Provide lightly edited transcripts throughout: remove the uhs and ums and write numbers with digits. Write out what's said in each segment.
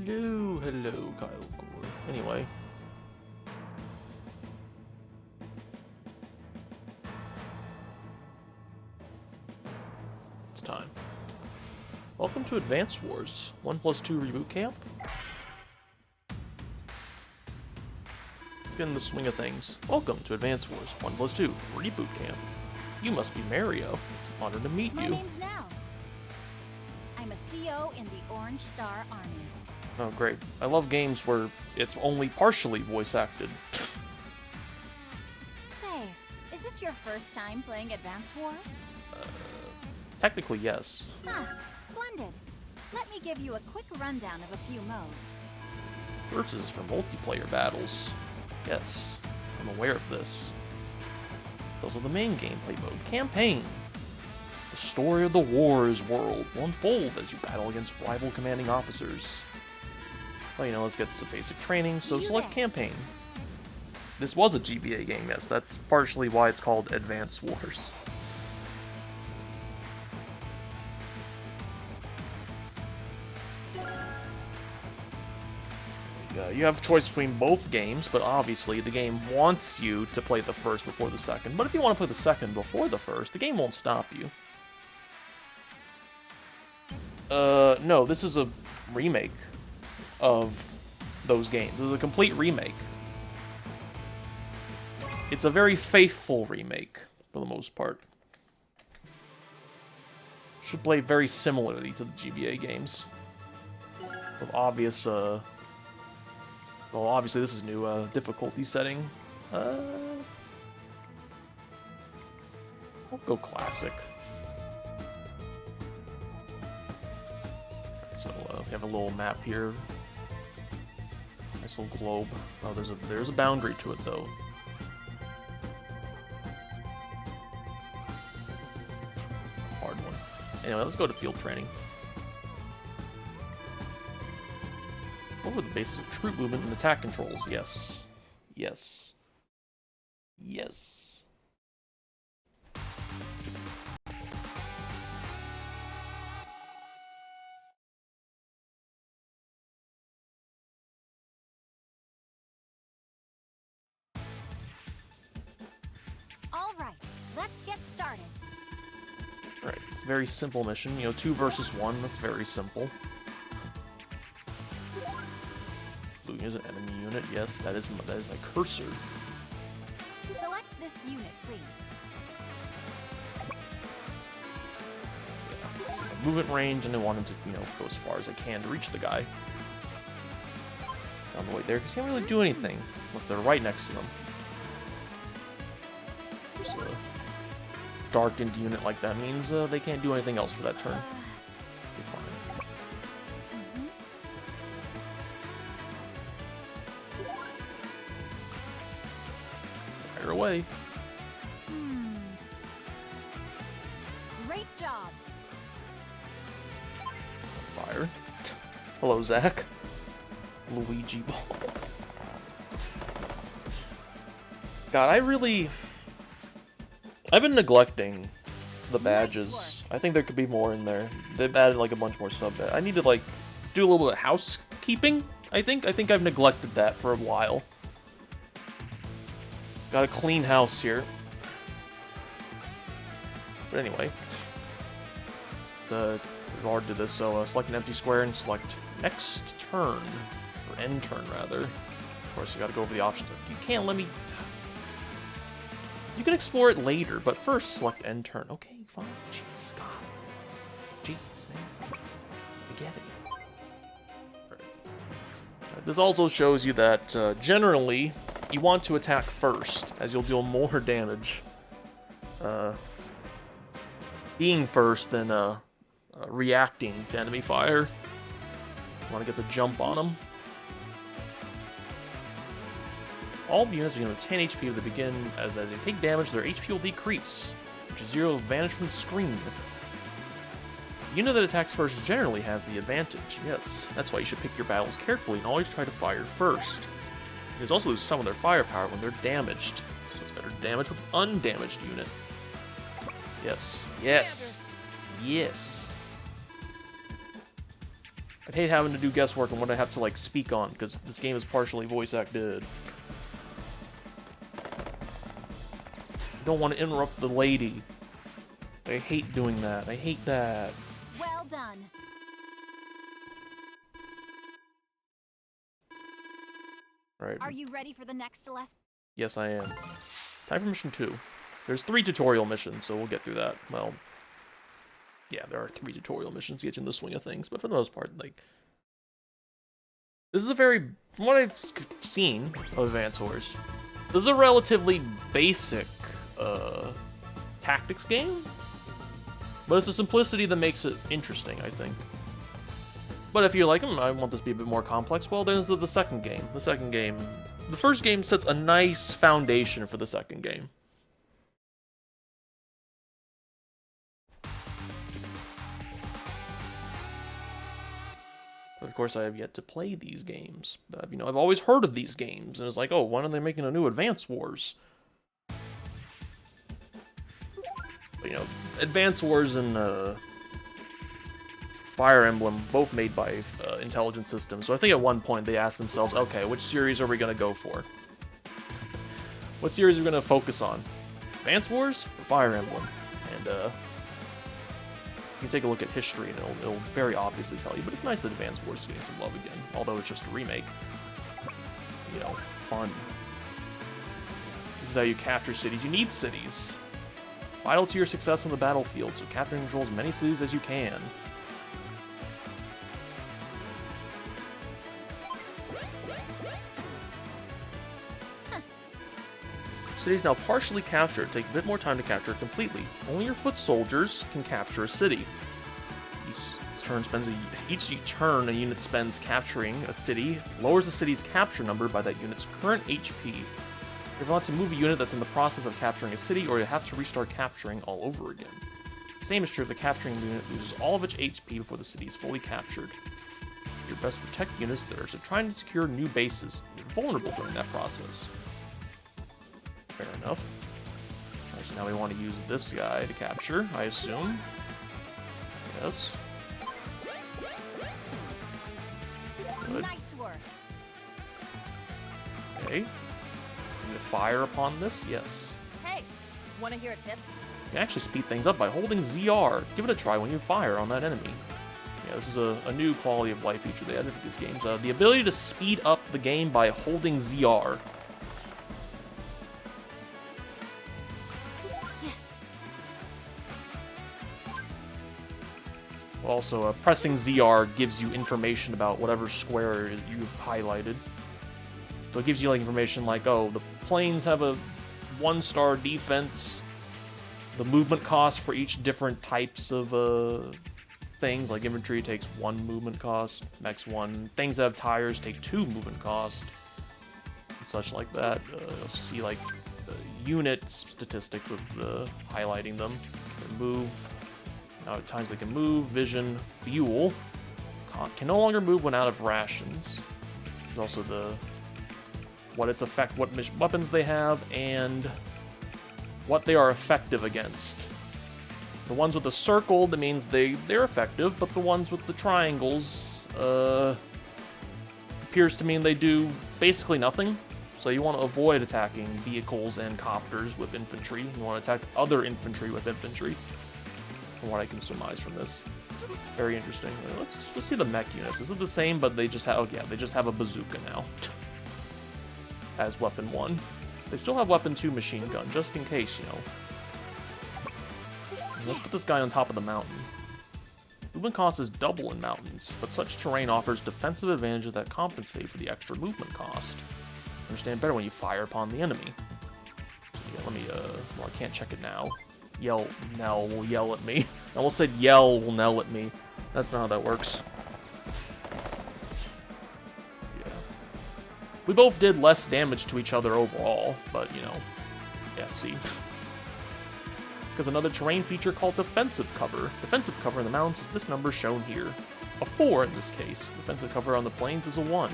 Hello, hello, Kyle Gore. Anyway. It's time. Welcome to Advance Wars 1+2 Reboot Camp. Let's get in the swing of things. Welcome to Advance Wars 1+2 Reboot Camp. You must be Mario. It's an honor to meet you. My name's Nell. I'm a CO in the Orange Star Army. Oh, great. I love games where it's only partially voice acted. Say, is this your first time playing Advance Wars? Technically, yes. Ah, splendid. Let me give you a quick rundown of a few modes. Versus for multiplayer battles. Yes, I'm aware of this. Those are the main gameplay mode. Campaign. The story of the Wars world will unfold as you battle against rival commanding officers. Well, you know, let's get some basic training, so select campaign. This was a GBA game, yes. That's partially why it's called Advance Wars. You have a choice between both games, but obviously the game wants you to play the first before the second. But if you want to play the second before the first, the game won't stop you. No, this is a remake of those games. This is a complete remake. It's a very faithful remake, for the most part. Should play very similarly to the GBA games. With obvious, well, obviously this is new difficulty setting. I'll go classic. So we have a little map here. Nice little globe. Oh, there's a boundary to it though. Hard one. Anyway, let's go to field training. Over the basis of troop movement and attack controls. Yes. Yes. Yes. All right, let's get started. Right. Very simple mission. You know, 2 versus 1. That's very simple. Blue is an enemy unit. Yes, that is my cursor. Select this unit, please. Yeah. So my movement range, and I want him to, you know, go as far as I can to reach the guy. Down the way there, because he can't really do anything unless they're right next to them. There's a darkened unit like that means they can't do anything else for that turn. Be fine. Fire away. Great job. Fire. Hello, Zach. Luigi Ball. God, I've been neglecting the badges. I think there could be more in there. They've added like a bunch more sub. I need to like do a little bit of housekeeping. I think I've neglected that for a while. Got a clean house here. But anyway, it's hard to do this. So select an empty square and select next turn, or end turn rather. Of course, you got to go over the options. You can't let me. You can explore it later, but first select end turn. Okay, fine. Jeez, God. Jeez, man. I get it. Right. This also shows you that generally you want to attack first, as you'll deal more damage being first than reacting to enemy fire. You want to get the jump on them. All units begin with 10 HP at the begin. As they take damage, their HP will decrease, which is 0 vanish from the screen. The unit that attacks first generally has the advantage. Yes, that's why you should pick your battles carefully and always try to fire first. Because also lose some of their firepower when they're damaged, so it's better damage with undamaged unit. Yes, yes, yes. I'd hate having to do guesswork on what I have to, like, speak on, because this game is partially voice acted. I don't want to interrupt the lady. I hate doing that. I hate that. Well done. Right. Are you ready for the next lesson? Yes, I am. Time for mission 2. There's 3 tutorial missions, so we'll get through that. Well, yeah, there are 3 tutorial missions to get you in the swing of things, but for the most part, like... This is a very... From what I've seen of Advance Wars, this is a relatively basic, tactics game. But it's the simplicity that makes it interesting, I think. But if you're like, I want this to be a bit more complex, well, there's the second game. The second game... The first game sets a nice foundation for the second game. Of course, I have yet to play these games. But, you know, I've always heard of these games, and it's like, oh, why aren't they making a new Advance Wars? But, you know, Advance Wars and Fire Emblem, both made by Intelligent Systems. So I think at one point they asked themselves, okay, which series are we going to go for? What series are we going to focus on? Advance Wars or Fire Emblem? And you can take a look at history and it'll very obviously tell you, but it's nice that Advance Wars is getting some love again, although it's just a remake. You know, fun. This is how you capture cities. You need cities. Vital to your success on the battlefield, so capture and control as many cities as you can. Cities now partially captured take a bit more time to capture it completely. Only your foot soldiers can capture a city. Each turn a unit spends capturing a city lowers the city's capture number by that unit's current HP. You're allowed to move a unit that's in the process of capturing a city, or you have to restart capturing all over again. The same is true if the capturing unit loses all of its HP before the city is fully captured. Your best protect units that are trying to secure new bases. You're vulnerable during that process. Fair enough. Alright, so now we want to use this guy to capture, I assume. Yes. Good. Nice work. Okay. Need to fire upon this? Yes. Hey, want to hear a tip? You can actually speed things up by holding ZR. Give it a try when you fire on that enemy. Yeah, this is a new quality of life feature they added for these games. The ability to speed up the game by holding ZR. Also, pressing ZR gives you information about whatever square you've highlighted. So it gives you like information like, oh, the planes have a 1-star defense. The movement cost for each different types of things, like infantry takes 1 movement cost, mechs 1. Things that have tires take 2 movement cost, and such like that. You'll see like the unit statistics with highlighting them. They move. Now at times they can move, vision, fuel. Can no longer move when out of rations. There's also what its effect, what weapons they have, and what they are effective against. The ones with the circle, that means they're effective, but the ones with the triangles appears to mean they do basically nothing. So you want to avoid attacking vehicles and copters with infantry. You want to attack other infantry with infantry. From what I can surmise from this. Very interesting. Let's see the mech units. Is it the same, but they just have... Oh, yeah, they just have a bazooka now. As weapon 1. They still have weapon 2 machine gun, just in case, you know. And let's put this guy on top of the mountain. Movement cost is double in mountains, but such terrain offers defensive advantages that compensate for the extra movement cost. Understand better when you fire upon the enemy. Yeah, let me, well, I can't check it now. Nell will yell at me. I almost said yell will Nell at me. That's not how that works. Yeah. We both did less damage to each other overall, but, you know. Yeah, see. Because another terrain feature called defensive cover. Defensive cover in the mountains is this number shown here. A 4 in this case. Defensive cover on the plains is a 1.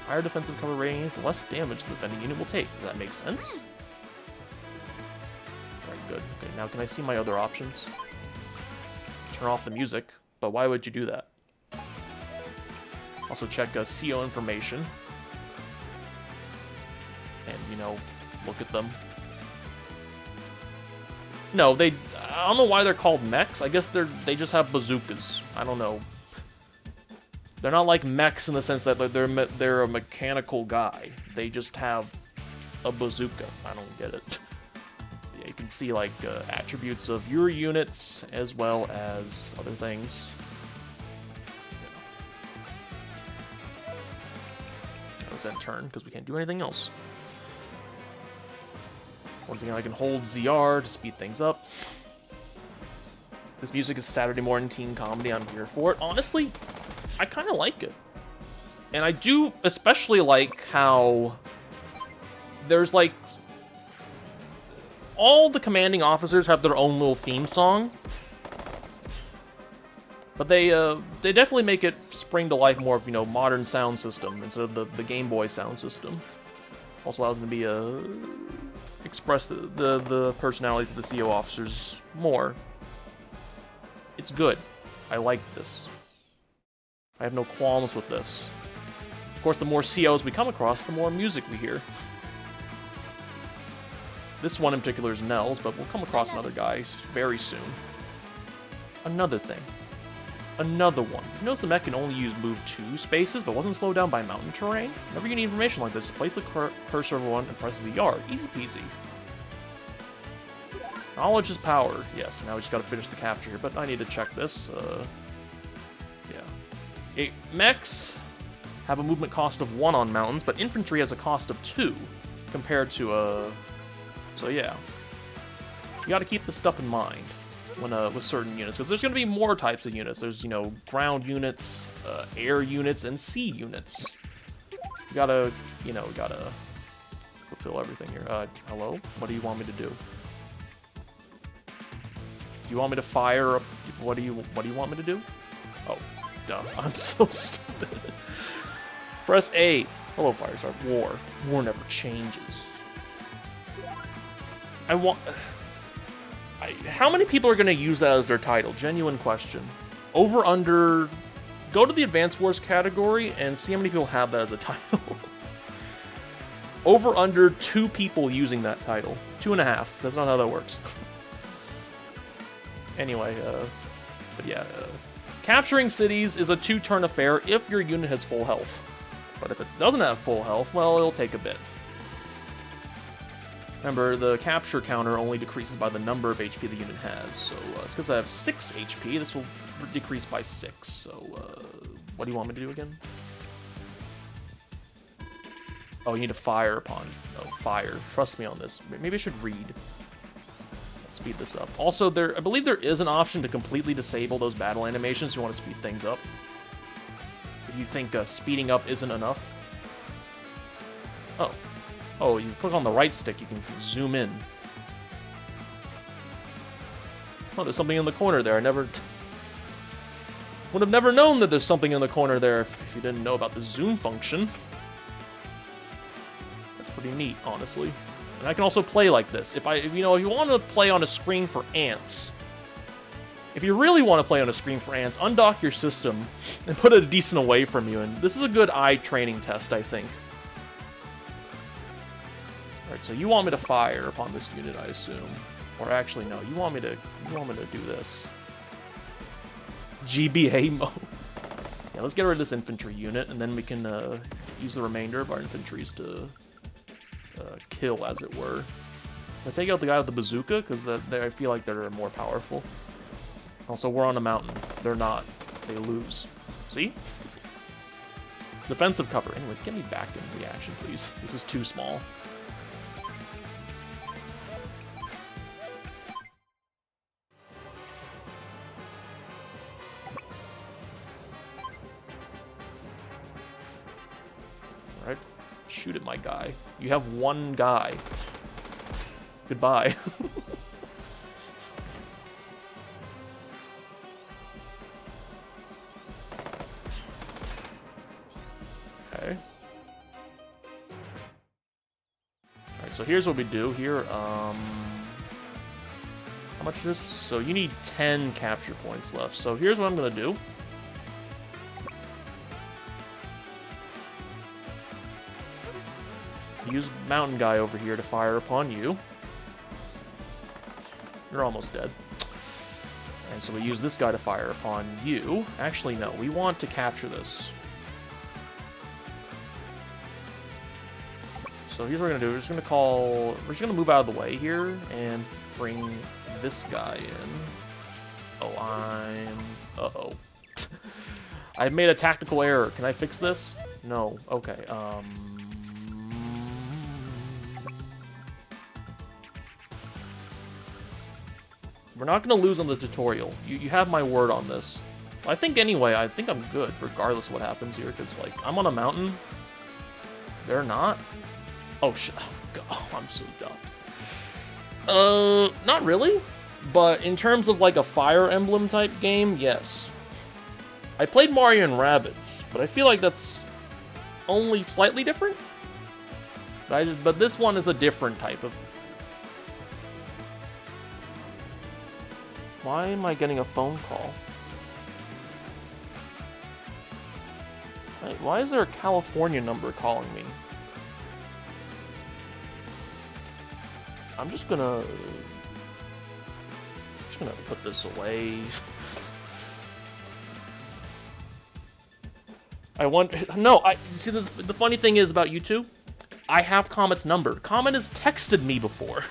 Higher defensive cover ratings, the less damage the defending unit will take. Does that make sense? Good. Okay, now can I see my other options? Turn off the music, but why would you do that? Also check CO information. And, you know, look at them. No, I don't know why they're called mechs. I guess they just have bazookas. I don't know. They're not like mechs in the sense that they're a mechanical guy. They just have a bazooka. I don't get it. Yeah, you can see like attributes of your units as well as other things. Let's end turn because we can't do anything else. Once again, I can hold ZR to speed things up. This music is Saturday morning teen comedy. I'm here for it. Honestly, I kind of like it. And I do especially like how there's like... all the commanding officers have their own little theme song. But they definitely make it spring to life more of, you know, modern sound system instead of the Game Boy sound system. Also allows them to be express the personalities of the CO officers more. It's good. I like this. I have no qualms with this. Of course, the more COs we come across, the more music we hear. This one in particular is Nell's, but we'll come across another guy very soon. Another thing. Another one. You notice the mech can only move 2 spaces, but wasn't slowed down by mountain terrain? Whenever you need information like this, place the cursor over one and press ZR. Easy peasy. Knowledge is power. Yes, now we just gotta finish the capture here, but I need to check this. Yeah. Mechs have a movement cost of 1 on mountains, but infantry has a cost of 2 compared to, so yeah. You gotta keep this stuff in mind when with certain units, because there's going to be more types of units. There's, you know, ground units, air units, and sea units. You gotta, you know, fulfill everything here. Hello? What do you want me to do? Do you want me to fire up? What do you want me to do? Oh, duh. I'm so stupid. Press A. Hello, Firestar. War. War never changes. How many people are going to use that as their title? Genuine question. Over, under... Go to the Advanced Wars category and see how many people have that as a title. Over, under 2 people using that title. 2.5. That's not how that works. Anyway, but yeah. Capturing cities is a 2-turn affair if your unit has full health. But if it doesn't have full health, well, it'll take a bit. Remember, the capture counter only decreases by the number of HP the unit has, so it's because I have 6 HP, this will decrease by 6, so what do you want me to do again? Oh, you need to fire upon, fire, trust me on this, maybe I should read. Let's speed this up. Also, I believe there is an option to completely disable those battle animations if you want to speed things up. If you think speeding up isn't enough. Oh, you click on the right stick, you can zoom in. Oh, there's something in the corner there. Would have never known that there's something in the corner there if you didn't know about the zoom function. That's pretty neat, honestly. And I can also play like this. If you want to play on a screen for ants, if you really want to play on a screen for ants, undock your system and put it decent away from you. And this is a good eye training test, I think. Alright, so you want me to fire upon this unit, I assume. Or actually, no, you want me to do this. GBA mode. Yeah, let's get rid of this infantry unit, and then we can use the remainder of our infantries to kill, as it were. I take out the guy with the bazooka, because I feel like they're more powerful. Also, we're on a mountain. They're not. They lose. See? Defensive cover. Anyway, get me back in the action, please. This is too small. Alright, shoot at my guy. You have 1 guy. Goodbye. Okay. Alright, so here's what we do here. How much is this? So you need 10 capture points left. So here's what I'm gonna do. use mountain guy over here to fire upon you. You're almost dead. And so we use this guy to fire upon you. Actually, no, we want to capture this. So here's what we're gonna do. We're just gonna move out of the way here and bring this guy in. Oh, uh-oh. I've made a tactical error. Can I fix this? No. Okay, we're not gonna lose on the tutorial. You have my word on this. I think anyway, I think I'm good, regardless of what happens here, because, like, I'm on a mountain. They're not. Oh, God, I'm so dumb. Not really. But in terms of, like, a Fire Emblem type game, yes. I played Mario and Rabbids, but I feel like that's only slightly different. But this one is a different type of... Why am I getting a phone call? Why is there a California number calling me? I'm just gonna put this away. See, the funny thing is about YouTube, I have Comet's number. Comet has texted me before.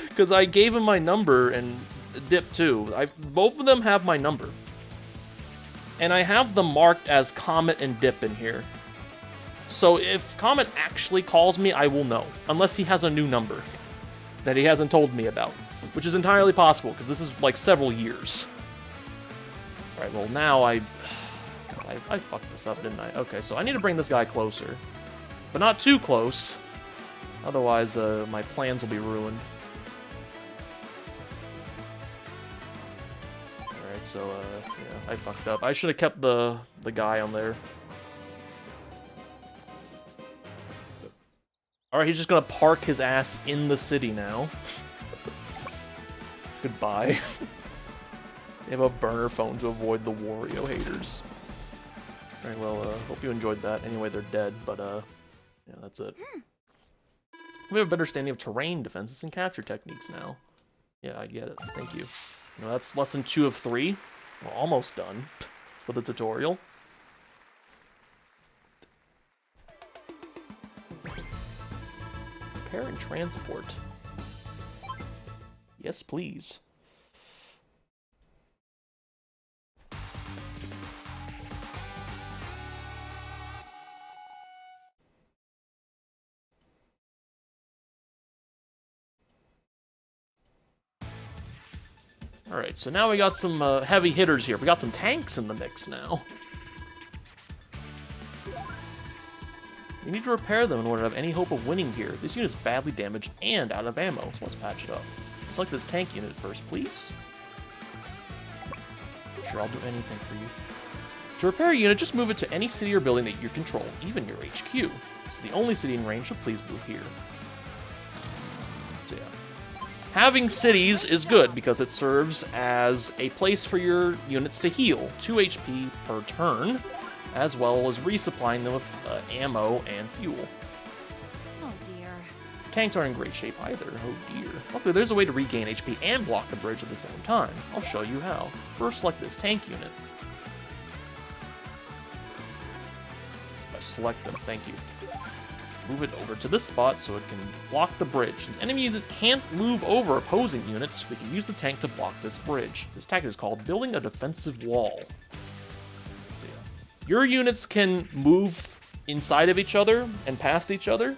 Because I gave him my number and Dip too. Both of them have my number. And I have them marked as Comet and Dip in here. So if Comet actually calls me, I will know. Unless he has a new number that he hasn't told me about. Which is entirely possible, because this is like several years. Alright, well now I fucked this up, didn't I? Okay, so I need to bring this guy closer. But not too close. Otherwise, my plans will be ruined. Alright, so, yeah, I fucked up. I should have kept the guy on there. Alright, he's just gonna park his ass in the city now. Goodbye. They have a burner phone to avoid the Wario haters. Alright, well, hope you enjoyed that. Anyway, they're dead, but, yeah, that's it. We have a better understanding of terrain defenses and capture techniques now. Yeah, I get it. Thank you. That's lesson 2 of 3. We're almost done with the tutorial. Repair and transport. Yes, please. Alright, so now we got some heavy hitters here. We got some tanks in the mix now. We need to repair them in order to have any hope of winning here. This unit is badly damaged and out of ammo, so let's patch it up. Select this tank unit first, please. Sure, I'll do anything for you. To repair a unit, just move it to any city or building that you control, even your HQ. It's the only city in range, so please move here. So yeah. Having cities is good because it serves as a place for your units to heal, 2 HP per turn, as well as resupplying them with ammo and fuel. Oh dear. Tanks aren't in great shape either, oh dear. Luckily, there's a way to regain HP and block the bridge at the same time. I'll show you how. First, select this tank unit. Select them, thank you. Move it over to this spot so it can block the bridge. Since enemy units can't move over opposing units, we can use the tank to block this bridge. This tactic is called building a defensive wall. So yeah. Your units can move inside of each other and past each other,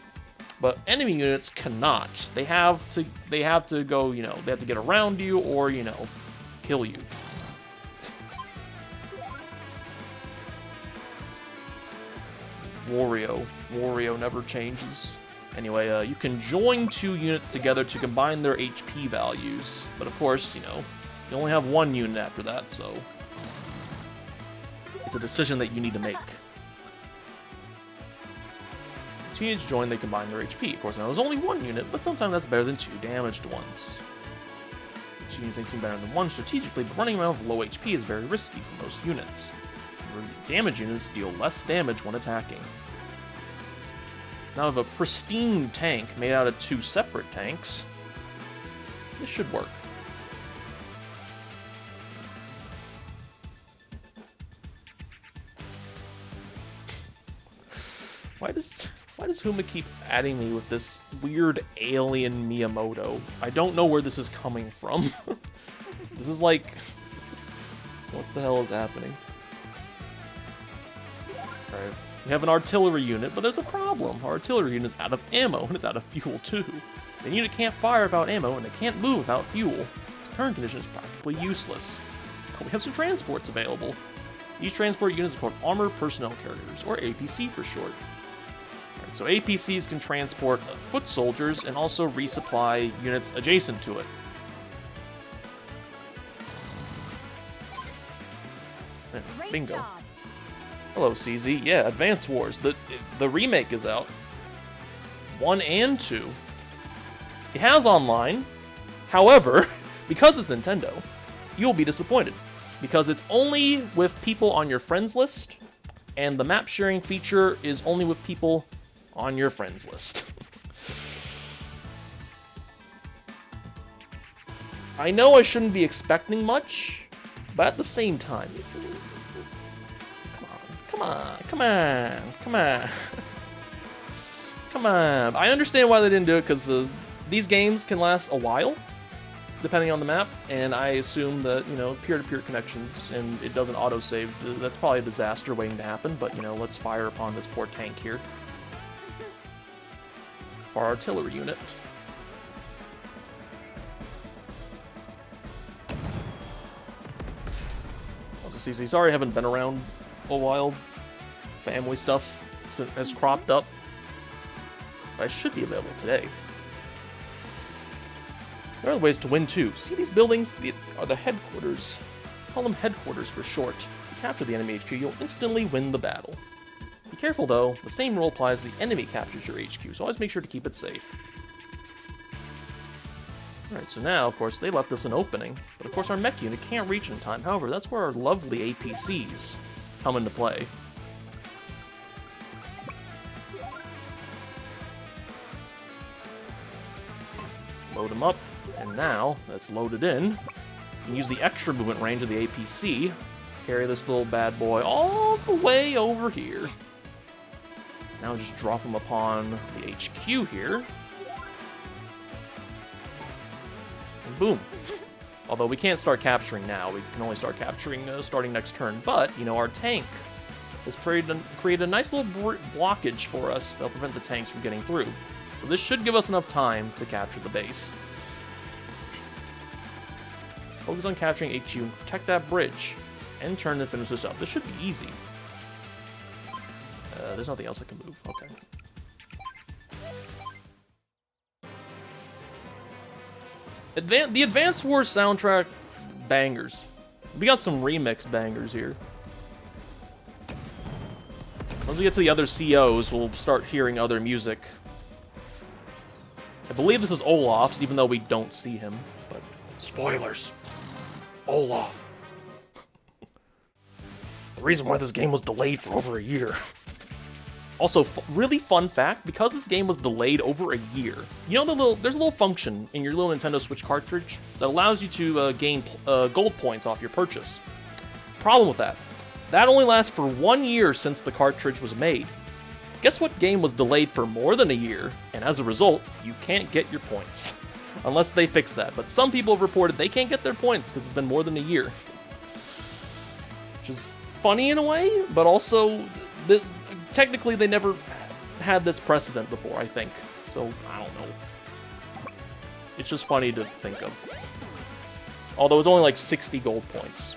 but enemy units cannot. They have to go, they have to get around you or, kill you. Wario never changes. Anyway, you can join 2 units together to combine their HP values. But of course, you only have 1 unit after that, so it's a decision that you need to make. 2 units join, they combine their HP. Of course, now there's only 1 unit, but sometimes that's better than 2 damaged ones. 2 units seem better than 1 strategically, but running around with low HP is very risky for most units. Damage units deal less damage when attacking. Now I have a pristine tank made out of 2 separate tanks. This should work. Why does Huma keep adding me with this weird alien Miyamoto? I don't know where this is coming from. This is like... What the hell is happening? Alright. We have an artillery unit, but there's a problem. Our artillery unit is out of ammo, and it's out of fuel, too. The unit can't fire without ammo, and it can't move without fuel. The current condition is practically useless. But we have some transports available. These transport units are called Armored Personnel Carriers, or APC for short. Right, so APCs can transport foot soldiers and also resupply units adjacent to it. Bingo. Job. Hello, CZ. Yeah, Advance Wars. The remake is out. 1 and 2. It has online. However, because it's Nintendo, you'll be disappointed. Because it's only with people on your friends list, and the map sharing feature is only with people on your friends list. I know I shouldn't be expecting much, but at the same time... Come on. Come on. I understand why they didn't do it, because these games can last a while, depending on the map, and I assume that, you know, peer-to-peer connections, and it doesn't auto-save, that's probably a disaster waiting to happen, but, you know, let's fire upon this poor tank here. For our artillery unit. Also, CC, sorry I haven't been around a while. Family stuff has cropped up. But I should be available today. There are other ways to win too. See these buildings? Are the headquarters. Call them headquarters for short. If you capture the enemy HQ, you'll instantly win the battle. Be careful though, the same rule applies the enemy captures your HQ, so always make sure to keep it safe. Alright, so now, of course, they left us an opening, but of course our mech unit can't reach in time. However, that's where our lovely APCs come into play. Load them up, and now that's loaded in, you can use the extra movement range of the APC, carry this little bad boy all the way over here. Now just drop them upon the HQ here. And boom. Although we can't start capturing now, we can only start capturing starting next turn, but, you know, our tank has created a nice little blockage for us that'll prevent the tanks from getting through. So this should give us enough time to capture the base. Focus on capturing HQ and protect that bridge. And turn to finish this up. This should be easy. There's nothing else I can move. Okay. The Advance Wars soundtrack bangers. We got some remix bangers here. Once we get to the other COs, we'll start hearing other music. I believe this is Olaf's, even though we don't see him. But spoilers. Olaf. The reason why this game was delayed for over a year. Also, really fun fact, because this game was delayed over a year, you know there's a little function in your little Nintendo Switch cartridge that allows you to gain gold points off your purchase. Problem with that, that only lasts for 1 year since the cartridge was made. Guess what game was delayed for more than a year, and as a result, you can't get your points. Unless they fix that, but some people have reported they can't get their points because it's been more than a year. Which is funny in a way, but also, technically they never had this precedent before, I think. So, I don't know. It's just funny to think of. Although it's only like 60 gold points,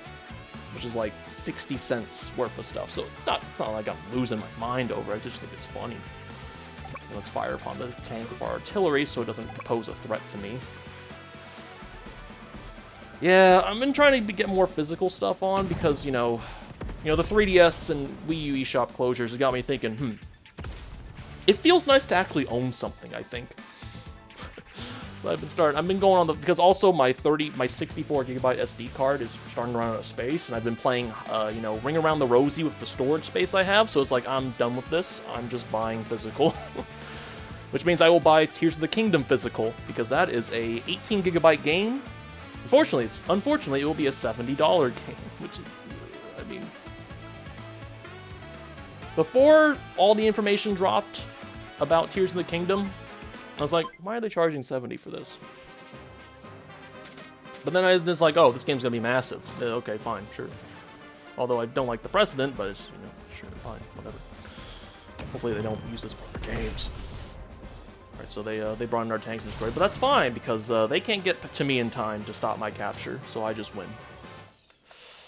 which is like 60 cents worth of stuff. So it's not like I'm losing my mind over it, I just think it's funny. Let's fire upon the tank with our artillery so it doesn't pose a threat to me. Yeah, I've been trying to get more physical stuff on because, you know, the 3DS and Wii U eShop closures have got me thinking, it feels nice to actually own something, I think. So I've been going on because also my 64 gigabyte SD card is starting to run out of space, and I've been playing, you know, Ring Around the Rosie with the storage space I have, so it's like, I'm done with this, I'm just buying physical. which means I will buy Tears of the Kingdom physical, because that is a 18GB game. Unfortunately, it will be a $70 game, which is, I mean... Before all the information dropped about Tears of the Kingdom, I was like, why are they charging $70 for this? But then I was like, oh, this game's gonna be massive. Okay, fine, sure. Although I don't like the precedent, but it's, sure, fine, whatever. Hopefully they don't use this for other games. Alright, so they brought in our tanks and destroyed, but that's fine, because they can't get to me in time to stop my capture, so I just win.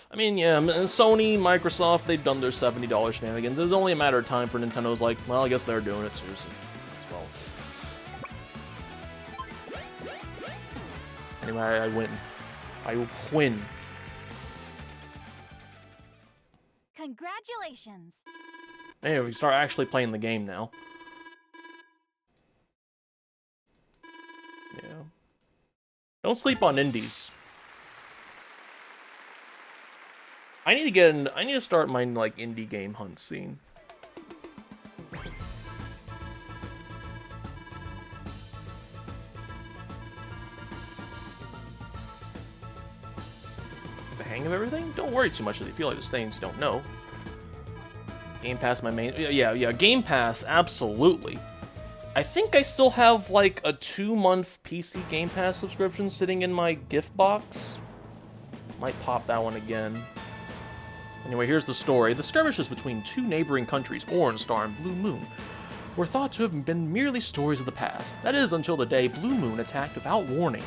I mean, yeah, Sony, Microsoft, they've done their $70 shenanigans. It was only a matter of time for Nintendo's like, well, I guess they're doing it too, so as well. Anyway, I win. I win. Congratulations. Anyway, we can start actually playing the game now. Yeah. Don't sleep on indies. I need to start my like indie game hunt scene. The hang of everything? Don't worry too much if you feel like there's things you don't know. Game Pass, my main... Yeah, Game Pass, absolutely. I think I still have, like, a 2-month PC Game Pass subscription sitting in my gift box. Might pop that one again. Anyway, here's the story. The skirmishes between two neighboring countries, Orange Star and Blue Moon, were thought to have been merely stories of the past. That is, until the day Blue Moon attacked without warning.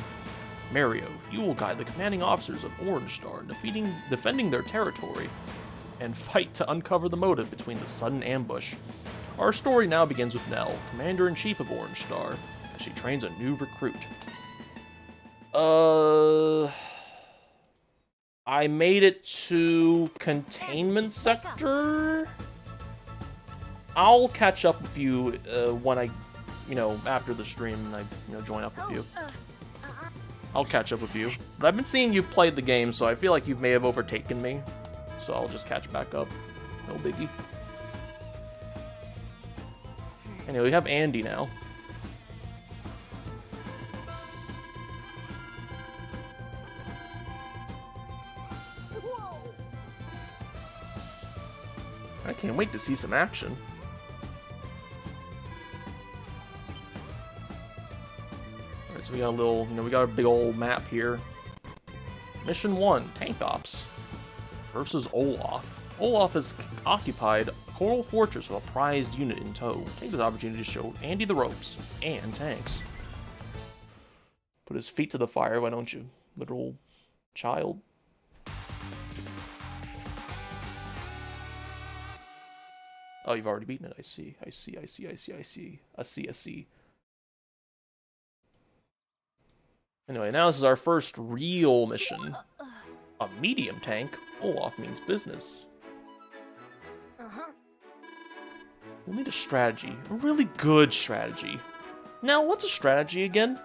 Mario, you will guide the commanding officers of Orange Star, defending their territory, and fight to uncover the motive between the sudden ambush. Our story now begins with Nell, Commander-in-Chief of Orange Star, as she trains a new recruit. I made it to Containment Sector? I'll catch up with you when I, after the stream and I, join up with you. I'll catch up with you. But I've been seeing you've played the game, so I feel like you may have overtaken me. So I'll just catch back up. No biggie. Anyway, we have Andy now. I can't wait to see some action. Alright, so we got a little, we got a big old map here. Mission 1, Tank Ops versus Olaf. Olaf has occupied Coral Fortress with a prized unit in tow. Take this opportunity to show Andy the ropes and tanks. Put his feet to the fire, why don't you, little child? Oh, you've already beaten it. I see. Anyway, now this is our first real mission. A medium tank? Olaf means business. We'll need a strategy. A really good strategy. Now, what's a strategy again?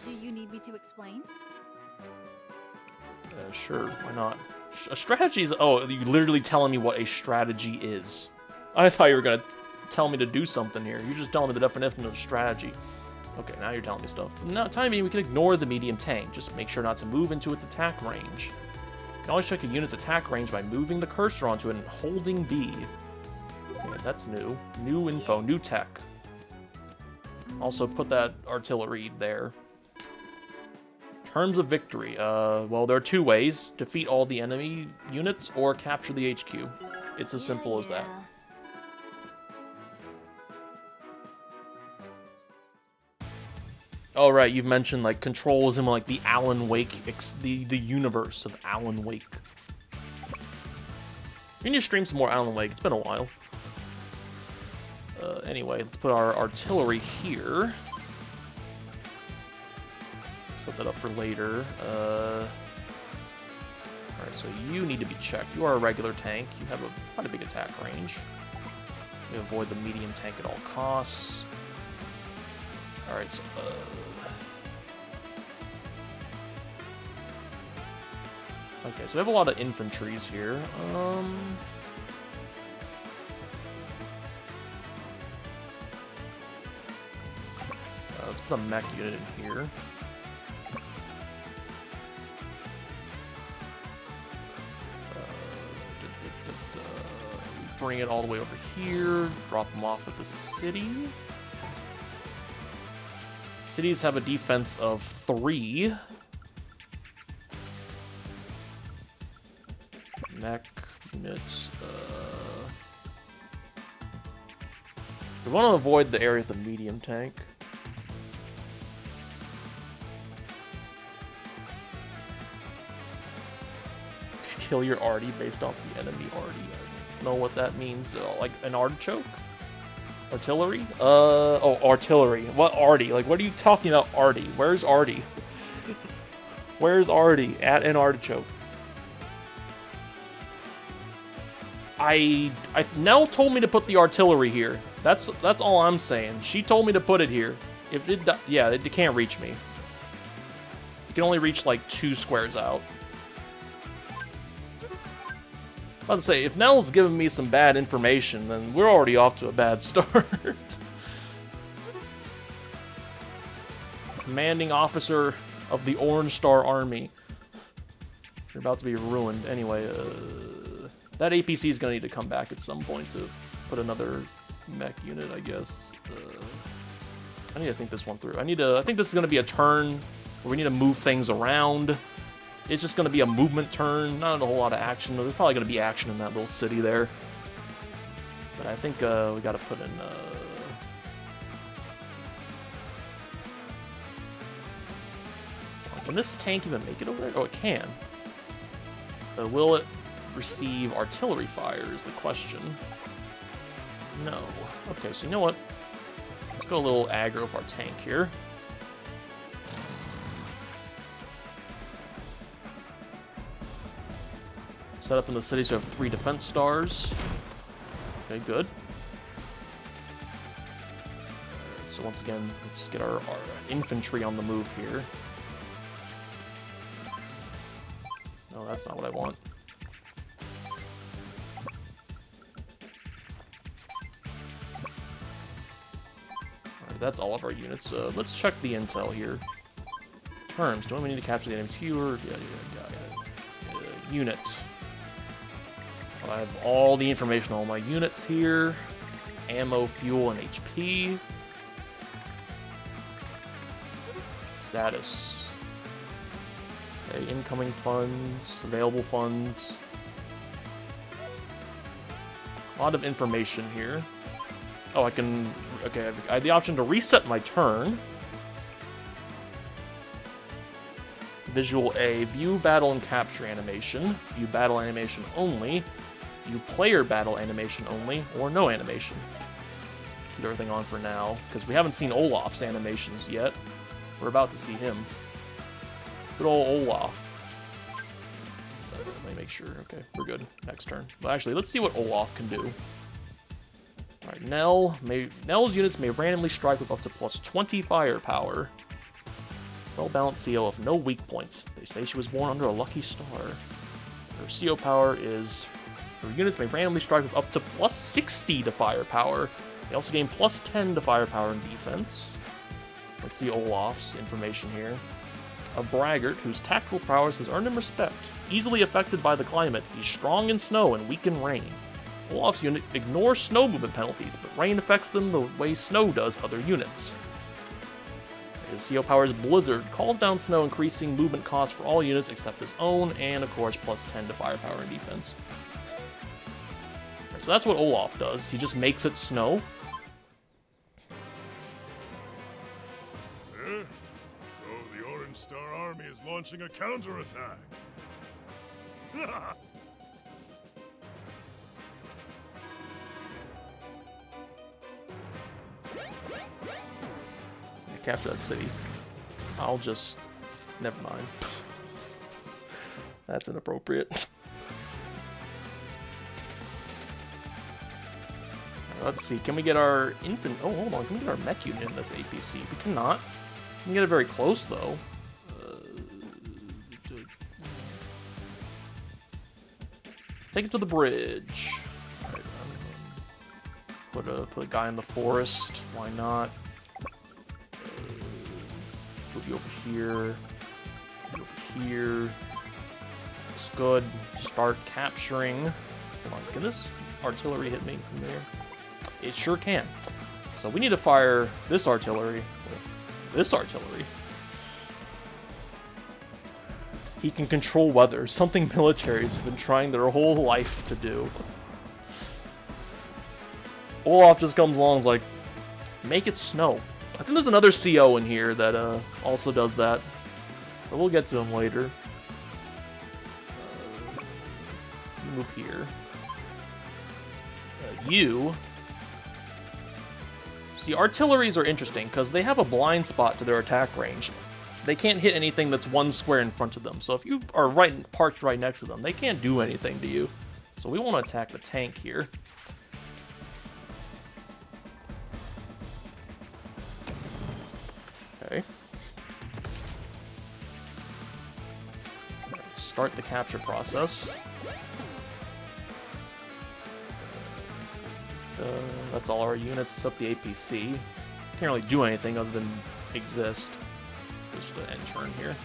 Do you need me to explain? Sure, why not? A strategy is... Oh, you're literally telling me what a strategy is. I thought you were gonna tell me to do something here. You're just telling me the definition of strategy. Okay, now you're telling me stuff. Now, time being, we can ignore the medium tank. Just make sure not to move into its attack range. You can always check a unit's attack range by moving the cursor onto it and holding B. Okay, that's new. New info, new tech. Also, put that artillery there. Terms of victory. Well, there are two ways. Defeat all the enemy units or capture the HQ. It's as simple as that. Oh, right, you've mentioned, like, controls in, like, the Alan Wake, the universe of Alan Wake. We need to stream some more Alan Wake. It's been a while. Anyway, let's put our artillery here. Set that up for later. Alright, so you need to be checked. You are a regular tank. You have quite a big attack range. You avoid the medium tank at all costs. Alright, so... Okay, so we have a lot of infantries here. put a mech unit in here. Bring it all the way over here. Drop them off at the city. Cities have a defense of 3. Mech units. We want to avoid the area of the medium tank. Kill your arty based off the enemy arty. I don't know what that means. Like an artichoke? Artillery? Oh, artillery. What arty? Like, what are you talking about, arty? Where's arty? Where's arty? At an artichoke. Nell told me to put the artillery here. That's all I'm saying. She told me to put it here. If it, yeah, it can't reach me. You can only reach like 2 squares out. I was about to say, if Nell's giving me some bad information, then we're already off to a bad start. Commanding officer of the Orange Star Army. You're about to be ruined. Anyway, that APC is going to need to come back at some point to put another mech unit, I guess. I need to think this one through. I think this is going to be a turn where we need to move things around. It's just going to be a movement turn, not a whole lot of action. There's probably going to be action in that little city there. But I think we got to put in... Can this tank even make it over there? Oh, it can. Will it receive artillery fire is the question. No. Okay, so you know what? Let's go a little aggro with our tank here. Set up in the city, so we have 3 defense stars. Okay, good. Right, so once again, let's get our infantry on the move here. No, that's not what I want. Alright, that's all of our units. Let's check the intel here. Terms. Do we need to capture the enemy keyword? Yeah. Units. I have all the information on all my units here. Ammo, fuel, and HP. Status. Okay, incoming funds, available funds. A lot of information here. Oh, I can... Okay, I have the option to reset my turn. Visual A, view battle and capture animation. View battle animation only. View player battle animation only, or no animation. Keep everything on for now, because we haven't seen Olaf's animations yet. We're about to see him. Good old Olaf. Let me make sure. Okay, we're good. Next turn. But actually, let's see what Olaf can do. Alright, Nell's units may randomly strike with up to plus 20 firepower. Well-balanced CO of no weak points. They say she was born under a lucky star. Her CO power is... Her units may randomly strike with up to plus 60 to firepower. They also gain plus 10 to firepower and defense. Let's see Olaf's information here. A braggart whose tactical prowess has earned him respect. Easily affected by the climate, he's strong in snow and weak in rain. Olaf's unit ignores snow movement penalties, but rain affects them the way snow does other units. His CO power is Blizzard, calls down snow, increasing movement costs for all units except his own, and of course plus 10 to firepower and defense. So that's what Olaf does. He just makes it snow. So the Orange Star Army is launching a counterattack. Capture that city. I'll just... Never mind. That's inappropriate. Let's see, can we get our infant... Oh, hold on, can we get our mech unit in this APC? We cannot. We can get it very close, though. Take it to the bridge. Right, put a guy in the forest. Why not? here. Over here. Looks good. Start capturing. Hold on, can this artillery hit me from there? It sure can. So we need to fire this artillery with this artillery. He can control weather, something militaries have been trying their whole life to do. Olaf just comes along and is like, make it snow. I think there's another CO in here that also does that. But we'll get to him later. Move here. You. See, artilleries are interesting because they have a blind spot to their attack range. They can't hit anything that's one square in front of them. So if you are parked right next to them, they can't do anything to you. So we want to attack the tank here. Okay. Start the capture process. That's all our units except the APC. Can't really do anything other than exist. Just an end turn here.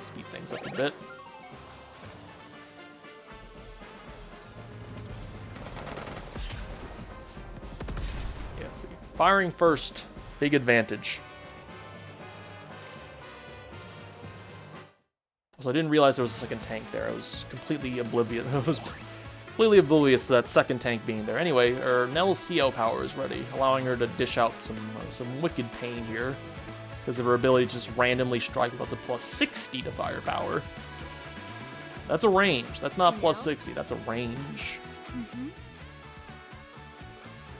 Speed things up a bit. Yeah, see. Firing first, big advantage. So I didn't realize there was a second tank there. I was completely oblivious. I was completely oblivious to that second tank being there. Anyway, Nell's CO power is ready, allowing her to dish out some wicked pain here because of her ability to just randomly strike with up to plus 60 to firepower. That's a range. That's not plus 60. That's a range.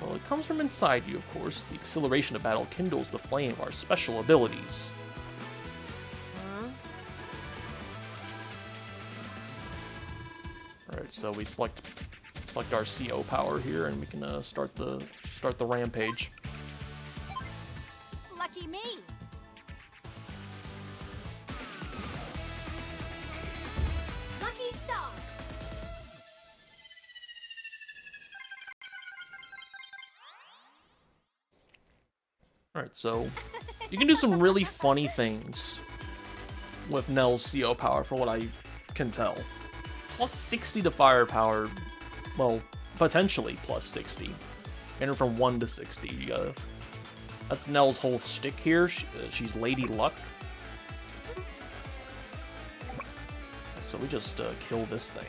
Well, it comes from inside you, of course. The acceleration of battle kindles the flame of our special abilities. Alright, so we select our CO power here, and we can start the rampage. Lucky me. Lucky star. Alright, so you can do some really funny things with Nell's CO power, for what I can tell. Plus 60 to firepower, well, potentially plus 60. Enter from 1 to 60. You gotta, that's Nell's whole shtick here. She's Lady Luck. So we just kill this thing.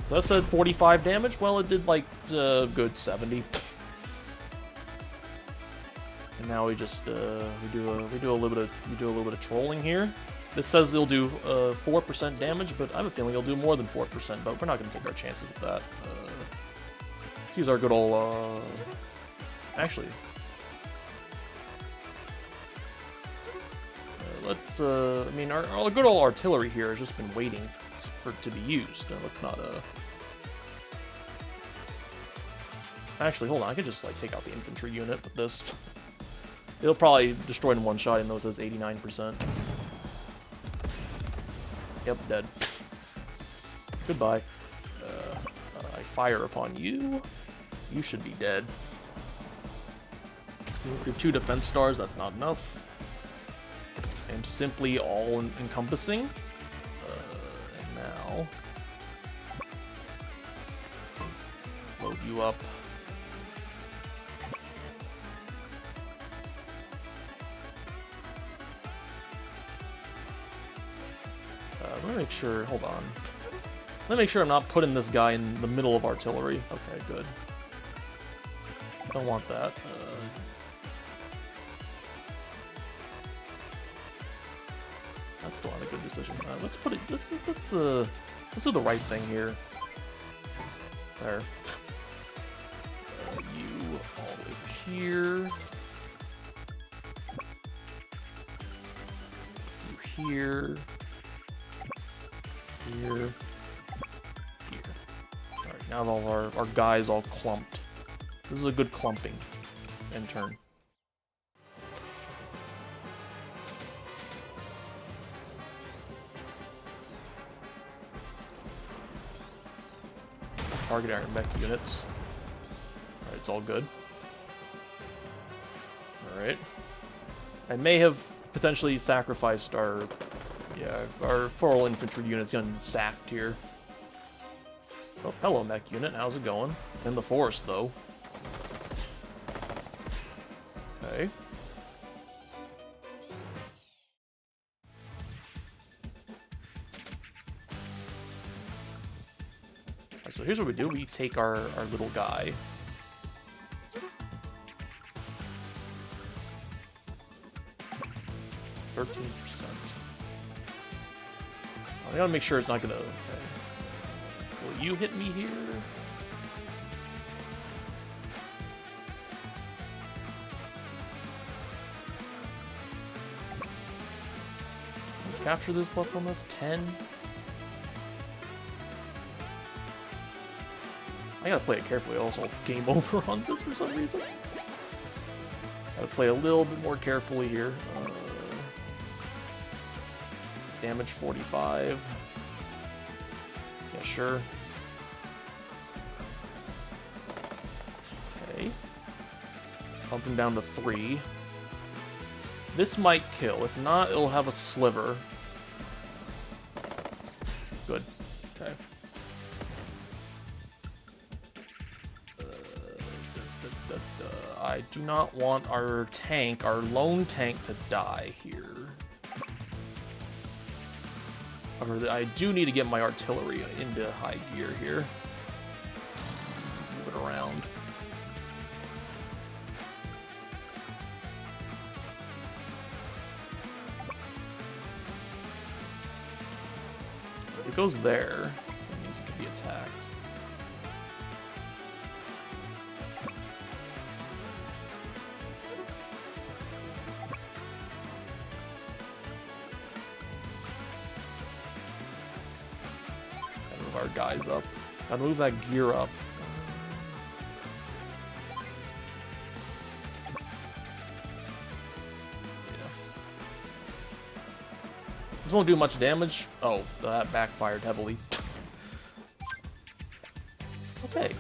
So that said 45 damage. Well, it did like good 70. And now we just we do a little bit of trolling here. This says it'll do 4% damage, but I have a feeling it'll do more than 4%. But we're not going to take our chances with that. Let's use our good old. Actually, let's. I mean, our good old artillery here has just been waiting for it to be used. Let's not. Actually, hold on. I could just like take out the infantry unit with this. It'll probably destroy in one shot, even though it says 89%. Yep, dead. Goodbye. I fire upon you. You should be dead. If you're 2 defense stars, that's not enough. I'm simply all-encompassing. And now... load you up. Let me make sure, hold on. Let me make sure I'm not putting this guy in the middle of artillery. Okay, good. Don't want that. That's still not a good decision. Let's put it, let's do the right thing here. There. You all the way over here. You here. Here. Here. Alright, now all our guys all clumped. This is a good clumping end turn. target iron mech units. Alright, it's all good. Alright. I may have potentially sacrificed our floral infantry units getting sacked here. Oh, hello, mech unit. How's it going? In the forest, though. Okay. Alright, so here's what we do. We take our little guy. %. I gotta make sure it's not gonna... Okay. Will you hit me here? Let's capture this left on this. 10. I gotta play it carefully. Also, game over on this for some reason. Gotta play a little bit more carefully here. Damage 45. Yeah, sure. Okay. Bumping down to 3. This might kill. If not, it'll have a sliver. Good. Okay. I do not want our tank, our lone tank, to die here. However, I do need to get my artillery into high gear here. Move it around. If it goes there, that means it can be attacked. Our guys up. Gotta move that gear up. Yeah. This won't do much damage. Oh, that backfired heavily. Okay.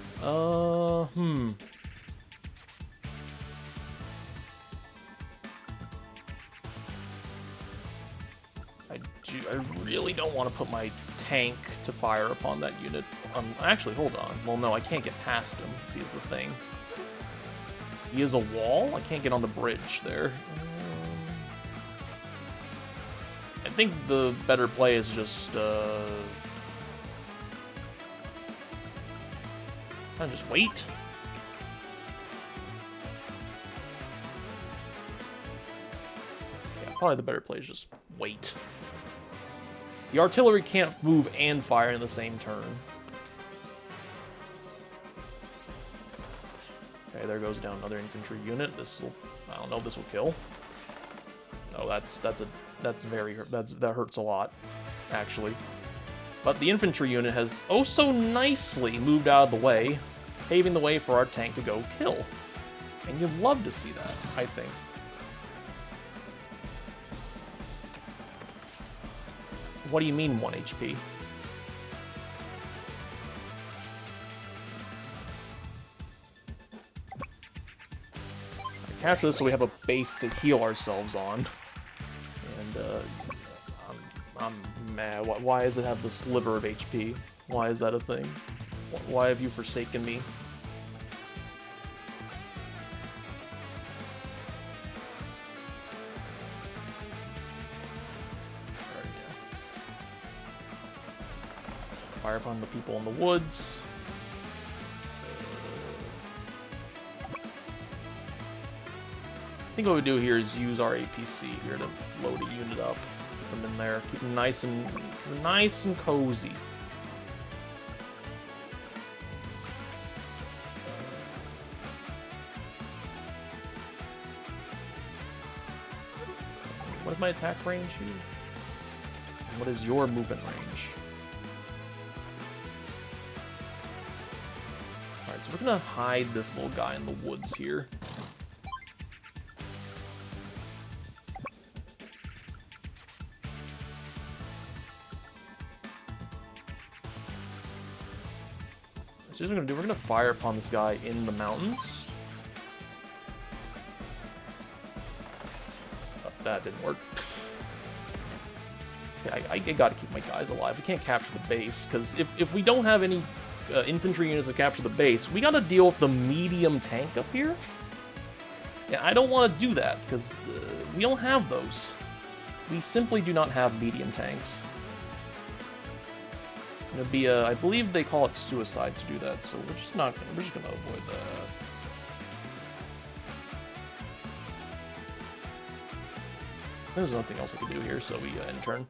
I really don't want to put my tank to fire upon that unit. Actually, hold on. Well, no, I can't get past him. See, is the thing. He is a wall? I can't get on the bridge there. I think the better play is just, just wait. Yeah, probably the better play is just wait. The artillery can't move and fire in the same turn. Okay, there goes down another infantry unit. I don't know if this will kill. No, that hurts a lot, actually. But the infantry unit has oh so nicely moved out of the way, paving the way for our tank to go kill. And you'd love to see that, I think. What do you mean 1 HP? Capture this so we have a base to heal ourselves on. And, I'm mad. Why does it have the sliver of HP? Why is that a thing? Why have you forsaken me? Fire upon the people in the woods. I think what we do here is use our APC here to load a unit up. Keep them in there. Keep them nice and cozy. What is my attack range here? And what is your movement range? Alright, so we're gonna hide this little guy in the woods here. So here's what we're gonna do. We're gonna fire upon this guy in the mountains. Oh, that didn't work. Yeah, I gotta keep my guys alive. We can't capture the base, because if we don't have any infantry units to capture the base, we gotta deal with the medium tank up here. And I don't want to do that, because we don't have those. We simply do not have medium tanks. It'll be a, I believe they call it suicide to do that, so we're just gonna avoid that. There's nothing else I can do here, so we end turn.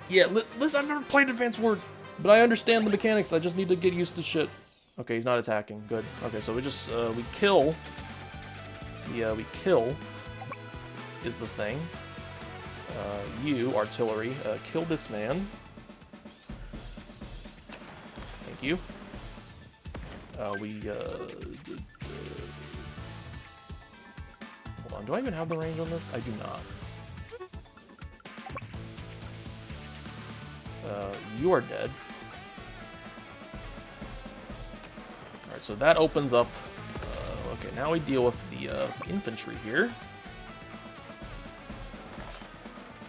Yeah, listen, I've never played Advanced Wars, but I understand the mechanics. I just need to get used to shit. Okay, he's not attacking. Good. Okay, so we just we kill. Yeah, we kill is the thing. You, artillery, kill this man. Thank you. Hold on, do I even have the range on this? I do not. You are dead. Alright, so that opens up... okay, now we deal with the infantry here.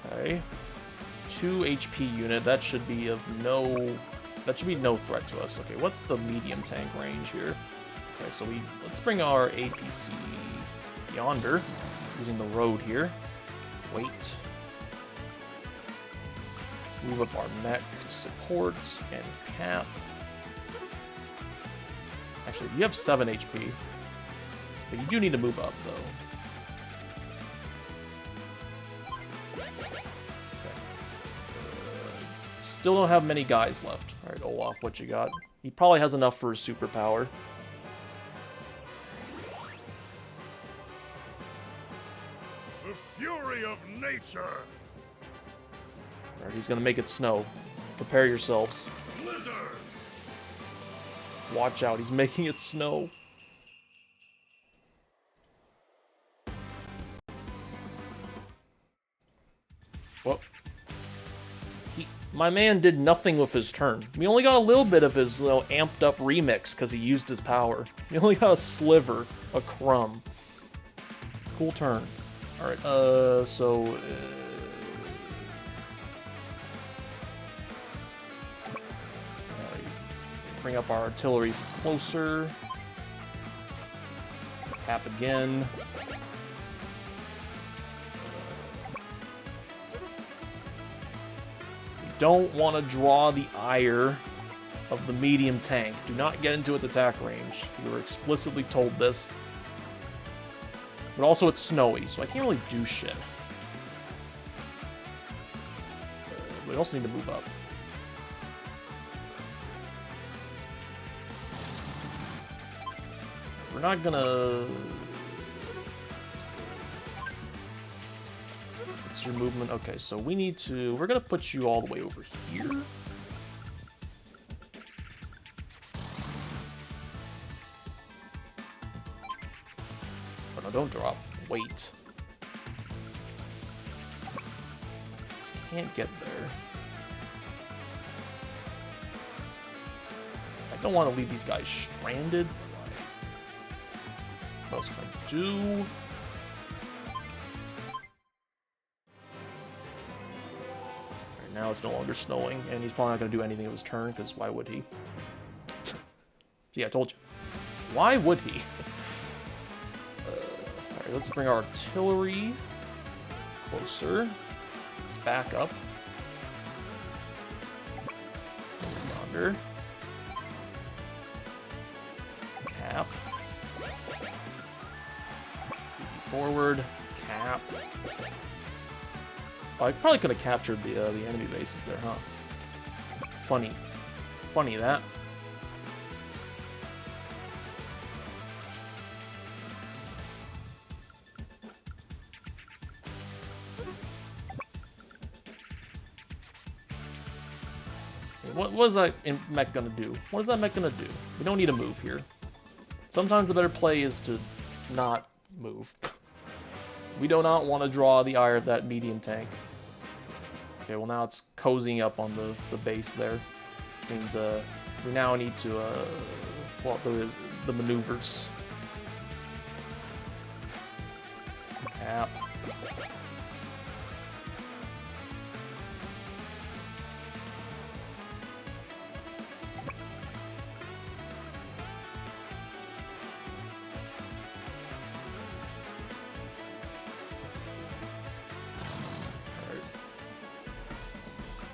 Okay. 2 HP unit, that should be of no... That should be no threat to us. Okay, what's the medium tank range here? Okay, so let's bring our APC yonder, using the road here. Wait. Let's move up our mech to support and cap. Actually, you have 7 HP, but you do need to move up, though. Okay. Still don't have many guys left. Alright, Olaf, what you got? He probably has enough for his superpower. The fury of nature! Alright, he's gonna make it snow. Prepare yourselves. Blizzard! Watch out, he's making it snow. Well, my man did nothing with his turn. We only got a little bit of his little amped up remix because he used his power. We only got a sliver, a crumb. Cool turn. Alright, bring up our artillery closer. Cap again. We don't want to draw the ire of the medium tank. Do not get into its attack range. We were explicitly told this. But also it's snowy, so I can't really do shit. We also need to move up. We're not gonna... What's your movement? Okay, so we need to... We're gonna put you all the way over here. Oh no, don't drop. Wait. Just can't get there. I don't want to leave these guys stranded. What else can I do? Right, now it's no longer snowing, and he's probably not going to do anything of his turn, because why would he? See, I told you. Why would he? Alright, let's bring our artillery closer. Let's back up. Yonder. Cap. Forward, cap. Oh, I probably could have captured the enemy bases there, huh? Funny. Funny, that. What is that mech gonna do? What is that mech gonna do? We don't need to move here. Sometimes the better play is to not move. We do not want to draw the ire of that medium tank. Okay, well now it's cozying up on the base there. Means We now need to pull out the maneuvers. Cap.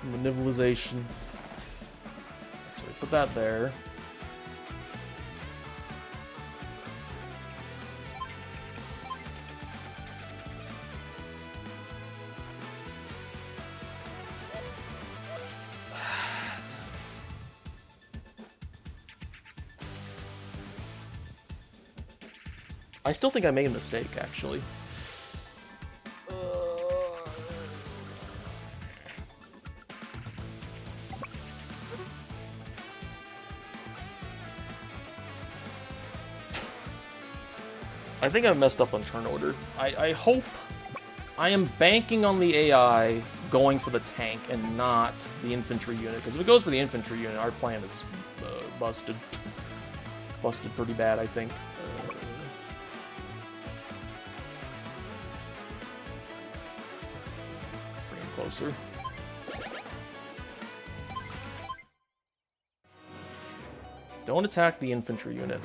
Manivelization. So we put that there. I still think I made a mistake, actually. I think I messed up on turn order. I hope... I am banking on the AI going for the tank and not the infantry unit, because if it goes for the infantry unit, our plan is busted. Busted pretty bad, I think. Bring him closer. Don't attack the infantry unit.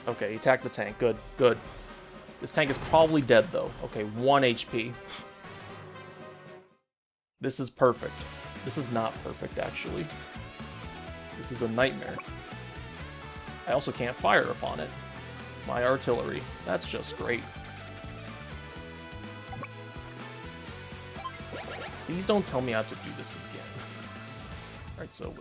Okay, he attacked the tank. Good, good. This tank is probably dead, though. Okay, 1 HP. This is perfect. This is not perfect, actually. This is a nightmare. I also can't fire upon it. My artillery. That's just great. Please don't tell me I have to do this again. Alright, so,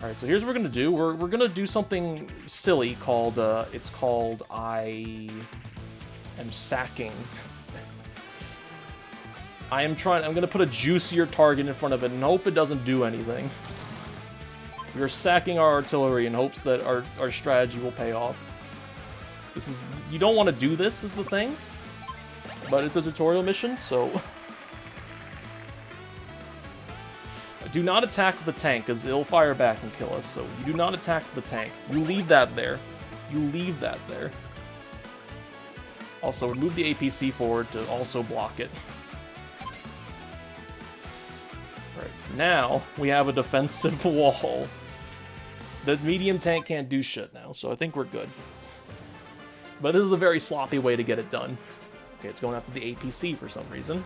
Alright, so here's what we're gonna do. We're gonna do something silly called, it's called I am sacking. I'm gonna put a juicier target in front of it and hope it doesn't do anything. We are sacking our artillery in hopes that our strategy will pay off. This is, you don't want to do this, is the thing. But it's a tutorial mission, so... Do not attack the tank, because it'll fire back and kill us, so you do not attack the tank. You leave that there. You leave that there. Also, move the APC forward to also block it. Right, now, we have a defensive wall. The medium tank can't do shit now, so I think we're good. But this is a very sloppy way to get it done. Okay, it's going after the APC for some reason.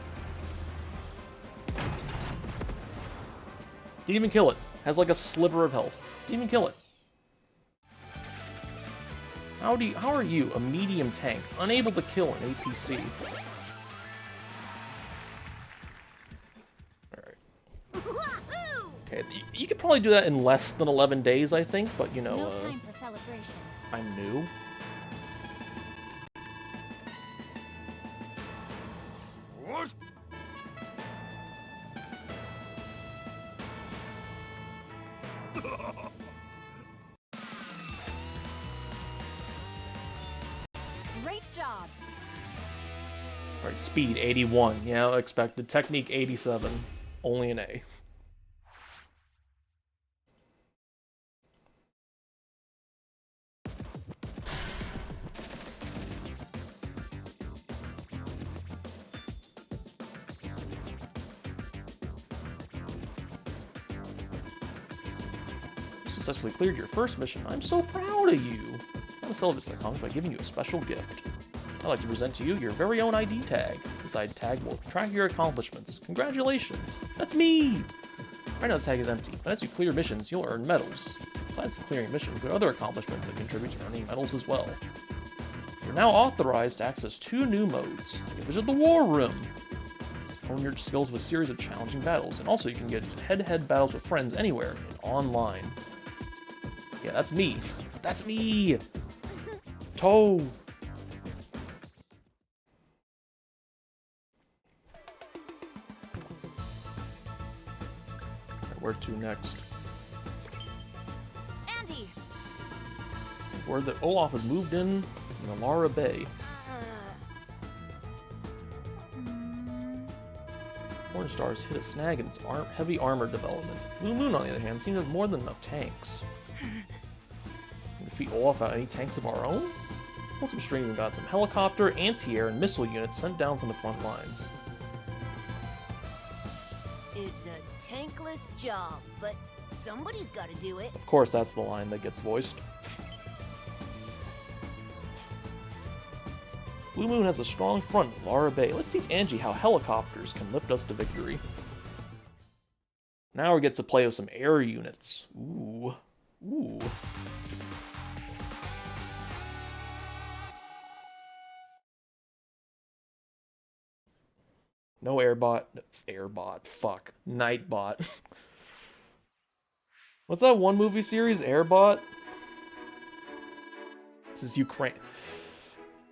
Didn't even kill it. Has like a sliver of health. Didn't even kill it. How are you, a medium tank, unable to kill an APC? Alright. Okay, you could probably do that in less than 11 days, I think, but you know, no time for celebration. I'm new. What? Great job. Alright, speed 81. Yeah, expected. Technique 87. Only an A. Successfully cleared your first mission. I'm so proud of you. I'm going to celebrate the comic by giving you a special gift. I'd like to present to you your very own ID tag. This ID tag will track your accomplishments. Congratulations! That's me! Right now the tag is empty, but as you clear missions, you'll earn medals. Besides clearing missions, there are other accomplishments that contribute to earning medals as well. You're now authorized to access 2 new modes. You can visit the War Room. Hone your skills with a series of challenging battles, and also you can get head-to-head battles with friends anywhere and online. Yeah, that's me. That's me! Toe! Where to next? Andy! Word that Olaf has moved in Nalara Bay. Stars hit a snag in its heavy armor development. Blue Moon, on the other hand, seems to have more than enough tanks. Defeat Olaf without any tanks of our own? Pulled some strings and got some helicopter, anti-air, and missile units sent down from the front lines. It's a tankless job, but somebody's got to do it. Of course, that's the line that gets voiced. Blue Moon has a strong front in Lara Bay. Let's teach Angie how helicopters can lift us to victory. Now we get to play with some air units. Ooh. Ooh. No airbot. Airbot. Fuck. Nightbot. What's that one movie series? Airbot? This is Ukraine.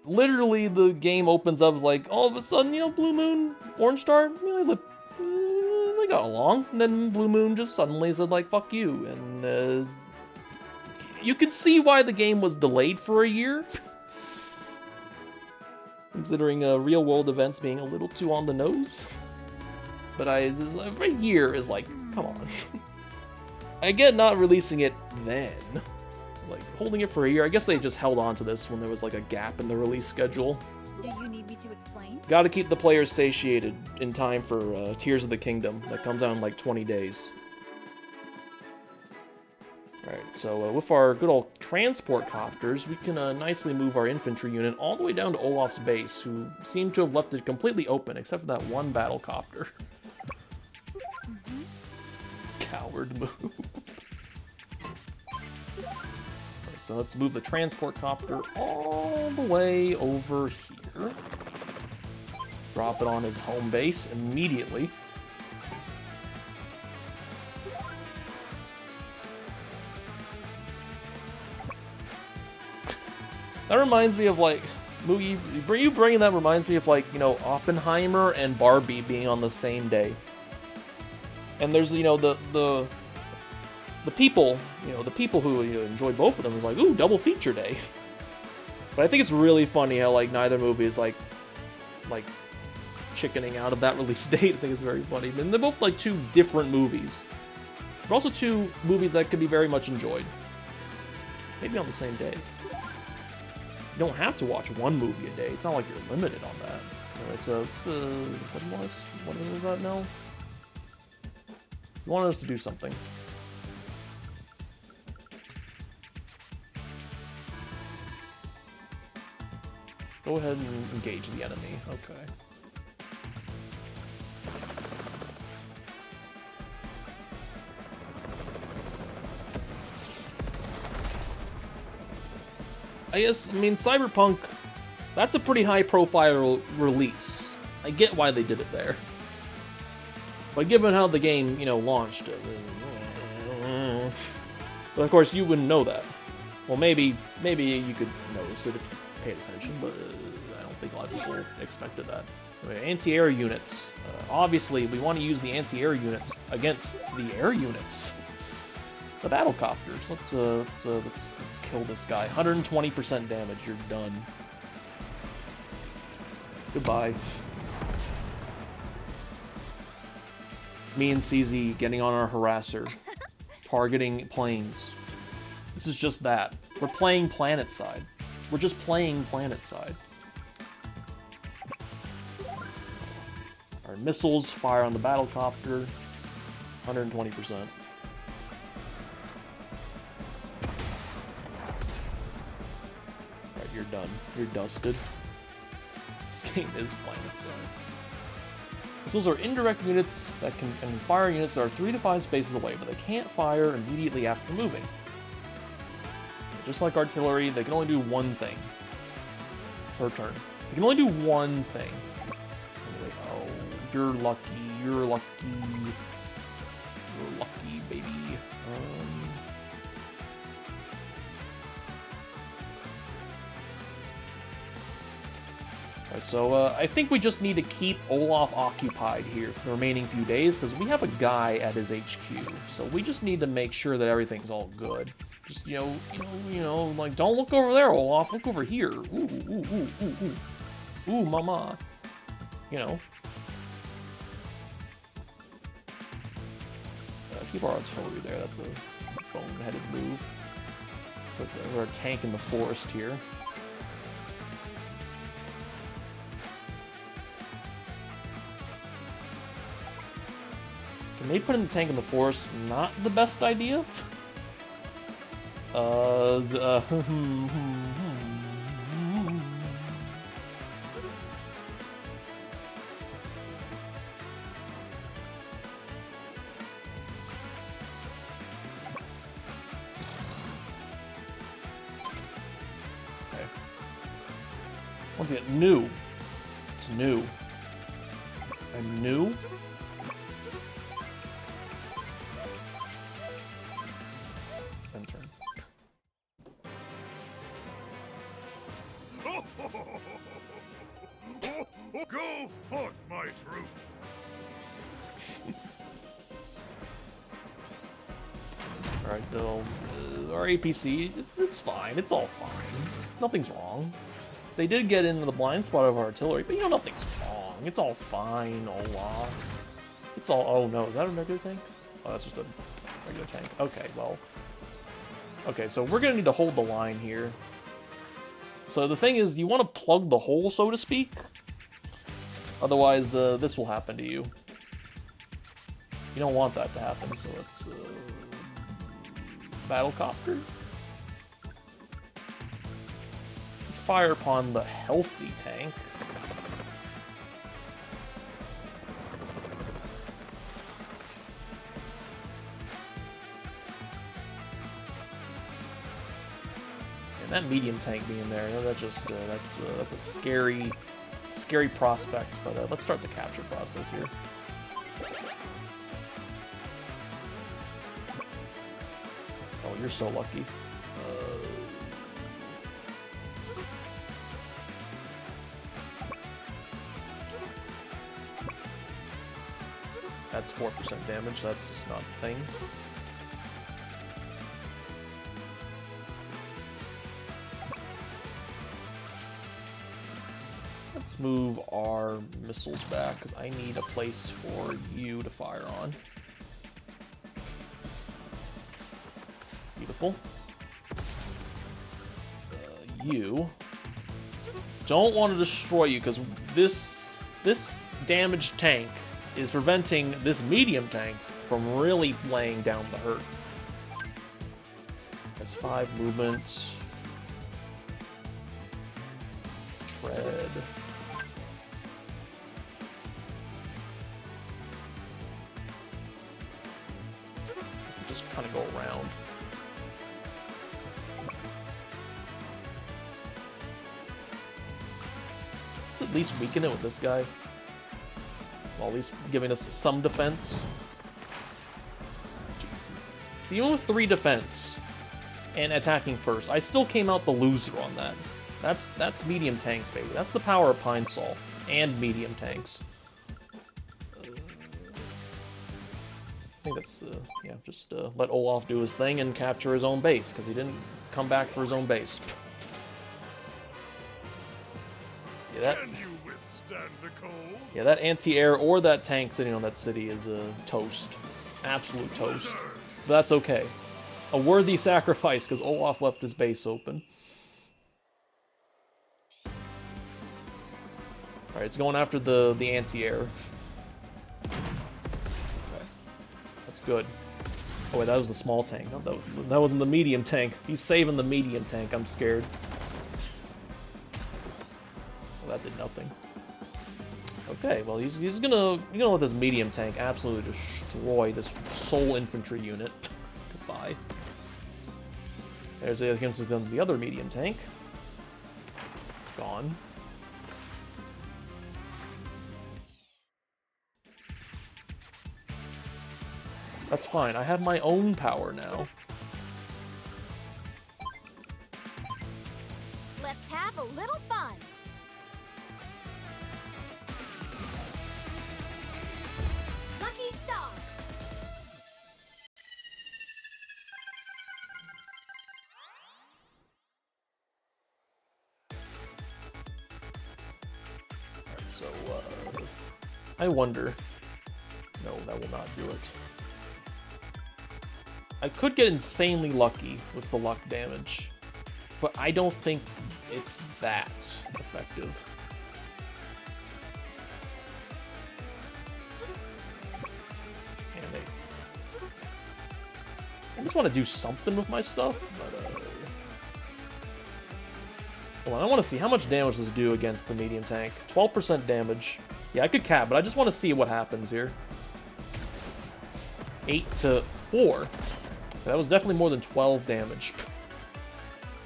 Literally, the game opens up as like, all of a sudden, you know, Blue Moon, Orange Star, you know, they got along. And then Blue Moon just suddenly said, like, fuck you. And you can see why the game was delayed for a year. Considering real-world events being a little too on the nose. But for a year is like, come on. I get not releasing it then. Like, holding it for a year. I guess they just held on to this when there was like a gap in the release schedule. Do you need me to explain? Gotta keep the players satiated in time for Tears of the Kingdom. That comes out in like 20 days. Alright, so with our good old transport copters, we can nicely move our infantry unit all the way down to Olaf's base, who seem to have left it completely open, except for that one battle copter. Coward move. Alright, so let's move the transport copter all the way over here. Drop it on his home base immediately. That reminds me of, like, you bringing that reminds me of, like, you know, Oppenheimer and Barbie being on the same day. And there's, you know, the people, you know, the people who, you know, enjoy both of them is like, ooh, double feature day. But I think it's really funny how, like, neither movie is, like, chickening out of that release date. I think it's very funny. And they're both, like, two different movies. But also two movies that could be very much enjoyed. Maybe on the same day. You don't have to watch one movie a day. It's not like you're limited on that. Alright, so what was that now? You wanted us to do something. Go ahead and engage the enemy. Okay. I mean, Cyberpunk, that's a pretty high-profile release. I get why they did it there. But given how the game, you know, launched, but of course you wouldn't know that. Well, maybe you could notice it if you paid attention, but I don't think a lot of people expected that. Anyway, anti-air units. Obviously, we want to use the anti-air units against the air units. The battle copters. Let's kill this guy. 120% damage. You're done. Goodbye. Me and CZ getting on our harasser, targeting planes. This is just that. We're playing PlanetSide. We're just playing PlanetSide. Our missiles fire on the battle copter. 120%. You're done. You're dusted. This game is PlanetSide. Missiles are indirect units that can, and fire units that are 3 to 5 spaces away, but they can't fire immediately after moving. Just like artillery, they can only do one thing per turn. They can only do one thing. Anyway, oh, you're lucky. You're lucky. You're lucky, baby. So I think we just need to keep Olaf occupied here for the remaining few days, because we have a guy at his HQ. So we just need to make sure that everything's all good. Just, you know, like, don't look over there, Olaf. Look over here. Ooh, ooh, ooh, ooh, ooh. Ooh, mama. You know. keep our artillery there. That's a bone-headed move. Put a tank in the forest here. Maybe putting the tank in the forest, not the best idea. Once again, new. It's new. I'm new. End turn. Go forth, my troop. All right, though, our APC, it's fine. It's all fine. Nothing's wrong. They did get into the blind spot of our artillery, but you know nothing's wrong. It's all fine, Olaf. It's all. Oh no, is that a regular tank? Oh, that's just a regular tank. Okay, well. Okay, so we're gonna need to hold the line here. So the thing is, you want to plug the hole, so to speak. Otherwise, this will happen to you. You don't want that to happen, so let's battlecopter. Let's fire upon the healthy tank. And that medium tank being there, that just that's a scary prospect. But let's start the capture process here. Oh, you're so lucky. That's 4% damage. That's just not a thing. Let's move our missiles back, because I need a place for you to fire on. Beautiful. You don't want to destroy you, because this damaged tank is preventing this medium tank from really laying down the hurt. Has 5 movement. Tread. Just kind of go around. Let's at least weaken it with this guy. Well, at least giving us some defense. Jeez. So even with 3 defense and attacking first, I still came out the loser on that. That's medium tanks, baby. That's the power of Pine Sol and medium tanks. I think that's yeah. Just let Olaf do his thing and capture his own base, because he didn't come back for his own base. Yeah, that. Can you withstand the cold? Yeah, that anti-air or that tank sitting on that city is a toast. Absolute toast. But that's okay. A worthy sacrifice, because Olaf left his base open. Alright, it's going after the anti-air. Okay. That's good. Oh wait, that was the small tank. No, that wasn't the medium tank. He's saving the medium tank. I'm scared. Well, that did nothing. Okay, well he's gonna let this medium tank absolutely destroy this soul infantry unit. Goodbye. There's the other medium tank. Gone. That's fine. I have my own power now. Let's have a little fun. Lucky star. Alright, so, I wonder. No, that will not do it. I could get insanely lucky with the luck damage, but I don't think it's that effective. I just want to do something with my stuff, but hold on, I want to see how much damage does do against the medium tank. 12% damage. Yeah, I could cap, but I just want to see what happens here. 8 to 4. That was definitely more than 12 damage.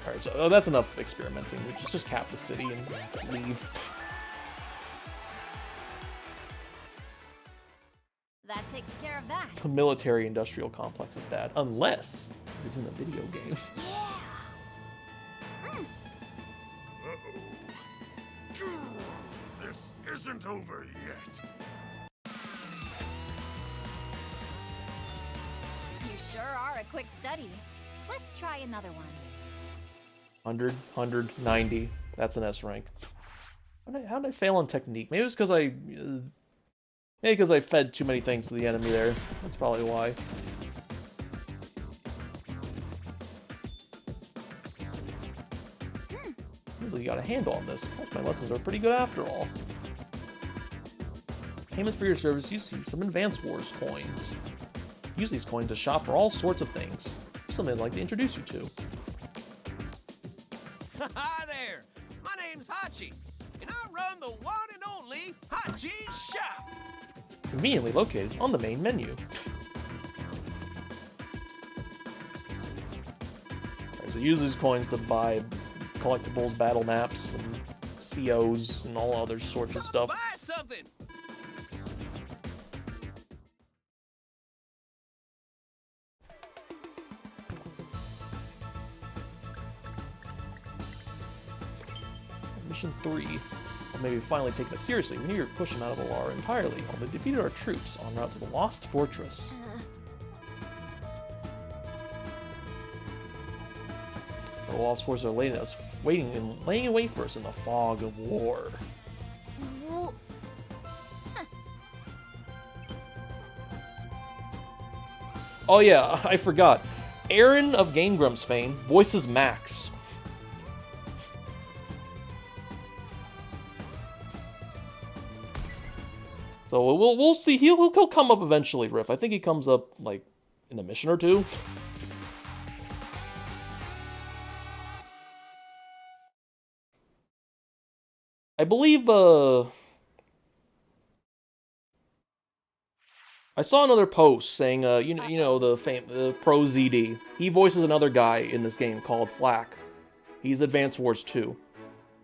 Alright, so that's enough experimenting. Just cap the city and leave. That takes care of that. The military-industrial complex is bad, unless it's in a video game. Uh-oh. This isn't over yet. You sure are a quick study. Let's try another one. 100, 190. That's an S rank. How did I fail on technique? Maybe it's because I fed too many things to the enemy there. That's probably why. Seems like you got a handle on this. My lessons are pretty good after all. Payments for your service, you see some Advance Wars coins. Use these coins to shop for all sorts of things. Something I'd like to introduce you to. Hi there! My name's Hachi, and I run the one and only Hachi's Shop! Conveniently located on the main menu. Alright, so use these coins to buy collectibles, battle maps, and COs, and all other sorts of stuff. Buy something! Mission 3. Or maybe finally taking it seriously. We need to push him out of Alara entirely. While they defeated our troops en route to the Lost Fortress. The Lost Fortress are laying in wait for us in the fog of war. Oh yeah, I forgot. Aaron of Game Grumps fame voices Max. So we'll see. He'll come up eventually, Riff. I think he comes up like in a mission or two. I believe I saw another post saying you know the Pro ZD. He voices another guy in this game called Flack. He's Advance Wars 2.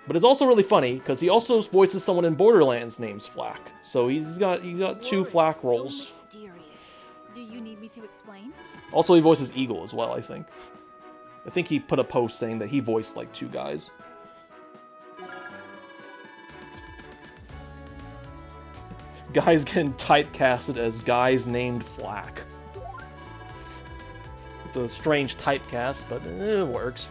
But it's also really funny because he also voices someone in Borderlands named Flack. So he's got two Flack roles. Do you need me to explain? Also, he voices Eagle as well, I think. I think he put a post saying that he voiced like 2 guys. Guys getting typecasted as guys named Flack. It's a strange typecast, but it works.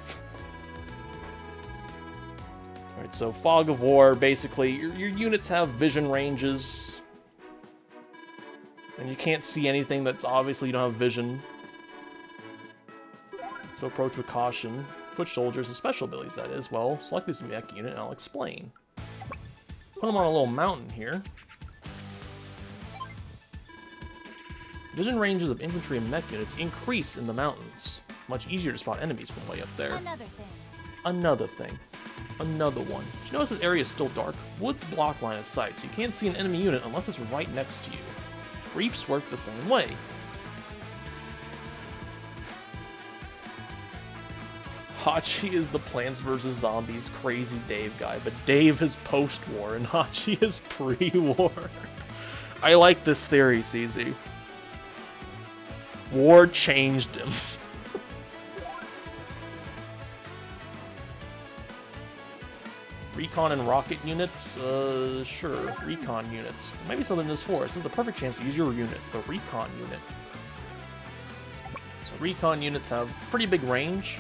Alright, so Fog of War, basically, your units have vision ranges. And you can't see anything that's obviously you don't have vision. So approach with caution. Foot soldiers and special abilities, that is. Well, select this mech unit and I'll explain. Put them on a little mountain here. Vision ranges of infantry and mech units increase in the mountains. Much easier to spot enemies from way up there. Another thing. Another one. Did you notice this area is still dark? Woods block line of sight, so you can't see an enemy unit unless it's right next to you. Reefs work the same way. Hachi is the Plants vs. Zombies crazy Dave guy, but Dave is post-war and Hachi is pre-war. I like this theory, CZ. War changed him. Recon and rocket units? Sure. Recon units. There might be something in this forest. This is the perfect chance to use your unit, the Recon unit. So Recon units have pretty big range,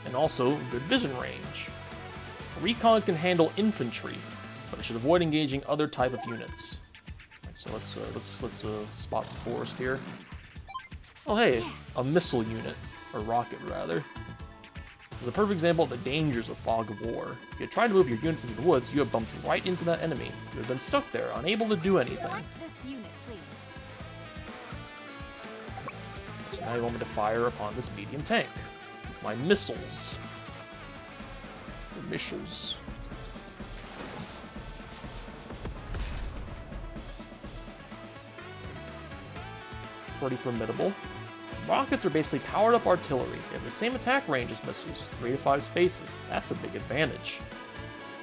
and also good vision range. Recon can handle infantry, but it should avoid engaging other type of units. Right, so let's spot the forest here. Oh hey, a missile unit, or rocket rather. It's a perfect example of the dangers of fog of war. If you tried to move your units into the woods, you have bumped right into that enemy. You would have been stuck there, unable to do anything. Select this unit, please. So now you want me to fire upon this medium tank. With my missiles. The missiles. Pretty formidable. Rockets are basically powered up artillery. They have the same attack range as missiles, 3 to 5 spaces. That's a big advantage.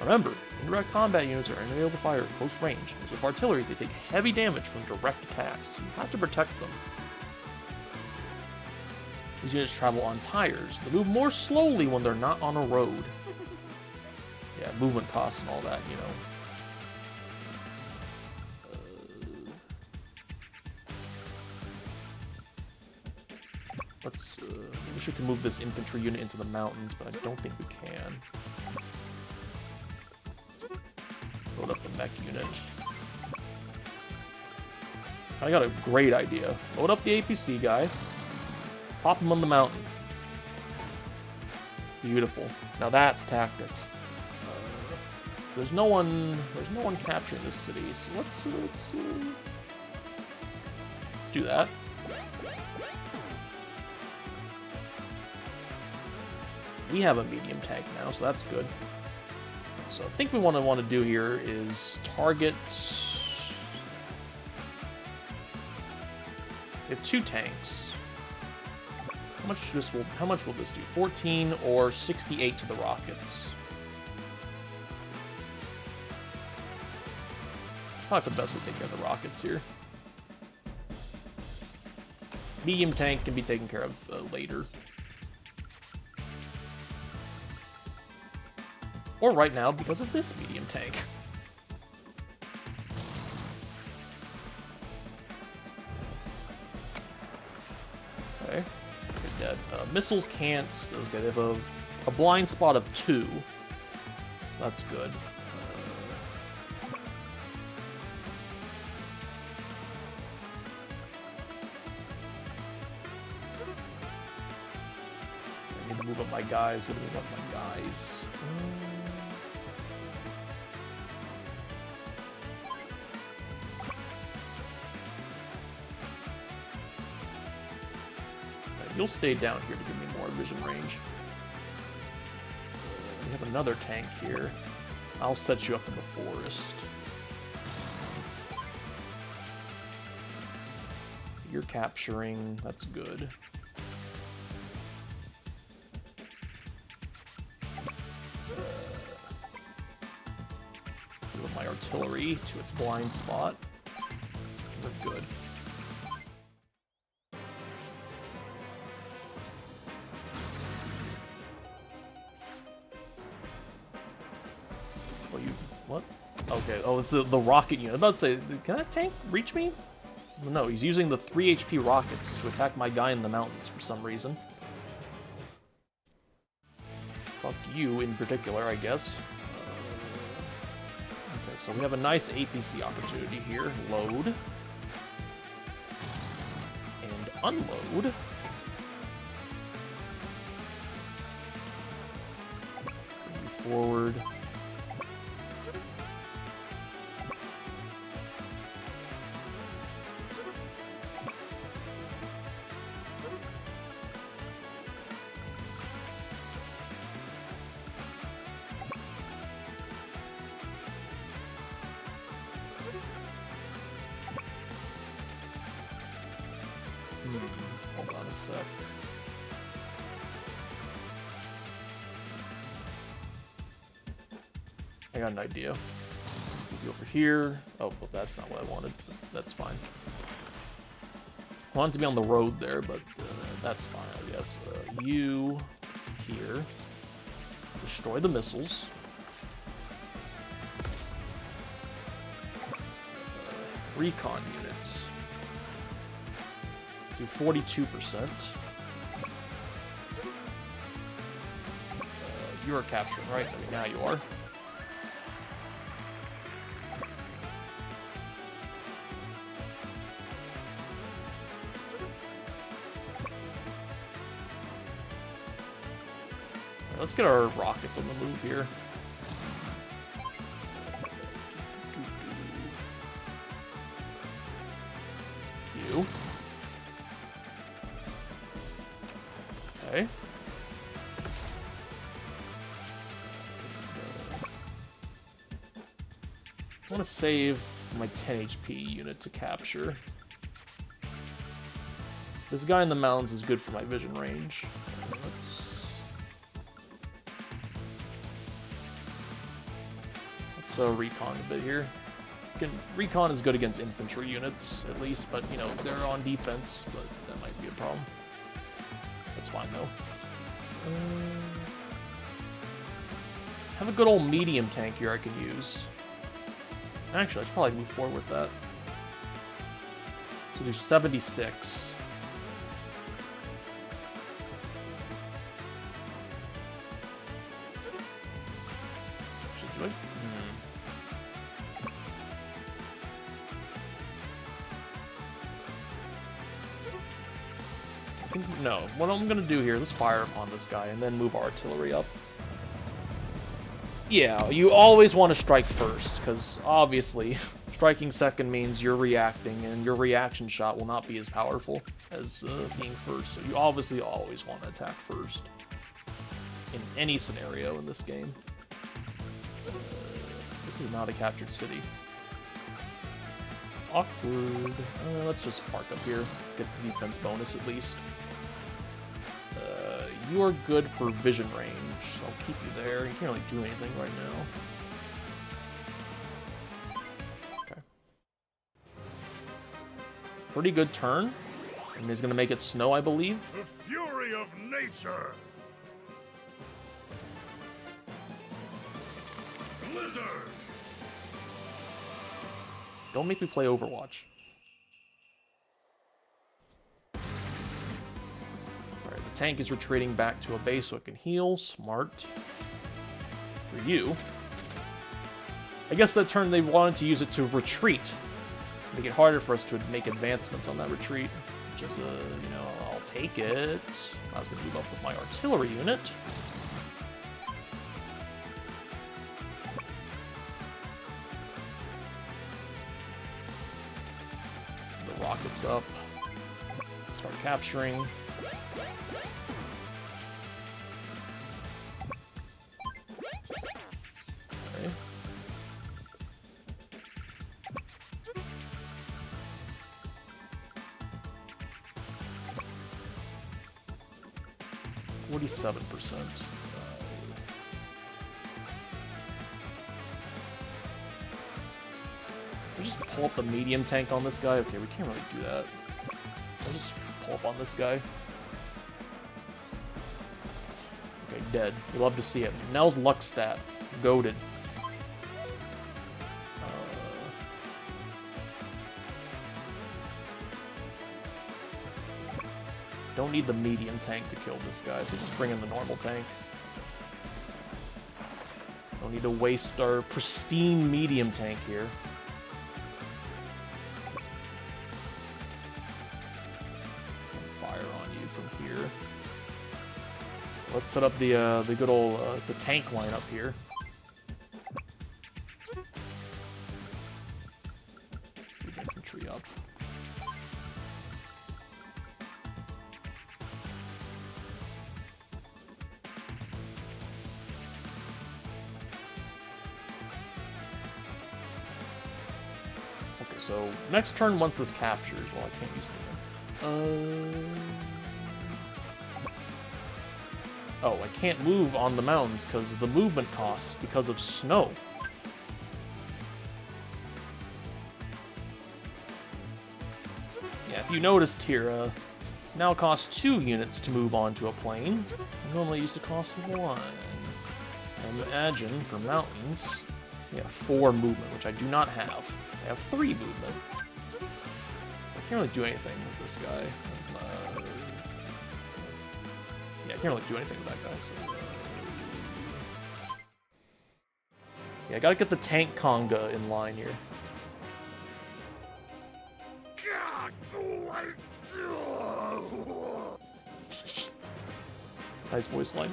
Remember, indirect combat units are unable to fire at close range, as with artillery they take heavy damage from direct attacks. You have to protect them. These units travel on tires. They move more slowly when they're not on a road. Yeah, movement costs and all that, you know. I wish we could move this infantry unit into the mountains, but I don't think we can. Load up the mech unit. I got a great idea. Load up the APC guy. Pop him on the mountain. Beautiful. Now that's tactics. So there's no one capturing this city. So let's do that. We have a medium tank now, so that's good. So I think we want to do here is target. We have 2 tanks. How much will this do? 14 or 68 to the rockets? Probably for the best we'll take care of the rockets here. Medium tank can be taken care of later. Or right now because of this medium tank. Okay, they're dead. Missiles can't. Okay, they have a blind spot of 2. So that's good. I need to move up my guys. What do we want my guys? You'll stay down here to give me more vision range. We have another tank here. I'll set you up in the forest. You're capturing. That's good. Move my artillery to its blind spot. We're good. What? Okay, oh, it's the rocket unit. I was about to say, can that tank reach me? No, he's using the 3 HP rockets to attack my guy in the mountains for some reason. Fuck you in particular, I guess. Okay, so we have a nice APC opportunity here. Load. And unload. Bring you forward. Hold on a sec. I got an idea. Move you over here. Oh, well, that's not what I wanted. But that's fine. I wanted to be on the road there, but that's fine, I guess. You here. Destroy the missiles. Recon units. Do 42%. You are capturing, right? I mean, now you are. let's get our rockets on the move here. You. Okay. I want to save my 10 HP unit to capture. This guy in the mountains is good for my vision range. Let's recon a bit here. Recon is good against infantry units, at least, but, you know, they're on defense, but that might be a problem. That's fine, though. Have a good old medium tank here I can use. Actually, I should probably move forward with that. So do 76. Should do it. No, what I'm gonna do here is let's fire upon this guy and then move our artillery up. Yeah, you always want to strike first, because obviously striking second means you're reacting, and your reaction shot will not be as powerful as being first. So you obviously always want to attack first in any scenario in this game. This is not a captured city. Awkward. Let's just park up here, get the defense bonus at least. You are good for vision range, so I'll keep you there. You can't really do anything right now. Okay. Pretty good turn. And he's gonna make it snow, I believe. The fury of nature! Blizzard! Don't make me play Overwatch. Alright, the tank is retreating back to a base so it can heal. Smart. For you. I guess that turn they wanted to use it to retreat. Make it harder for us to make advancements on that retreat. Which is, you know, I'll take it. I was gonna move up with my artillery unit. The rockets up. Start capturing. Okay. %. We'll just pull up the medium tank on this guy. Okay, we can't really do that. I'll just pull up on this guy. Okay, dead. You love to see it. Nell's luck stat. Goated. Don't need the medium tank to kill this guy, so just bring in the normal tank. Don't need to waste our pristine medium tank here. Fire on you from here. Let's set up the good old the tank lineup here. Move infantry up. So, next turn, once this captures, well, I can't use it. Oh, I can't move on the mountains because of the movement costs because of snow. Yeah, if you noticed here, now it costs 2 units to move onto a plane. It normally used to cost 1. And imagine, for mountains, we have 4 movement, which I do not have. I have 3 movement. I can't really do anything with this guy. Yeah, I can't really do anything with that guy, so... Yeah, I gotta get the tank conga in line here. Nice voice line.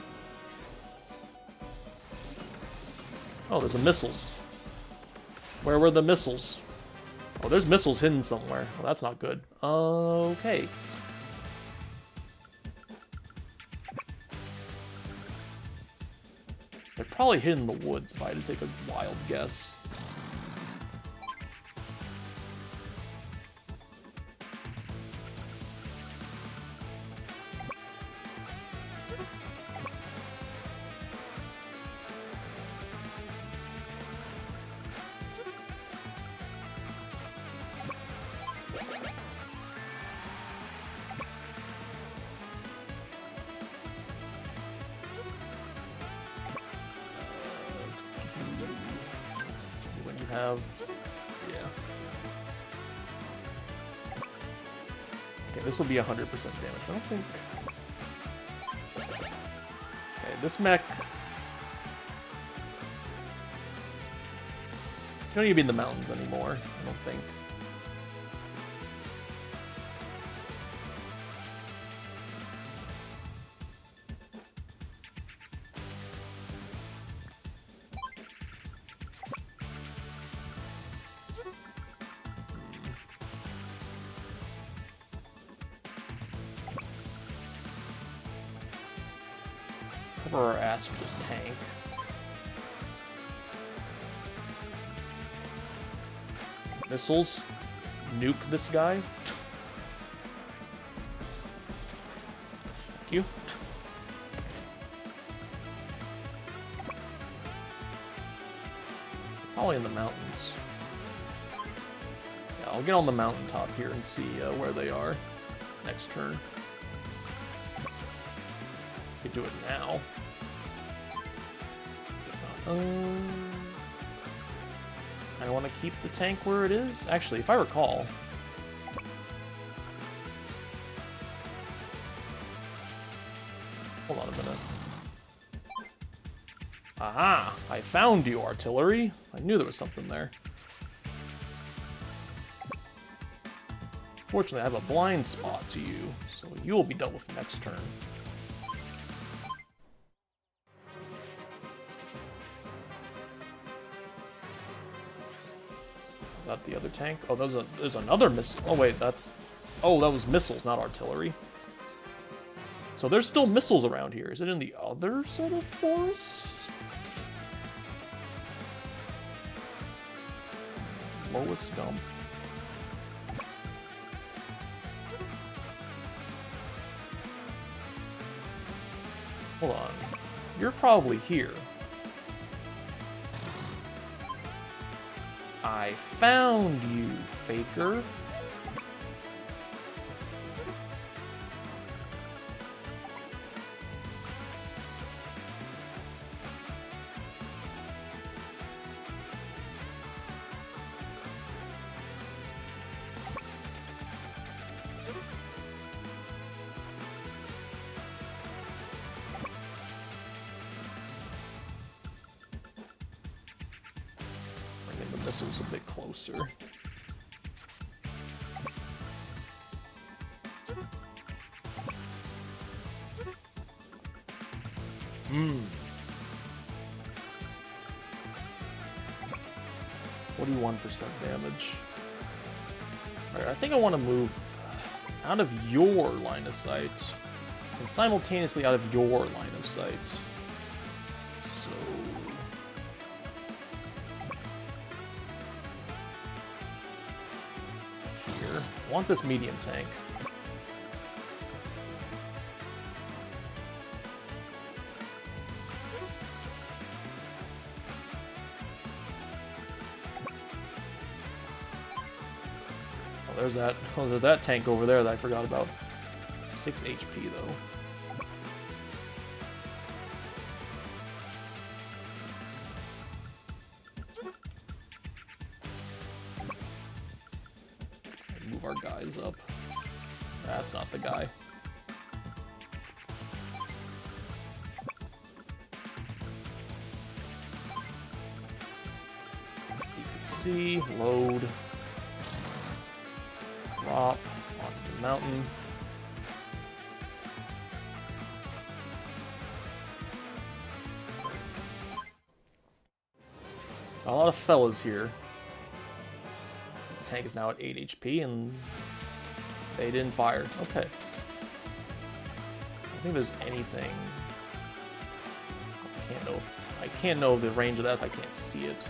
Oh, there's the missiles. Where were the missiles? Oh, there's missiles hidden somewhere. Well, that's not good. Okay. They're probably hidden in the woods if I had to take a wild guess. When you have... yeah. Okay, this will be 100% damage. I don't think... okay, this mech... you don't need to be in the mountains anymore, I don't think. Cover our ass for this tank. Missiles. Nuke this guy. Thank you. Probably in the mountains. Yeah, I'll get on the mountaintop here and see where they are next turn. Could do it now. Guess not. I want to keep the tank where it is. Actually, if I recall, hold on a minute. Aha! I found you, artillery. I knew there was something there. Fortunately, I have a blind spot to you, so you will be dealt with next turn. Is that the other tank? Oh, there's another missile. Oh wait, that's... oh, that was missiles, not artillery. So there's still missiles around here. Is it in the other set of forests? Lowest dump. Hold on. You're probably here. I found you, faker. Bringing the missiles a bit closer. Hmm. 41% damage. Alright, I think I want to move out of your line of sight and simultaneously out of your line of sight. So... here. I want this medium tank. There's that. Oh, there's that tank over there that I forgot about. 6 HP though. Move our guys up. That's not the guy. You can see, load. Drop onto the mountain. A lot of fellas here. The tank is now at 8 HP, and they didn't fire. Okay. I think there's anything. I can't know the range of that if I can't see it.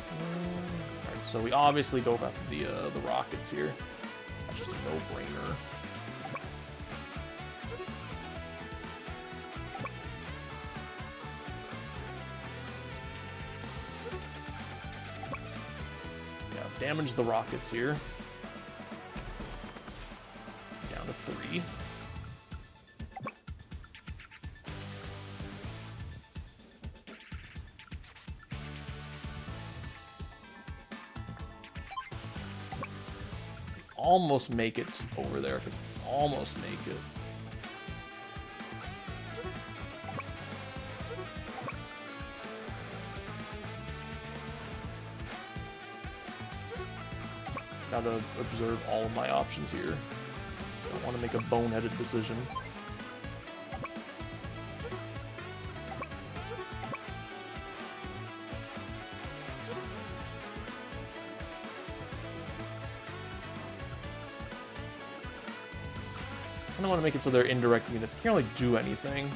Alright, so we obviously go after the rockets here. That's just a no-brainer. Yeah, damage the rockets here. Down to 3. Almost make it over there. Could almost make it. Gotta observe all of my options here. Don't want to make a boneheaded decision. I don't want to make it so they're indirect units. Can't really do anything.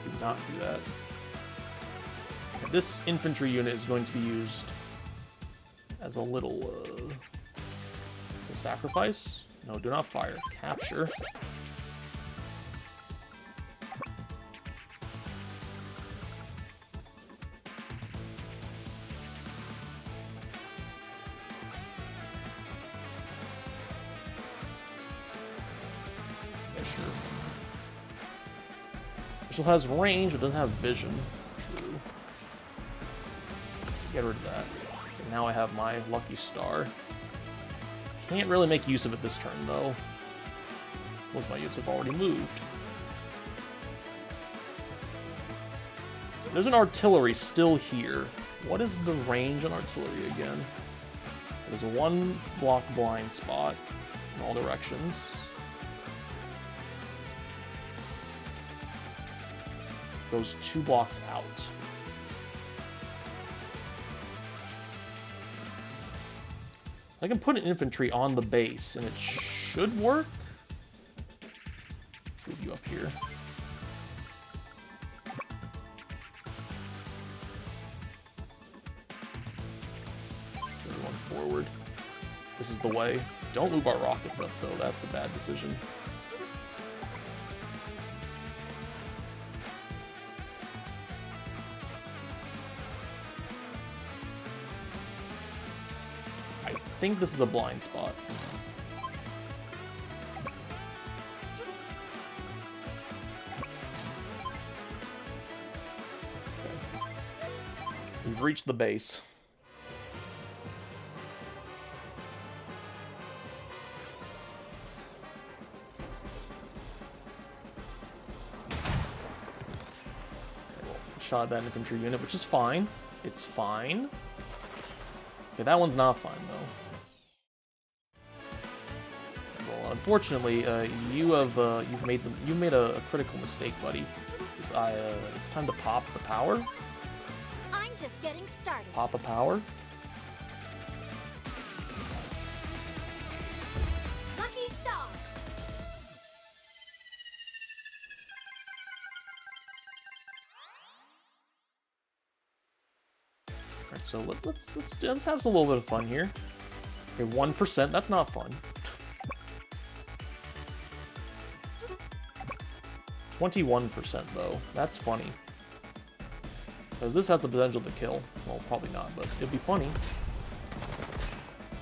Do not do that. Okay, this infantry unit is going to be used as a little, it's a sacrifice? No, do not fire. Capture. It has range, but doesn't have vision. True. Get rid of that. And now I have my lucky star. Can't really make use of it this turn, though. Most of my units have already moved. There's an artillery still here. What is the range on artillery again? There's a 1 block blind spot in all directions. Goes 2 blocks out. I can put an infantry on the base, and it should work. Move you up here. Everyone forward. This is the way. Don't move our rockets up, though. That's a bad decision. I think this is a blind spot. Okay. We've reached the base. Okay, well, shot at that infantry unit, which is fine. It's fine. Okay, that one's not fine, though. Unfortunately, you've made a critical mistake, buddy. It's time to pop the power. I'm just getting started. Pop a power. Lucky star. Alright, so let's have a little bit of fun here. Okay, 1%. That's not fun. 21% though. That's funny. Because this has the potential to kill. Well, probably not, but it'd be funny.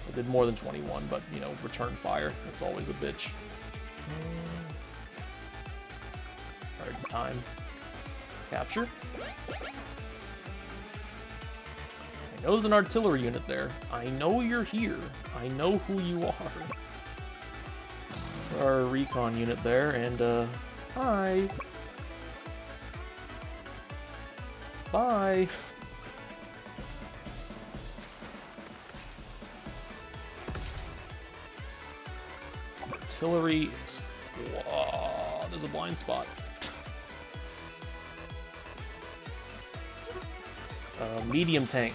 It did more than 21, but, you know, return fire. That's always a bitch. Alright, it's time. Capture. I know there's an artillery unit there. I know you're here. I know who you are. Our recon unit there, and, hi. Bye. Artillery. there's a blind spot. Medium tank.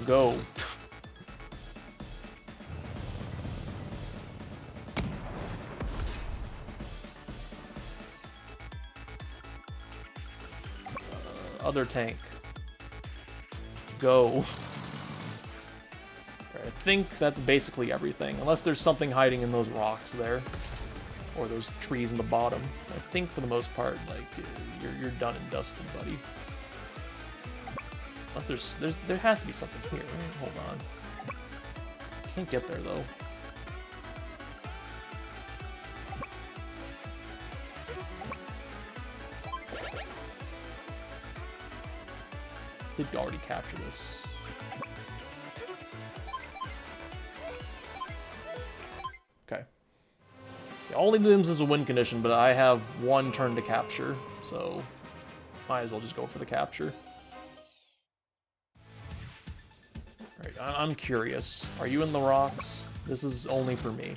Go. Other tank. Go. I think that's basically everything, unless there's something hiding in those rocks there, or those trees in the bottom. I think for the most part, like, you're done and dusted, buddy. Unless there has to be something here. Hold on. Can't get there though. Did already capture this. Okay. Yeah, all he limbs is a win condition, but I have one turn to capture, so might as well just go for the capture. Alright, I'm curious. Are you in the rocks? This is only for me.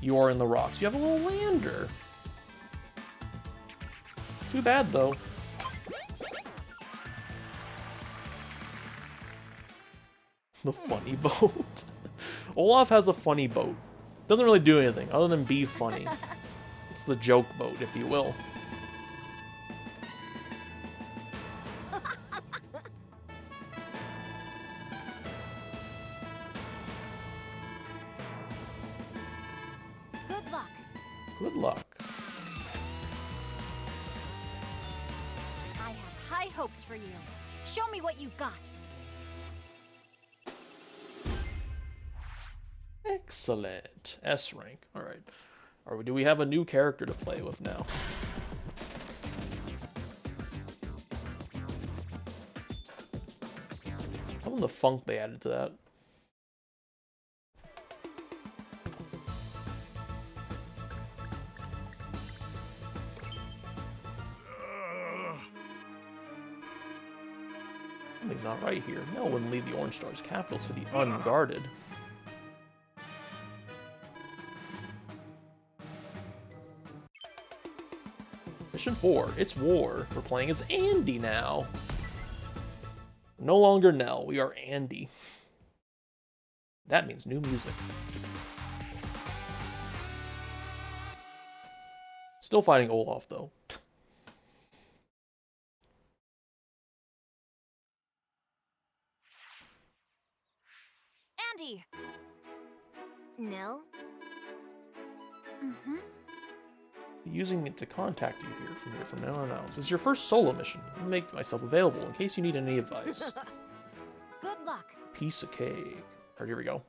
You are in the rocks. You have a little lander. Too bad, though. The funny boat. Olaf has a funny boat. Doesn't really do anything other than be funny. It's the joke boat, if you will. Good luck. Good luck. I have high hopes for you. Show me what you've got. Excellent. S rank. Alright. Do we have a new character to play with now? Tell them the funk they added to that. Something's not right here. No one leave the Orange Star's capital city unguarded. Mission 4, it's war. We're playing as Andy now. No longer Nell, we are Andy. That means new music. Still fighting Olaf, though. Andy! Nell? Mm-hmm. Using it to contact you here from now on out. This is your first solo mission. I'll make myself available in case you need any advice. Good luck. Piece of cake. Alright, here we go.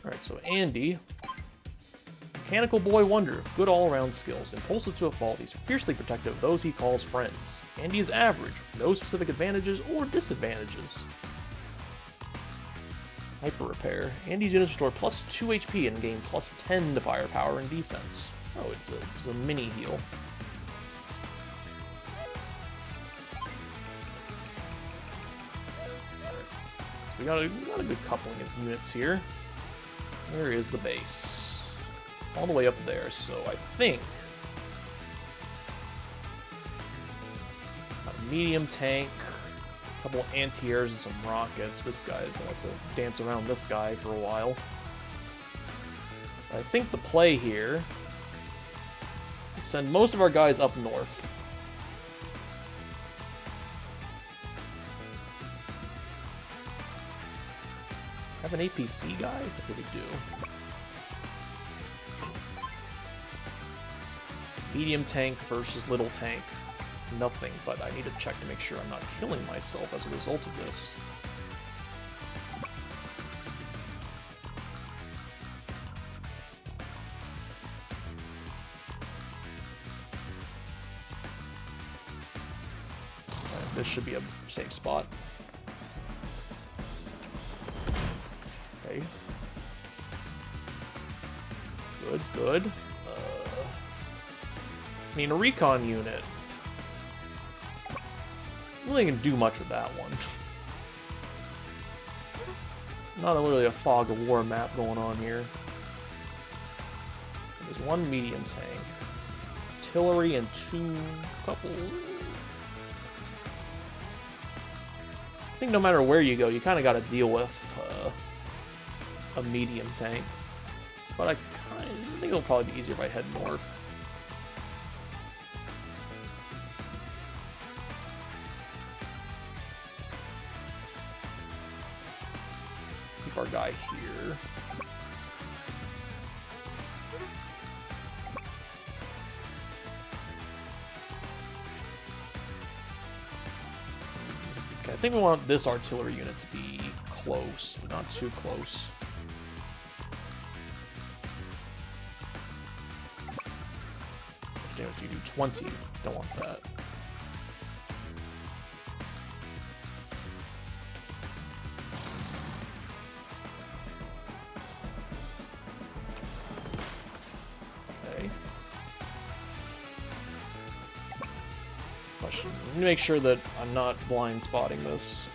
Alright, so Andy. Mechanical boy wonder of good all-around skills, impulsive to a fault, he's fiercely protective of those he calls friends. Andy is average, with no specific advantages or disadvantages. Hyper repair. Andy's units restore plus 2 HP and gain plus 10 to firepower and defense. Oh, it's a mini heal. So we got a good coupling of units here. Where is the base? All the way up there, so I think a medium tank, a couple anti-airs and some rockets. This guy's gonna have to dance around this guy for a while. I think the play here is send most of our guys up north. Have an APC guy? What do we do? Medium tank versus little tank. Nothing, but I need to check to make sure I'm not killing myself as a result of this. This should be a safe spot. Okay. Good, good. I mean, a recon unit. Really can do much with that one. Not really a fog of war map going on here. There's one medium tank. artillery and two couple. I think no matter where you go, you kind of got to deal with a medium tank. But I think it'll probably be easier if I head north. Keep our guy here. Okay, I think we want this artillery unit to be close, but not too close. Damage you do 20. Don't want that. Okay. Question. Let me make sure that I'm not blind spotting this.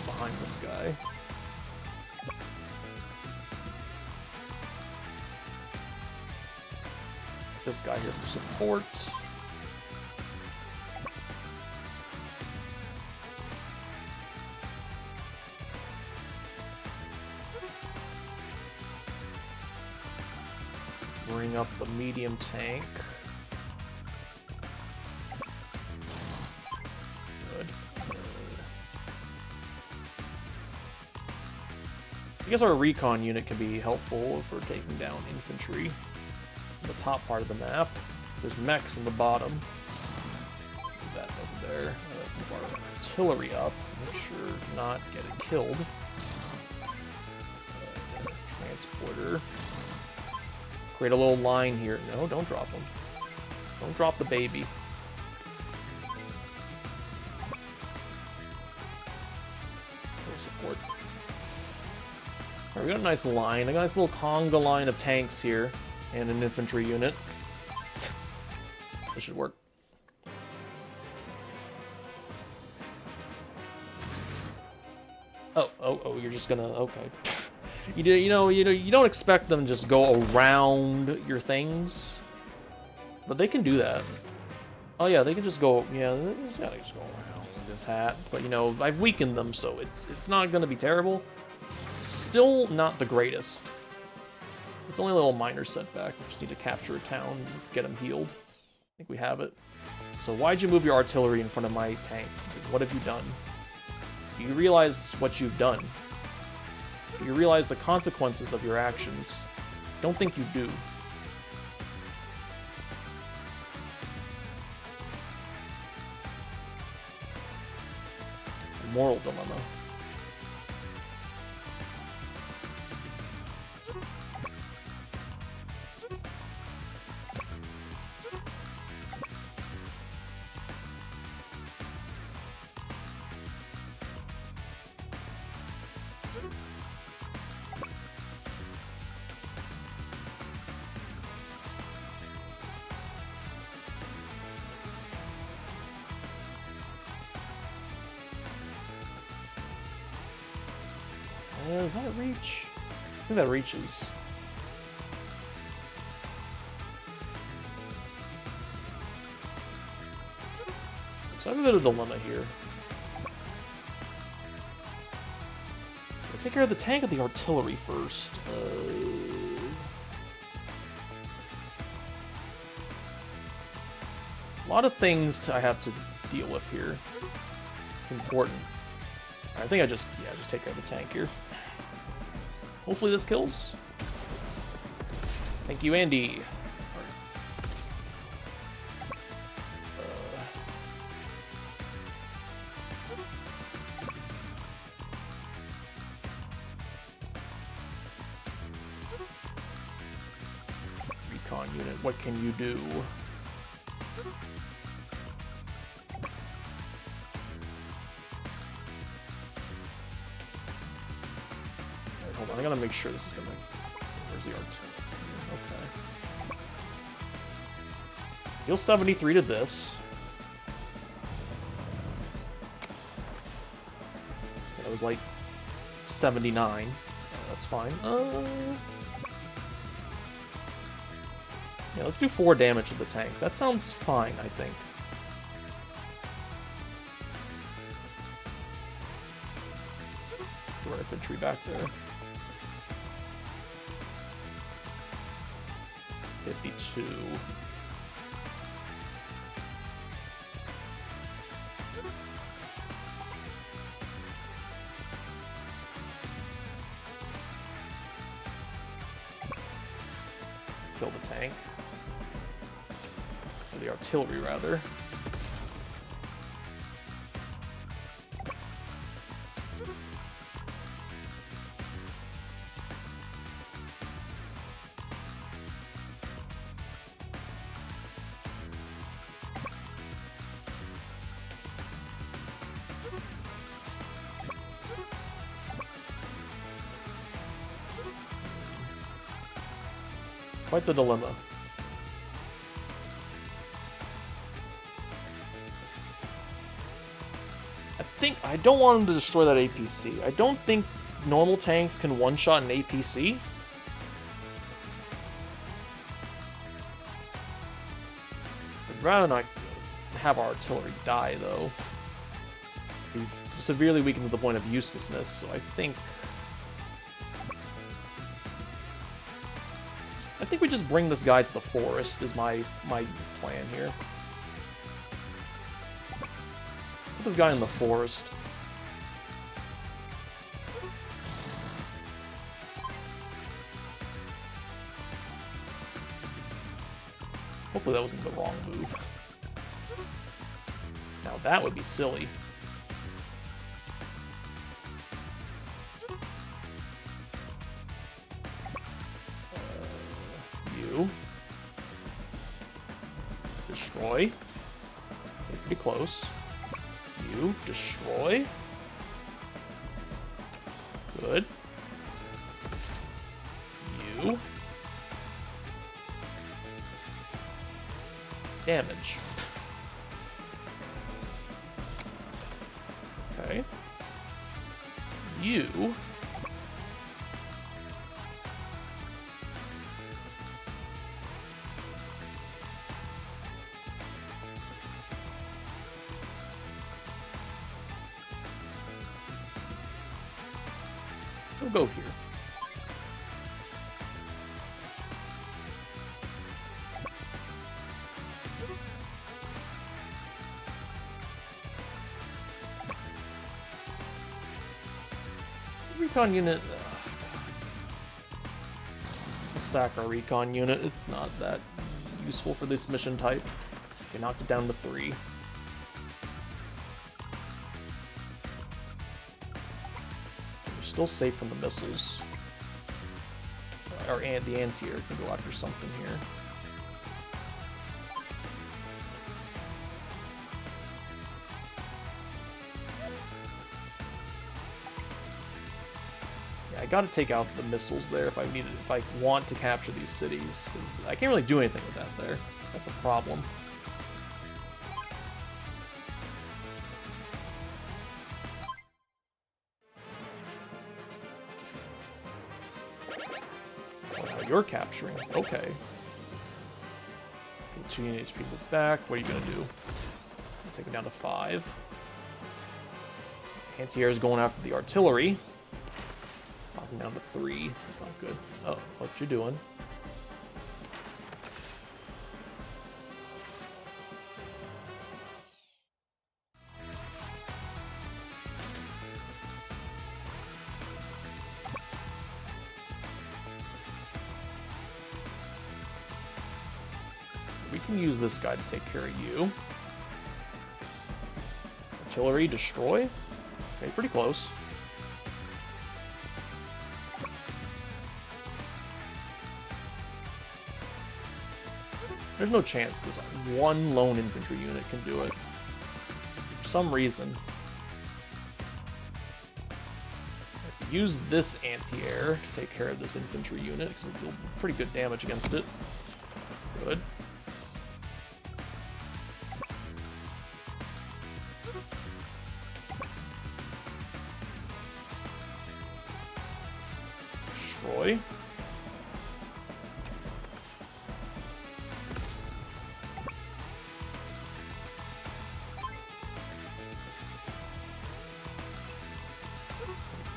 Behind this guy. This guy here for support. Bring up the medium tank. I guess our recon unit can be helpful for taking down infantry. On the top part of the map, there's mechs in the bottom. Move that over there. Move our artillery up. Make sure to not get it killed. Transporter. Create a little line here. No, don't drop them. Don't drop the baby. Support. Alright, we got a nice line. I got a nice little conga line of tanks here. And an infantry unit. This should work. Oh, you're just gonna... Okay. You don't expect them to just go around your things. But they can do that. Oh yeah, they can just go... Yeah, they just gotta just go around this hat. But, I've weakened them, so it's not gonna be terrible. Still not the greatest. It's only a little minor setback. We just need to capture a town, get them healed. I think we have it. So why'd you move your artillery in front of my tank? What have you done? Do you realize what you've done? Do you realize the consequences of your actions? Don't think you do. Moral dilemma. Does that reach? I think that reaches. So I have a bit of a dilemma here. I'll take care of the tank or the artillery first. A lot of things I have to deal with here. It's important. I think I just take care of the tank here. Hopefully this kills. Thank you, Andy. Recon unit, what can you do? I gotta make sure this is gonna... Where's the artillery? Heal 73 to this. That was like 79. That's fine. Yeah, let's do 4 damage to the tank. That sounds fine, I think. Put our infantry back there. 52. Kill the tank. Or the artillery, rather. Quite the dilemma. I don't want him to destroy that APC. I don't think normal tanks can one-shot an APC. I'd rather not have our artillery die, though. We've severely weakened to the point of uselessness, so I think we just bring this guy to the forest, is my plan here. Put this guy in the forest. Hopefully that wasn't the wrong move. Now that would be silly. You. Destroy. They're pretty close. You. Destroy. Good. You. Damage. Okay. You. We'll go here. Recon unit. We'll sack our recon unit. It's not that useful for this mission type. Okay, knocked it down to 3. We're still safe from the missiles. The anti-air can go after something here. I gotta take out the missiles there if I want to capture these cities, because I can't really do anything with that there. That's a problem. Oh, now you're capturing. Okay. 2 unit HP move back. What are you gonna do? Take it down to 5. Anti-air is going after the artillery. Knocking down to 3. That's not good. Oh, what you doing? We can use this guy to take care of you. Artillery, destroy. Okay, pretty close. There's no chance this one lone infantry unit can do it. For some reason. Use this anti-air to take care of this infantry unit, because it'll do pretty good damage against it. Good. destroy.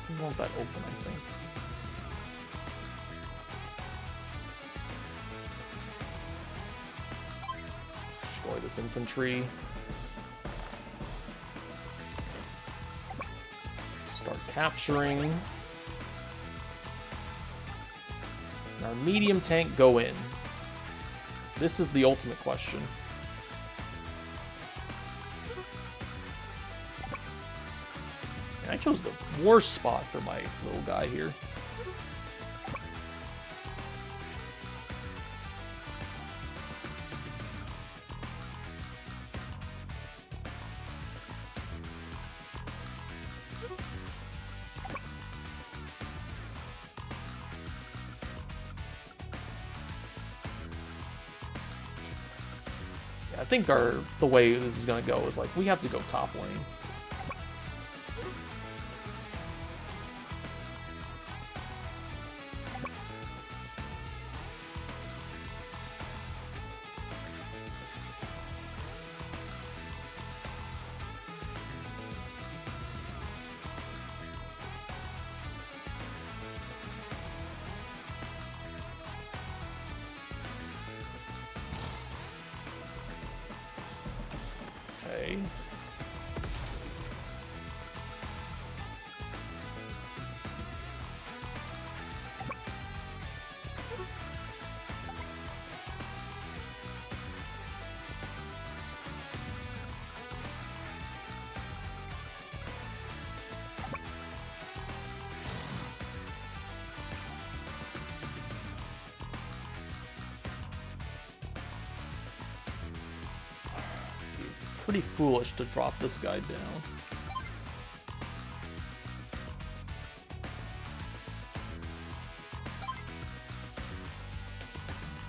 We want that open, I think. Destroy this infantry. Start capturing. And our medium tank go in. This is the ultimate question. And I chose the worst spot for my little guy here. I think the way this is gonna go is like we have to go top lane. Okay. Pretty foolish to drop this guy down.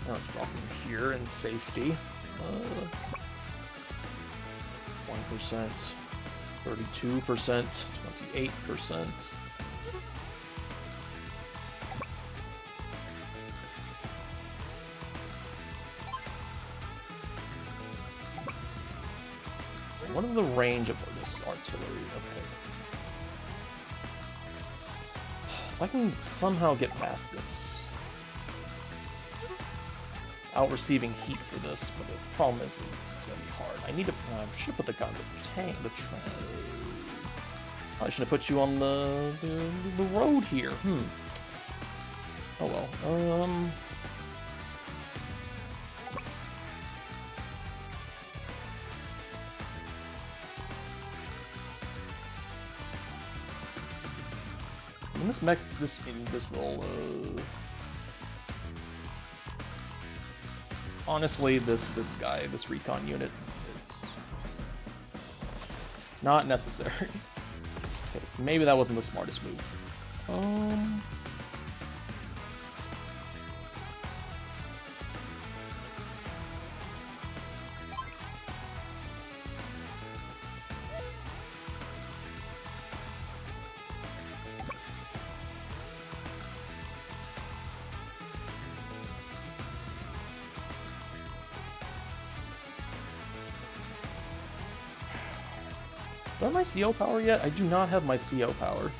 Now let's drop him here in safety. 1%, 32%, 28%. What is the range of this artillery? Okay. If I can somehow get past this. Out receiving heat for this, but the problem is it's gonna be hard. I need to. I should have put the gun, the tank, the I should have put you on the road here. Oh well. This mech, this little, honestly, this guy, this recon unit, it's not necessary. Okay, maybe that wasn't the smartest move. Do I have my CO power yet? I do not have my CO power.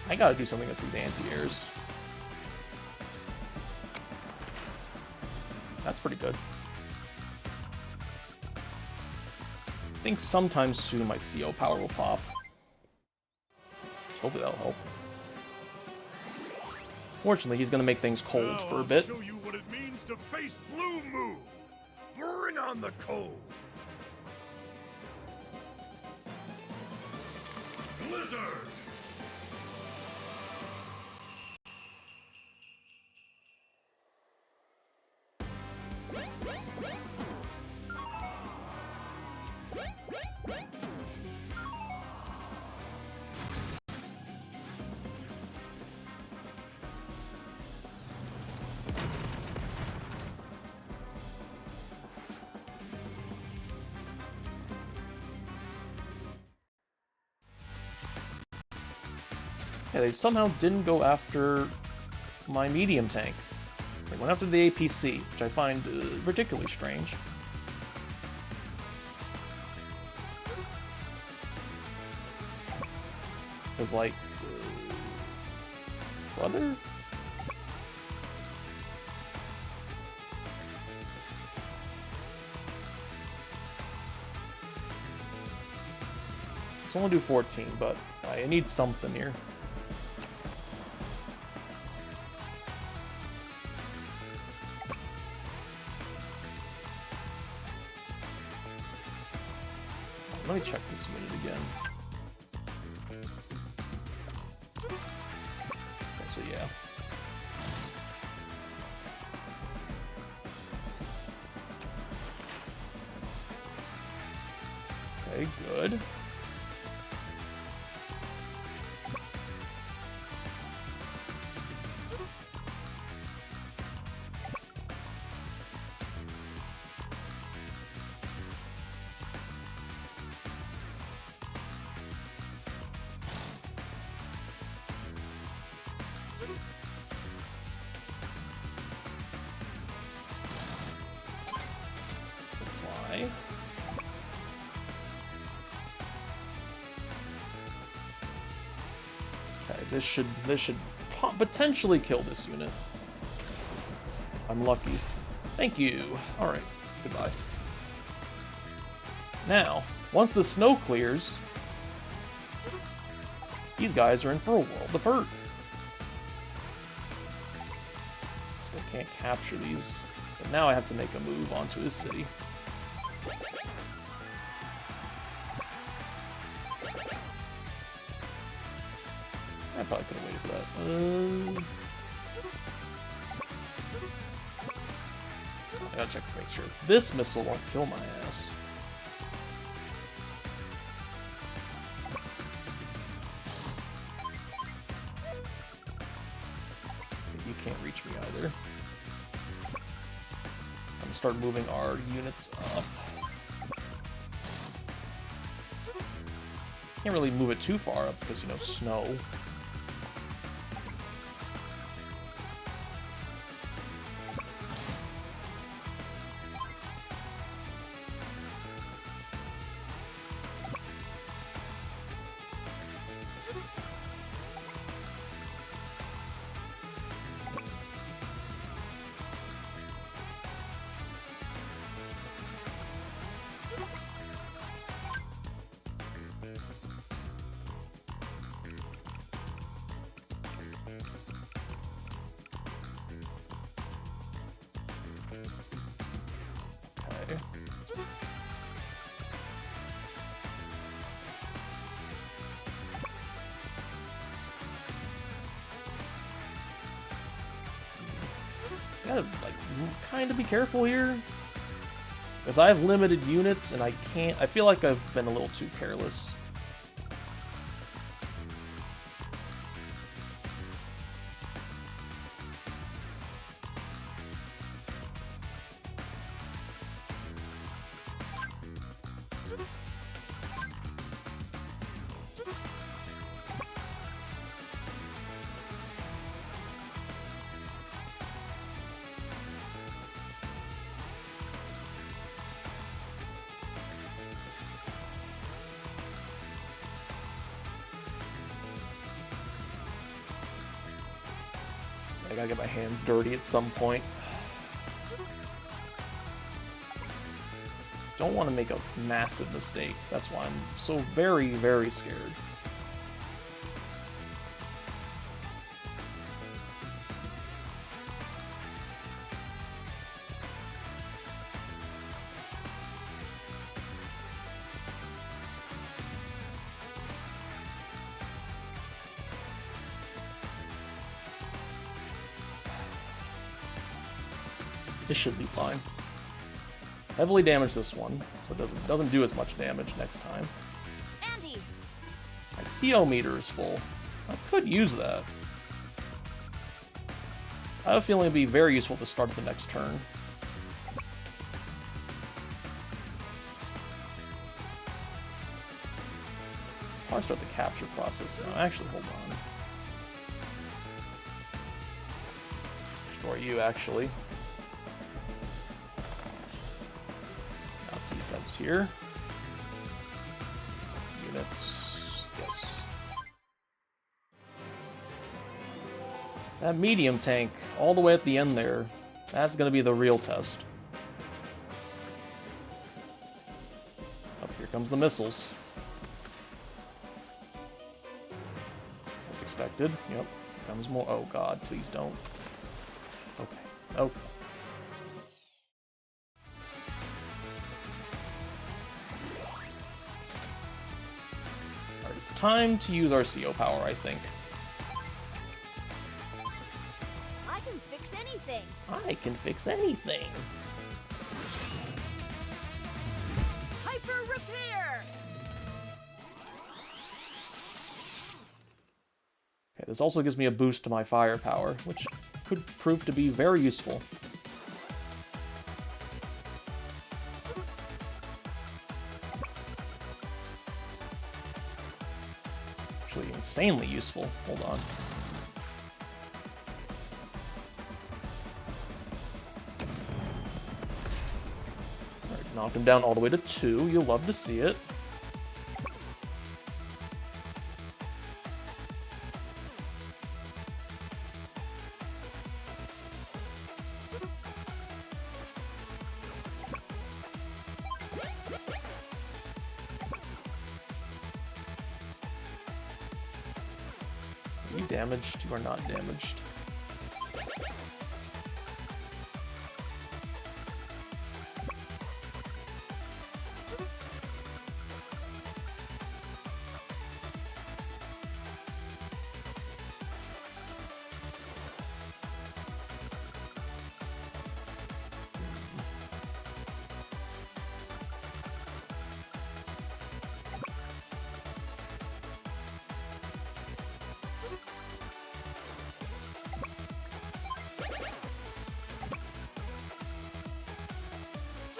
I gotta do something against these anti-airs. That's pretty good. I think sometime soon my CO power will pop. So hopefully that'll help. Fortunately, he's gonna make things cold for a bit. I'll show you what it means to face Blue Moon. Bring on the cold. Blizzard. Yeah, they somehow didn't go after my medium tank. They went after the APC, which I find particularly strange. Because, like, brother? Let's only do 14, but I need something here. Let me check this unit again. Okay, so yeah. Okay, good. Supply. Okay, this should potentially kill this unit. I'm lucky. Thank you. All right, goodbye. Now, once the snow clears, these guys are in for a world of hurt. Still can't capture these, but now I have to make a move onto his city. I probably could have waited for that. I gotta check to make sure this missile won't kill my ass. You can't reach me either. I'm gonna start moving our units up. Can't really move it too far up because, you know, snow. Okay. Gotta, like, kind of be careful here. Because I have limited units, and I feel like I've been a little too careless. I gotta get my hands dirty at some point. Don't want to make a massive mistake. That's why I'm so very, very scared. This should be fine. Heavily damage this one, so it doesn't do as much damage next time. Andy! My CO meter is full. I could use that. I have a feeling it'd be very useful to start at the next turn. Probably start the capture process now. Actually, hold on. you, actually. Got defense here. Units. Yes. That medium tank, all the way at the end there, that's going to be the real test. Up here comes the missiles. As expected. Yep. Here comes more. Oh god, please don't. Okay. Okay. Alright, it's time to use our CO power, I think. I can fix anything. I can fix anything. Hyper repair. Okay, this also gives me a boost to my firepower, which could prove to be very useful. Actually, insanely useful. Hold on. Alright, knocked him down all the way to 2. You'll love to see it. Are you damaged? You are not damaged.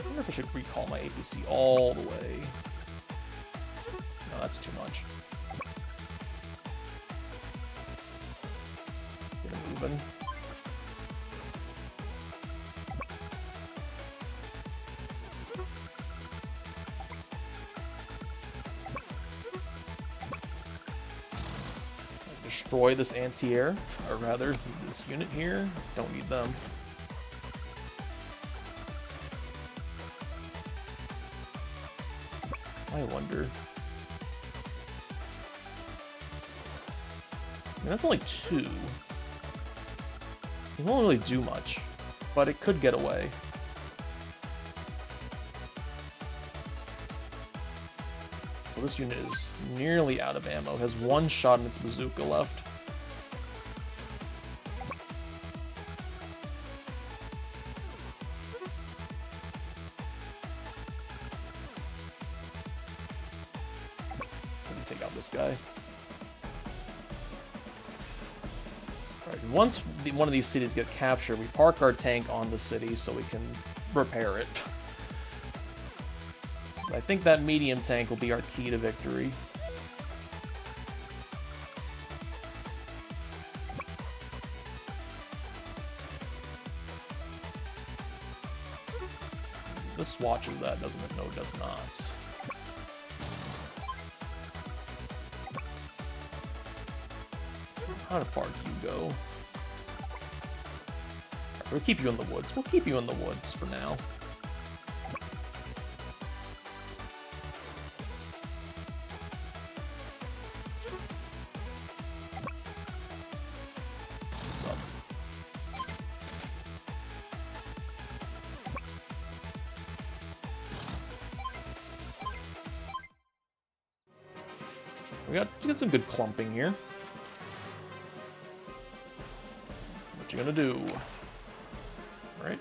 I wonder if I should recall my APC all the way. No, that's too much. Get him moving. Destroy this anti-air, or rather, this unit here. Don't need them. I wonder. I mean, that's only 2. It won't really do much, but it could get away. So this unit is nearly out of ammo. Has 1 shot in its bazooka left. Let me take out this guy. Alright, once one of these cities get captured, we park our tank on the city so we can repair it. I think that medium tank will be our key to victory. This watches that, doesn't it? No, it does not. How far do you go? We'll keep you in the woods. We'll keep you in the woods for now. What's up? We got some good clumping here. What you gonna do? Right?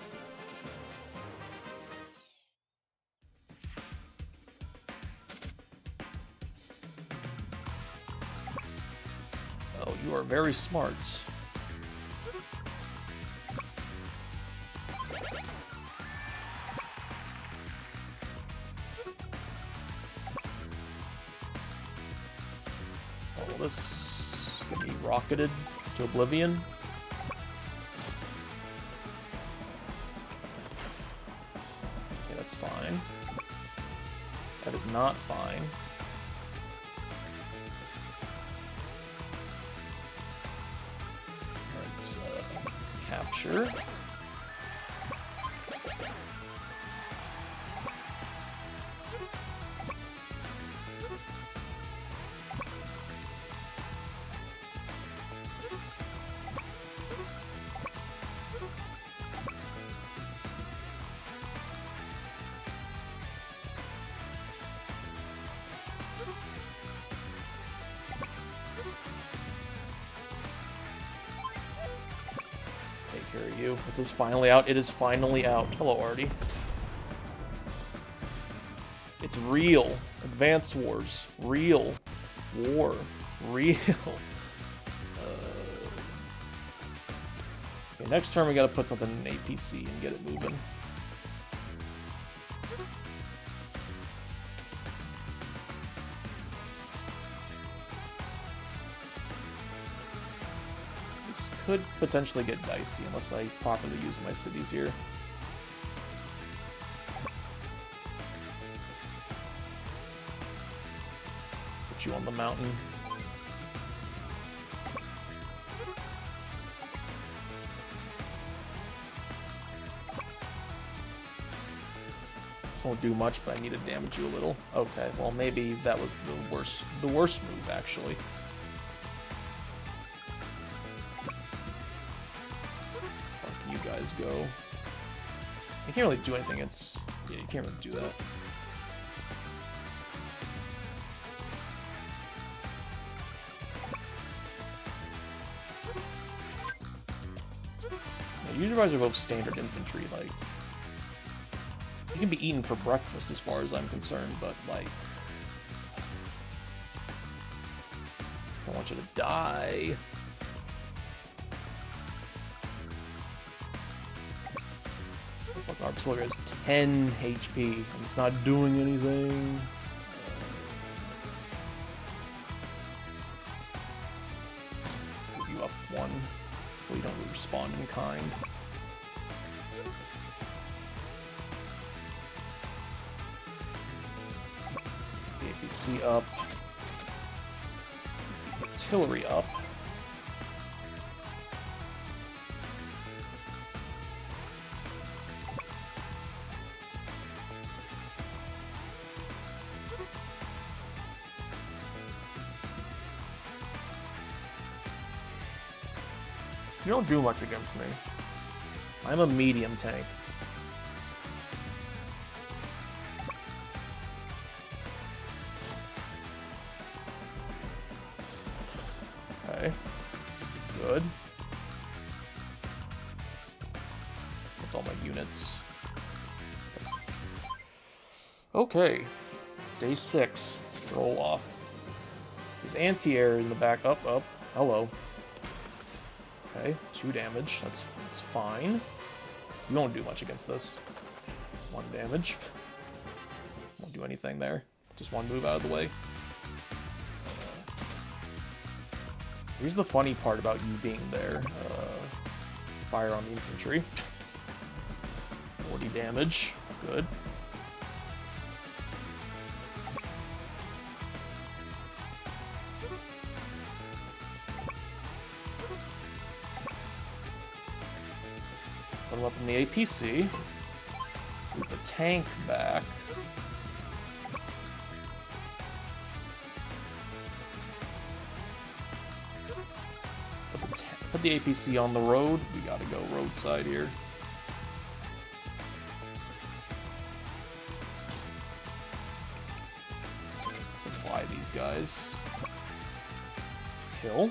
Oh, you are very smart. Oh, will this get me rocketed to oblivion? That's fine. That is not fine. Alright, capture. Take care of you. This is finally out. It is finally out. Hello, Artie. It's real. Advance Wars. Real. War. Real. Okay, next turn we gotta put something in APC and get it moving. This could potentially get dicey unless I properly use my cities here. Put you on the mountain. This won't do much, but I need to damage you a little. Okay, well maybe that was the worst move actually. Fuck you guys go. You can't really do anything. Yeah, you can't really do that. User guys are both standard infantry, like, you can be eaten for breakfast as far as I'm concerned, but, like, I don't want you to die. Fucking artillery has 10 HP, and it's not doing anything. Give you up one. So you don't respond in kind. The APC up. Artillery up. You don't do much against me. I'm a medium tank. Okay. Good. That's all my units. Okay. Day 6. Roll off. There's anti-air in the back. Up. Hello. Okay, 2 damage. That's fine. You won't do much against this. 1 damage. Won't do anything there. Just 1 move out of the way. Here's the funny part about you being there. Fire on the infantry. 40 damage. Good. Put him up in the APC. Move the tank back. Put the APC on the road. We gotta go roadside here. Supply these guys. Kill.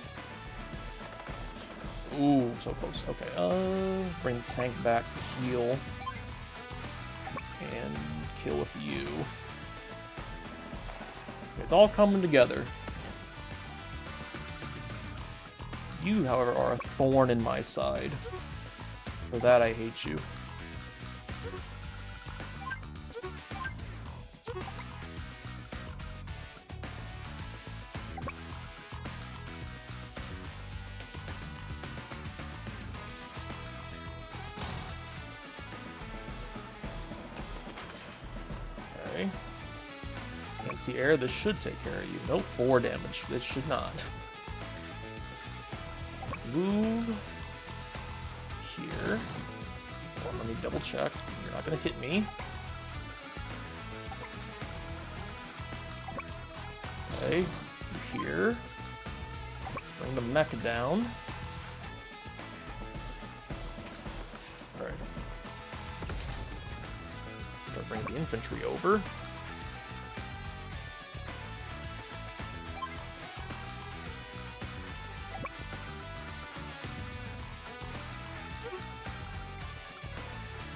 Ooh, so close. Okay, bring the tank back to heal. And kill with you. It's all coming together. You, however, are a thorn in my side. For that, I hate you. Anti-air, this should take care of you. No 4 damage. This should not. Move here. Well, let me double check. You're not gonna hit me. Okay, through here. Bring the mech down. Alright. Start bringing the infantry over.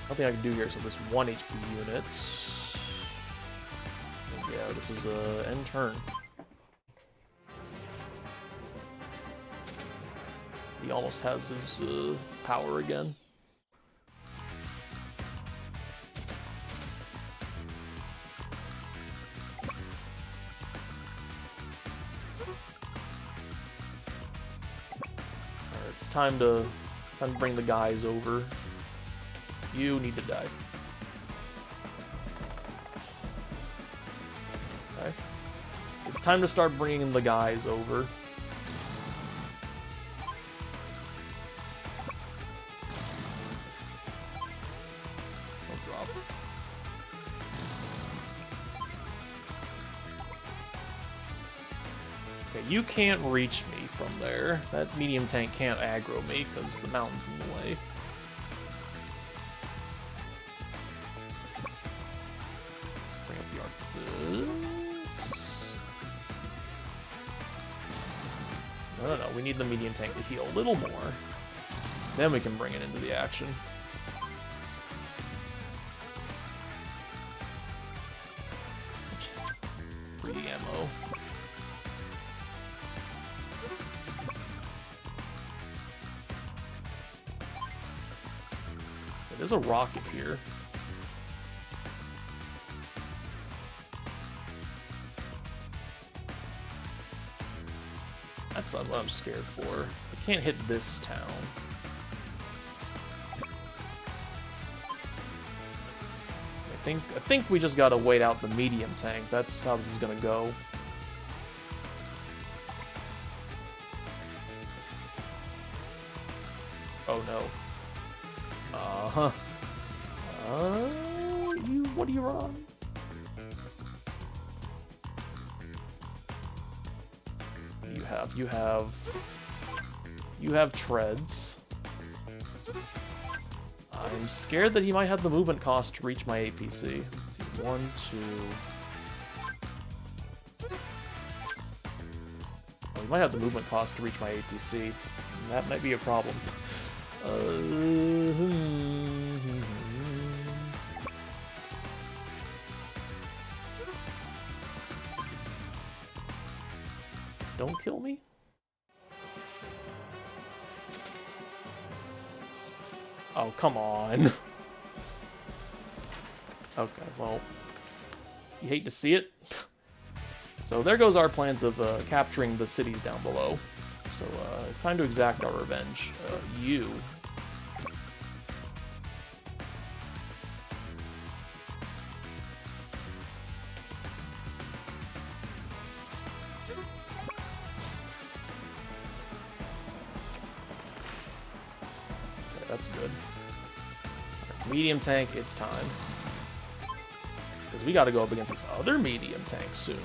Nothing I can do here, so this 1 HP unit. Yeah, this is a end turn. He almost has his power again. Alright, it's time to bring the guys over. You need to die. Okay. It's time to start bringing the guys over. Don't drop. Okay, you can't reach me from there. That medium tank can't aggro me because the mountain's in the way. No, we need the medium tank to heal a little more. Then we can bring it into the action. Free ammo. There's a rocket here. That's not what I'm scared for. I can't hit this town. I think we just gotta wait out the medium tank. That's how this is gonna go. Oh no. Uh-huh. What are you on? You have treads. I'm scared that he might have the movement cost to reach my APC. Let's see, 1, 2. Well, he might have the movement cost to reach my APC. That might be a problem. Don't kill me? Oh, come on. Okay, well, you hate to see it. So there goes our plans of capturing the cities down below. So it's time to exact our revenge. You. Okay, that's good. Medium tank, it's time. Because we got to go up against this other medium tank soon.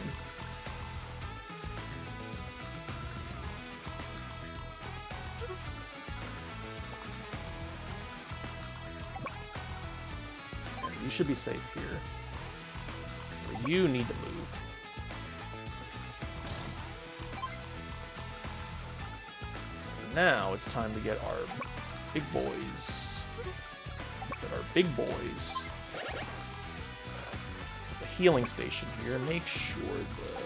You should be safe here. You need to move. Now it's time to get our big boys. Set our big boys. Set the healing station here. Make sure that...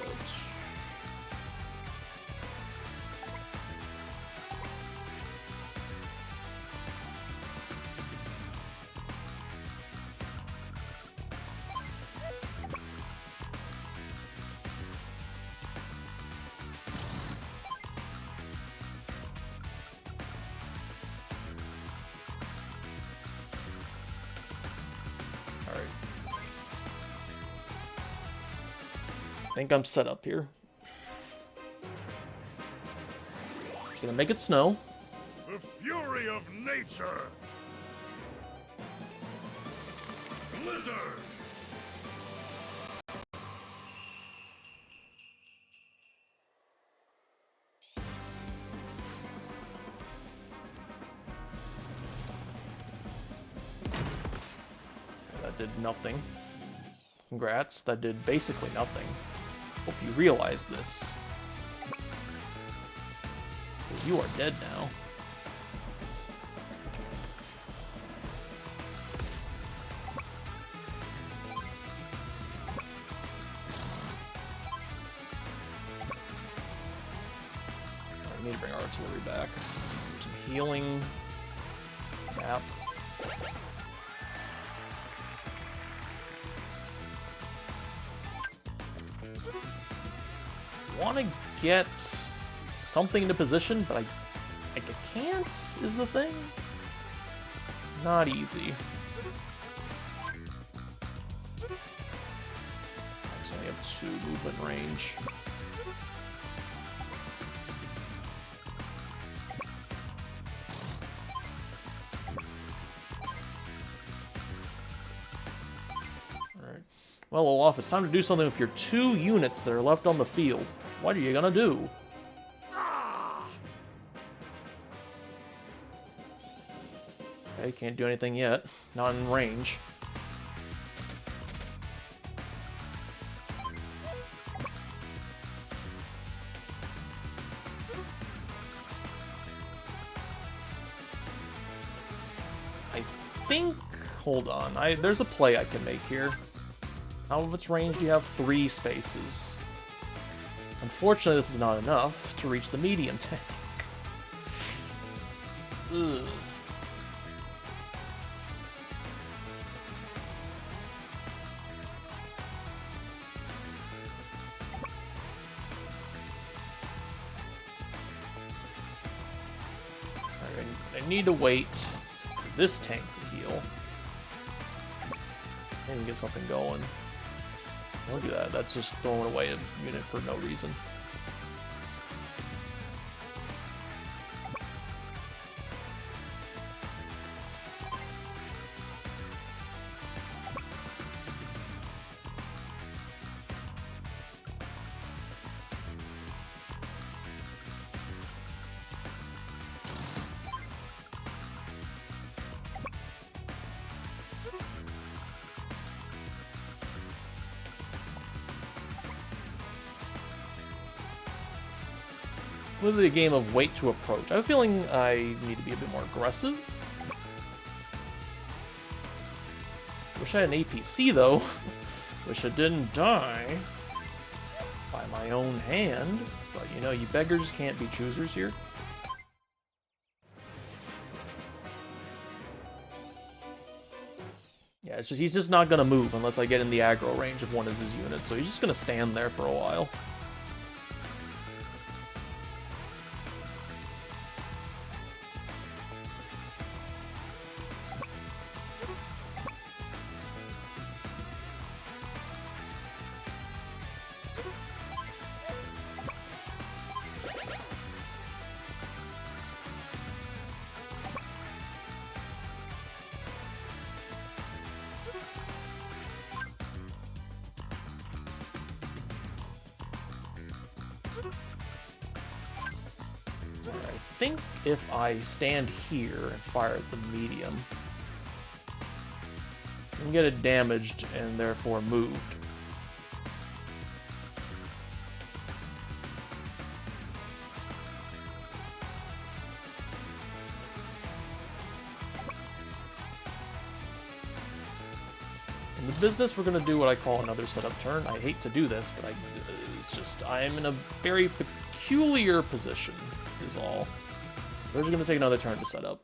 think I'm set up here. Just gonna make it snow. The fury of nature! Blizzard! That did nothing. Congrats, that did basically nothing. Hope you realize this. You are dead now. I need to bring artillery back. Some healing. Map. Want to get something into position, but I can't, is the thing. Not easy. So I only have 2 movement range. Alright. Well, Olaf, it's time to do something with your 2 units that are left on the field. What are you gonna do? Okay, can't do anything yet. Not in range. I think... Hold on. There's a play I can make here. Out of its range, you have 3 spaces. Unfortunately, this is not enough to reach the medium tank. Ugh. I need to wait for this tank to heal. And get something going. Look at that, that's just throwing away a unit for no reason. It's literally a game of wait to approach. I have a feeling I need to be a bit more aggressive. Wish I had an APC though. Wish I didn't die by my own hand. But you know, you beggars can't be choosers here. Yeah, it's just, he's just not gonna move unless I get in the aggro range of one of his units, so he's just gonna stand there for a while. I think if I stand here and fire at the medium, I can get it damaged and therefore moved. In the business, we're going to do what I call another setup turn. I hate to do this, but it's just, I am in a very peculiar position, is all. We're just going to take another turn to set up.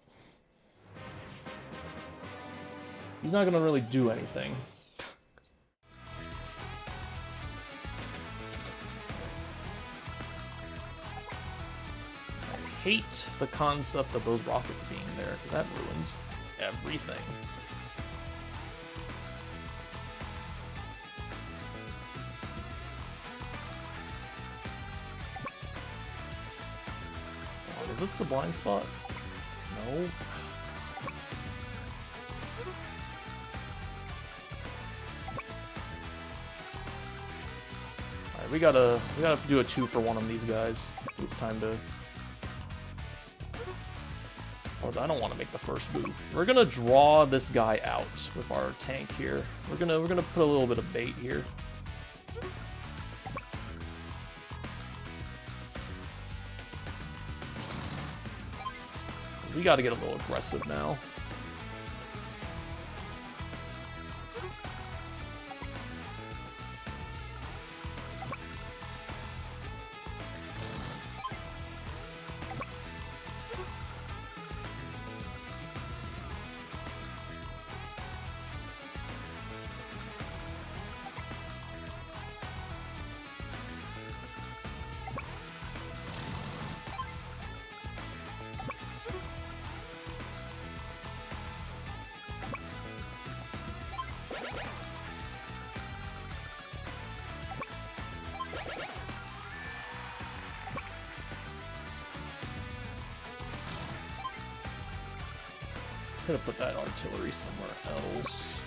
He's not going to really do anything. I hate the concept of those rockets being there, because that ruins everything. is this the blind spot? No. Alright, we gotta do a 2-for-1 on these guys. It's time to. I don't want to make the first move. We're gonna draw this guy out with our tank here. We're gonna put a little bit of bait here. We got to get a little aggressive now. Could have put that artillery somewhere else.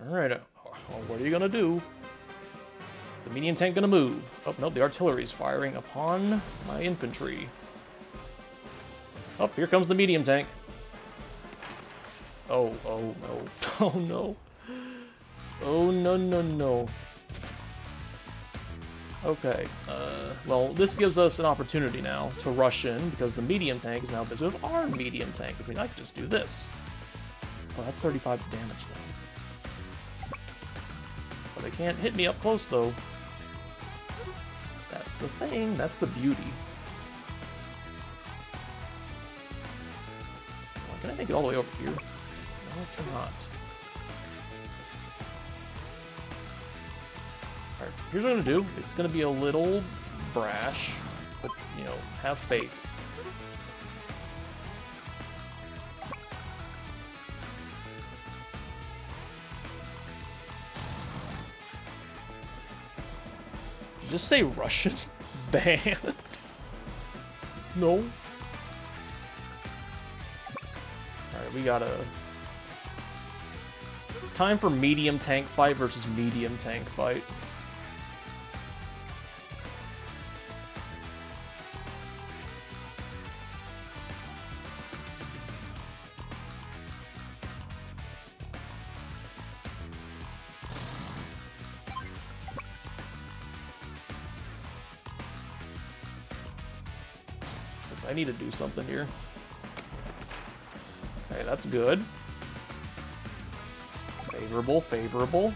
Alright, well, what are you gonna do? The medium tank gonna move. Oh, no, the artillery's firing upon my infantry. Oh, here comes the medium tank. Oh, oh, no. Oh, no. Oh, no, no, no. Okay, well, this gives us an opportunity now to rush in, because the medium tank is now busy with our medium tank, which means I can just do this. Oh, that's 35 damage, though. But they can't hit me up close, though. That's the thing, that's the beauty. Oh, can I make it all the way over here? No, I cannot. Alright, here's what I'm gonna do. It's gonna be a little brash, but, you know, have faith. Did you just say Russian band? No. Alright, we gotta... It's time for medium tank fight versus medium tank fight. I need to do something here. Okay, that's good. Favorable, favorable.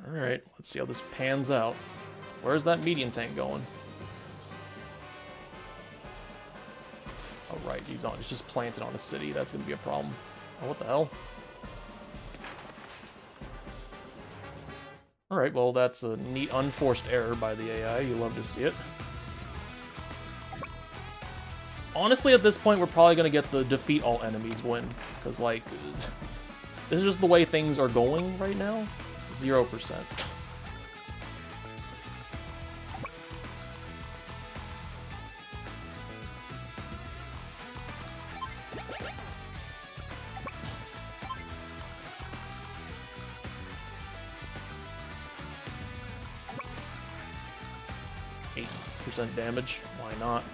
Alright, let's see how this pans out. Where's that medium tank going? Oh, right, he's just planted on a city. That's gonna be a problem. Oh, what the hell? Alright, well, that's a neat unforced error by the AI. You love to see it. Honestly, at this point, we're probably gonna get the defeat all enemies win. Because, like, this is just the way things are going right now. 0%. Damage. Why not?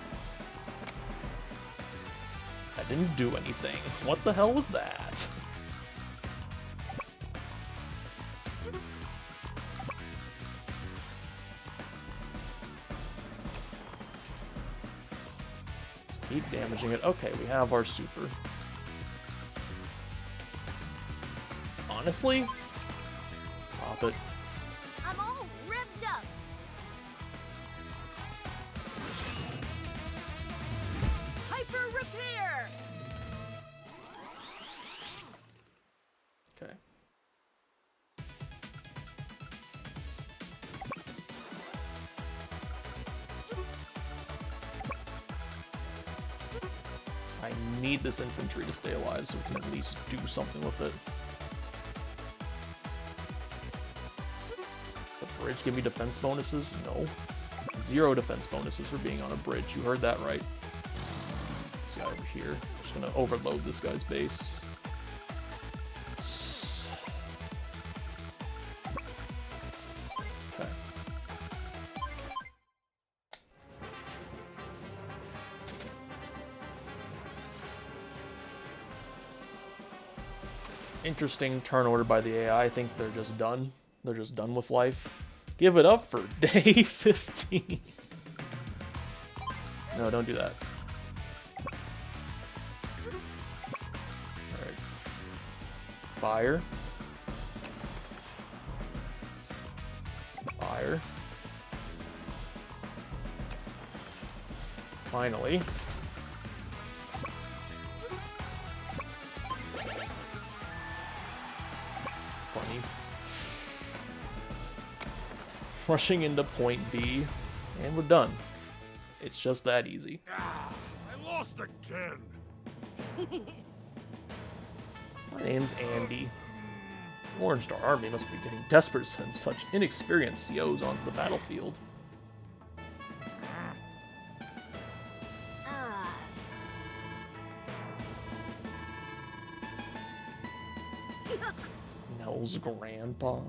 I didn't do anything. What the hell was that? Just keep damaging it. Okay, we have our super. Honestly, pop it. I'm all ripped up. Hyper repair. Okay. need this infantry to stay alive, so we can at least do something with it. The bridge give me defense bonuses? No. 0 defense bonuses for being on a bridge. You heard that right. This guy over here. I'm just gonna overload this guy's base. Okay. Interesting turn order by the AI. I think they're just done. They're just done with life. Give it up for day 15. No, don't do that. Alright. Fire. Fire. Finally. Funny. Rushing into point B, and we're done. It's just that easy. Ah, I lost again. My name's Andy. Orange Star Army must be getting desperate to send such inexperienced COs onto the battlefield. Nell's grandpa.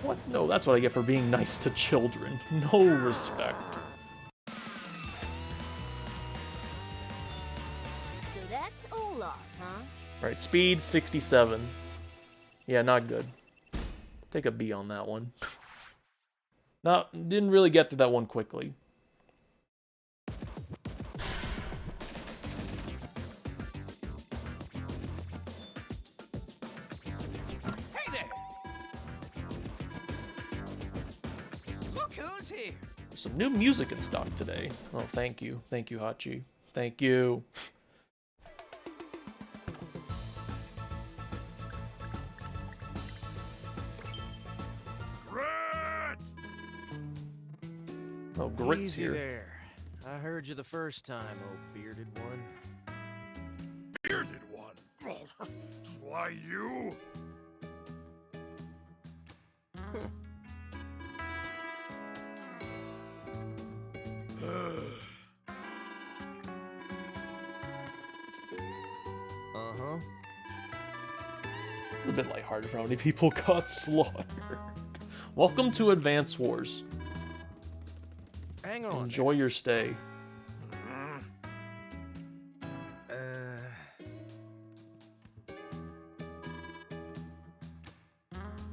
What? No, that's what I get for being nice to children. No respect. So that's Olaf, huh? Alright, speed 67. Yeah, not good. Take a B on that one. No, didn't really get through that one quickly. Hey there! Look who's here! Some new music in stock today. Oh, thank you. Thank you, Hachi. Thank you. Oh, Grit's Easy here. there. I heard you the first time, oh bearded one. Bearded one. Why you? Uh-huh. A bit lighthearted for how many people got slaughtered. Welcome to Advance Wars. Hang on. Enjoy your stay.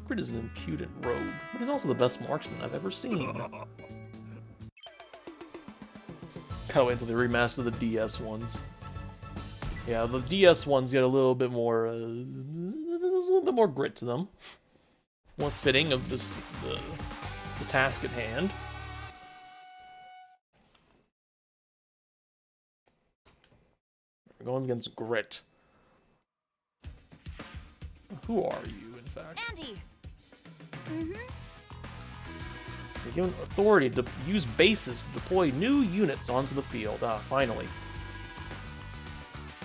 Grit is an impudent rogue, but he's also the best marksman I've ever seen. Gotta wait until they remaster the DS ones. Yeah, the DS ones get a little bit more, there's a little bit more grit to them. More fitting of this, the task at hand. We're going against Grit. Who are you, in fact? Andy! You're given authority to use bases to deploy new units onto the field. Ah, finally.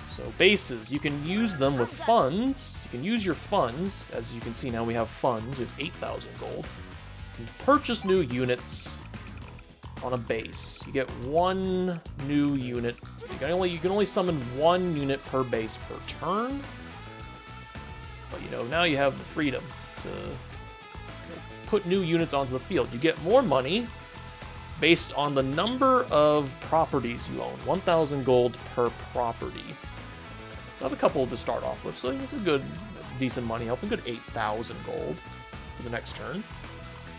So bases, you can use them with funds. You can use your funds. As you can see now, we have funds. We have 8,000 gold. You can purchase new units on a base. You get one new unit. You can only summon one unit per base per turn. But you know, now you have the freedom to put new units onto the field. You get more money based on the number of properties you own. 1,000 gold per property. I have a couple to start off with, so it's a good, decent money help. A good 8,000 gold for the next turn.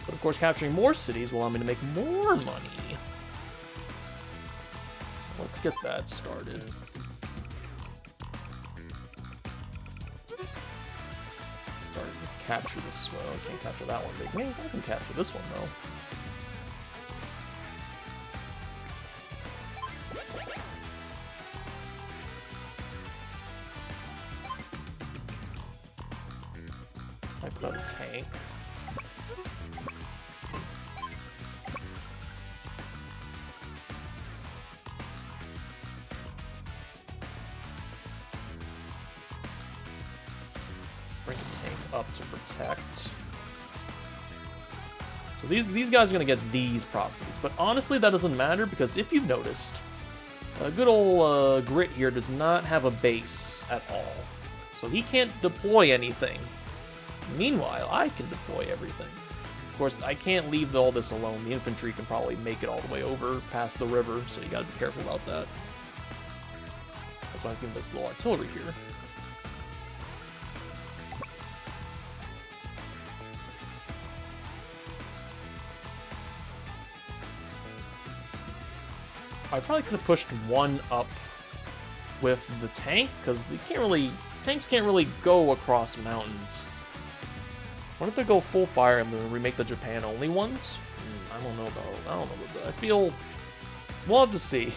But of course, capturing more cities will allow me to make more money. Let's get that started. Let's capture this. Well, I can't capture that one big. Maybe I can capture this one though. I put out a tank. protect. So these guys are gonna get these properties, but honestly that doesn't matter because if you've noticed, good old Grit here does not have a base at all, so he can't deploy anything. Meanwhile, I can deploy everything. Of course, I can't leave all this alone. The infantry can probably make it all the way over past the river, so you gotta be careful about that. That's why I'm giving this little artillery here. I probably could have pushed one up with the tank, because tanks can't really go across mountains. What if they go full fire and then remake the Japan-only ones? I don't know about that. I feel we'll have to see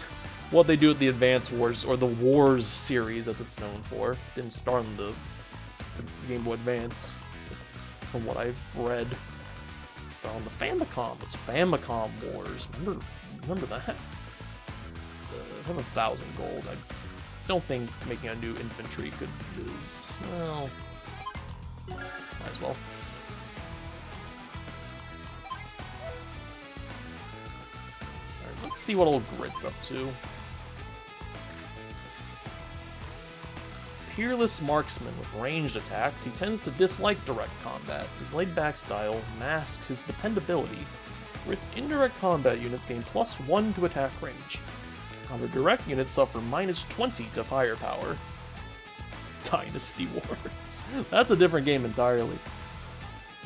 what they do with the Advance Wars, or the Wars series, as it's known for. Didn't start on the Game Boy Advance, from what I've read. But on the Famicom, it's Famicom Wars. Remember that? I have 1,000 gold. I don't think making a new infantry is, well, might as well. Alright, let's see what old Grit's up to. Peerless marksman with ranged attacks, he tends to dislike direct combat. His laid-back style masks his dependability. Grit's indirect combat units gain +1 to attack range. However, direct units suffer -20 to firepower. Dynasty Wars. That's a different game entirely.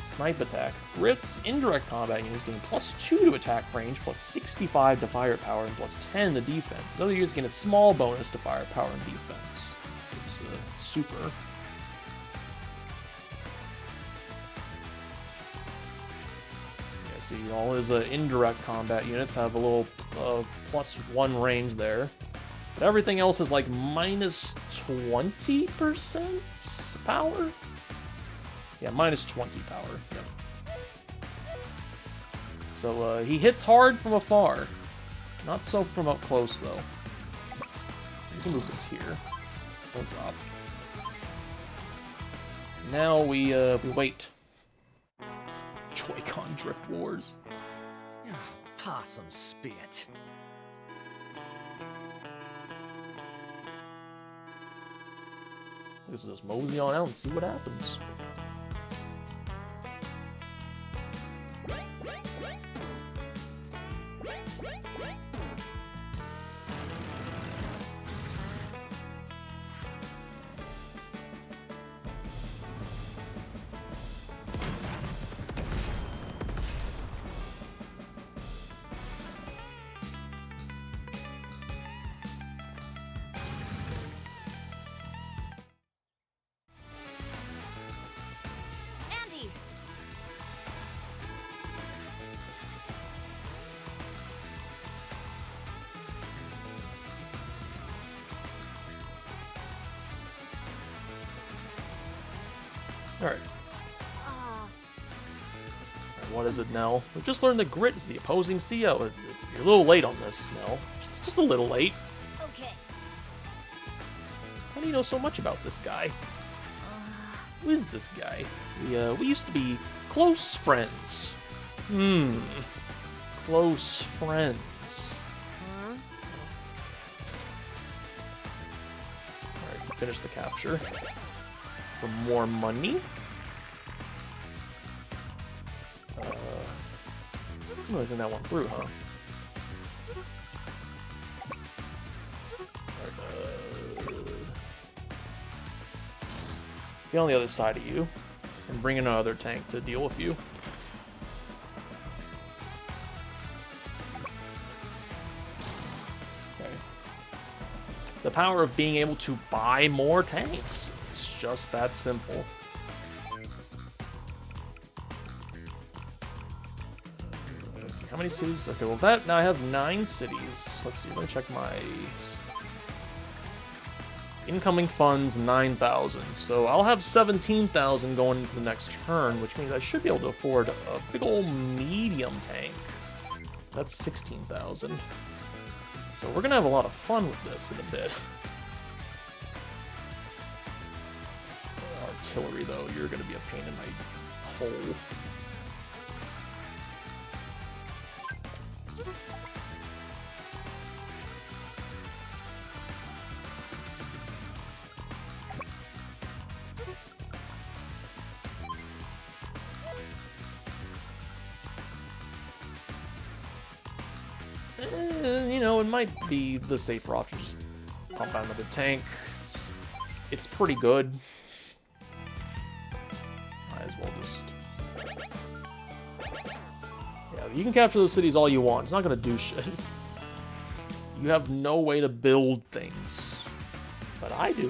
Snipe attack. Grit's indirect combat units gain +2 to attack range, +65 to firepower, and +10 to defense. His other units gain a small bonus to firepower and defense. It's super. Yeah, see, all his indirect combat units have a little +1 range there. But everything else is like -20% power? Yeah, -20 power. Yep. So he hits hard from afar. Not so from up close, though. We can move this here. Don't drop. Now we wait. Joy-Con Drift Wars. Possum spit. I guess we'll just mosey on out and see what happens. Andy! Alright. What is it, Nell? We've just learned that Grit is the opposing CO. You're a little late on this, Nell. Just a little late. Okay. How do you know so much about this guy? Who is this guy? We used to be close friends. Close friends. Alright, finish the capture. For more money. I'm really think that one through, huh? Get on the other side of you, and bring in another tank to deal with you. Okay. The power of being able to buy more tanks. It's just that simple. Let's see, how many cities? Okay, well that, now I have 9 cities. Let's see, let me check my incoming funds, 9,000. So I'll have 17,000 going into the next turn, which means I should be able to afford a big old medium tank. That's 16,000. So we're gonna have a lot of fun with this in a bit. artillery, though, you're gonna be a pain in my hole. You know, it might be the safer option, just pump out another tank. It's pretty good. Might as well just... Yeah, you can capture those cities all you want. It's not gonna do shit. You have no way to build things. But I do.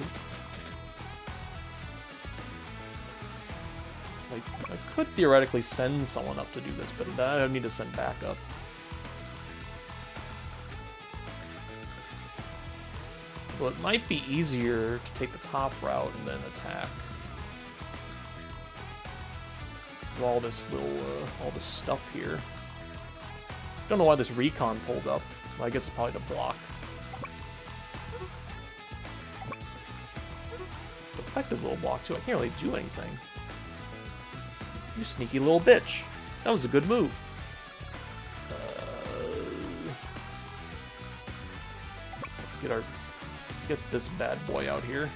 Like, I could theoretically send someone up to do this, but I don't need to send backup. Well, it might be easier to take the top route and then attack. So all this little, all this stuff here. Don't know why this recon pulled up. I guess it's probably to block. It's an effective little block too. I can't really do anything. You sneaky little bitch. That was a good move. Let's get this bad boy out here.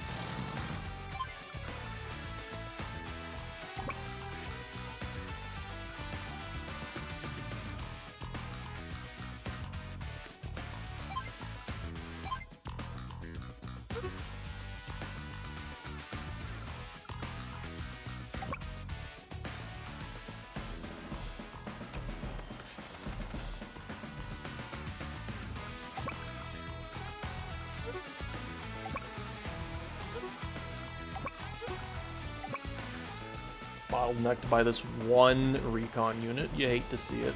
Bottlenecked by this one recon unit. You hate to see it.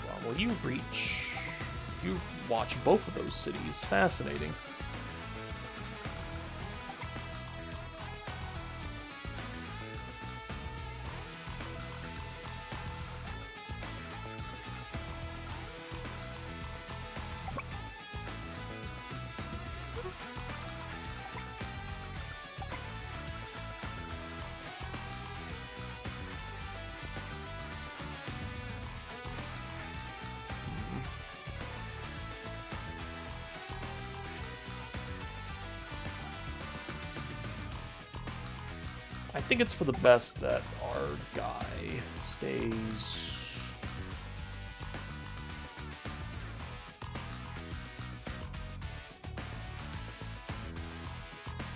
Hold on, will you reach? You watch both of those cities. Fascinating. I think it's for the best that our guy stays...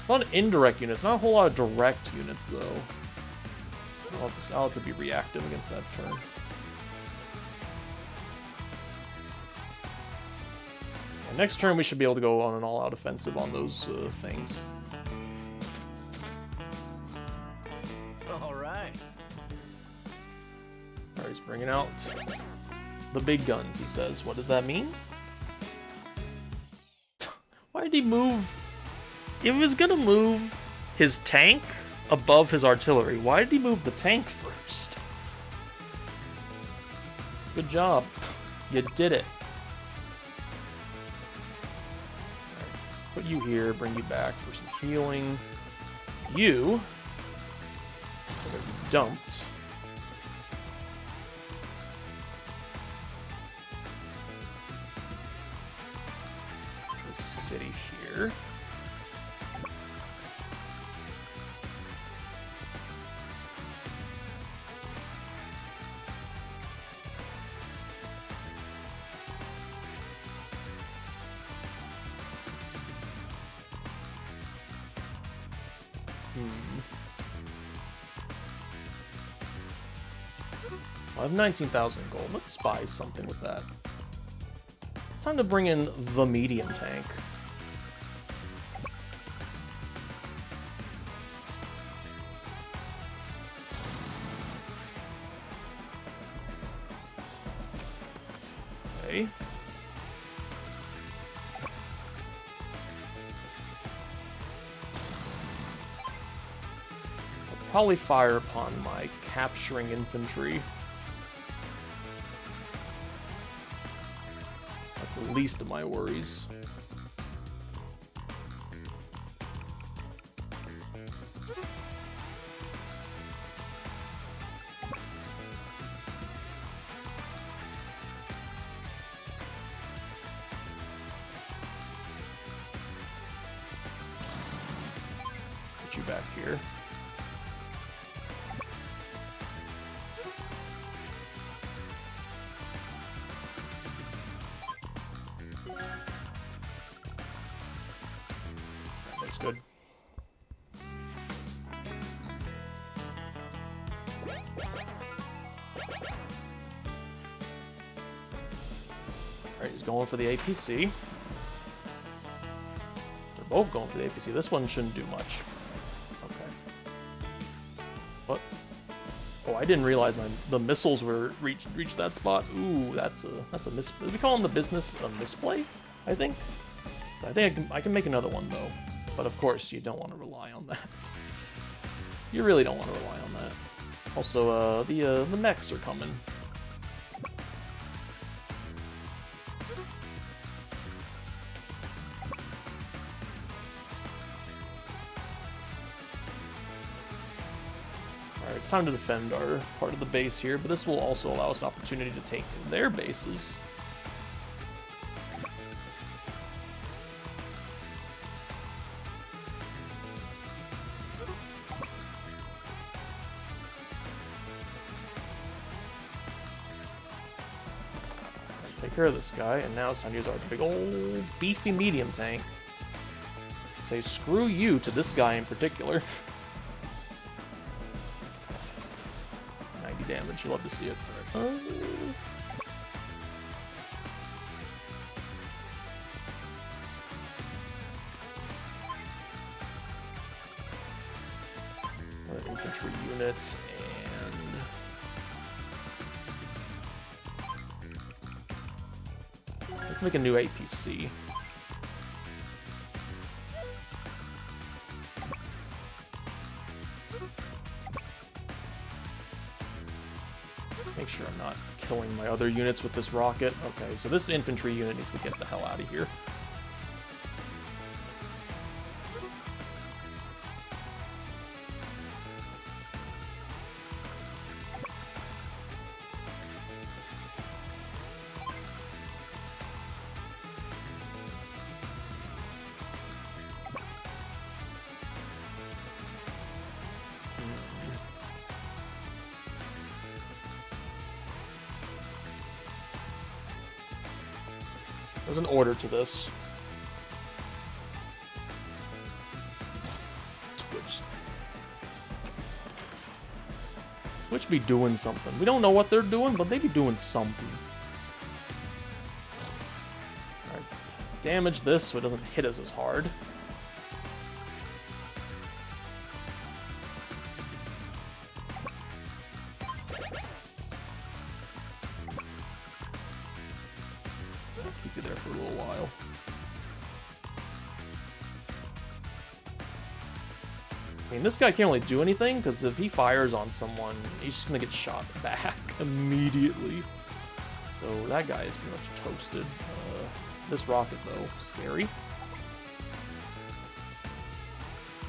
A lot of indirect units, not a whole lot of direct units, though. I'll have to be reactive against that turn. And next turn, we should be able to go on an all-out offensive on those things. He's bringing out the big guns, he says. What does that mean? Why did he move? If he was gonna move his tank above his artillery, why did he move the tank first? Good job. You did it. Right. Put you here, bring you back for some healing. You are gonna be dumped. City here. I have 19,000 gold. Let's buy something with that. It's time to bring in the medium tank. Okay. I'll probably fire upon my capturing infantry. That's the least of my worries. here. That looks good. Alright, he's going for the APC. They're both going for the APC. This one shouldn't do much. Okay. What? Oh, I didn't realize the missiles were reached that spot. Ooh, that's a miss. We call them the business a misplay, I think. I think I can make another one though. But of course, you don't want to rely on that. You really don't want to rely on that. Also, the mechs are coming. Alright, it's time to defend our part of the base here, but this will also allow us an opportunity to take their bases. Take care of this guy, and now it's time to use our big old beefy medium tank. Say screw you to this guy in particular. 90 damage, you love to see it. Infantry units, and let's make a new APC. Make sure I'm not killing my other units with this rocket. Okay, so this infantry unit needs to get the hell out of here. There's an order to this. Twitch be doing something. We don't know what they're doing, but they be doing something. Alright. Damage this so it doesn't hit us as hard. Keep you there for a little while. I mean, this guy can't really do anything, because if he fires on someone, he's just going to get shot back immediately. So that guy is pretty much toasted. This rocket, though, scary.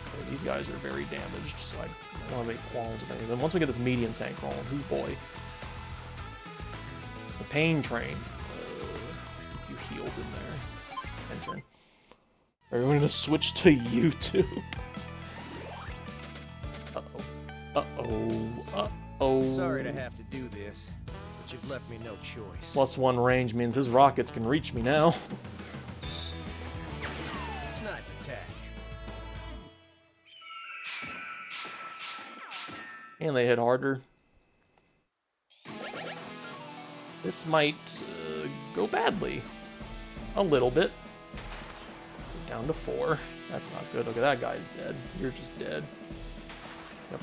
Okay, these guys are very damaged, so I don't have any qualms with any of them. Once we get this medium tank rolling, oh boy. The pain train. You healed in there. Enter. Are we going to switch to YouTube? Uh-oh. Sorry to have to do this, but you've left me no choice. +1 range means his rockets can reach me now. Snipe attack. And they hit harder. This might go badly. A little bit. Down to 4. That's not good. Okay, that guy's dead. You're just dead. Yep.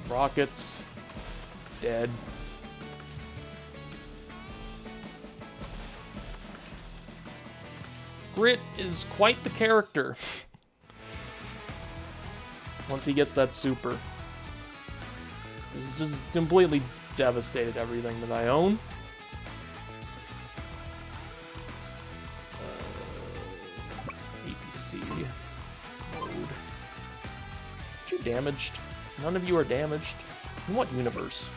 Rockets. Dead. Grit is quite the character. Once he gets that super. He's just completely devastated everything that I own. APC mode. Aren't you damaged? None of you are damaged. In what universe?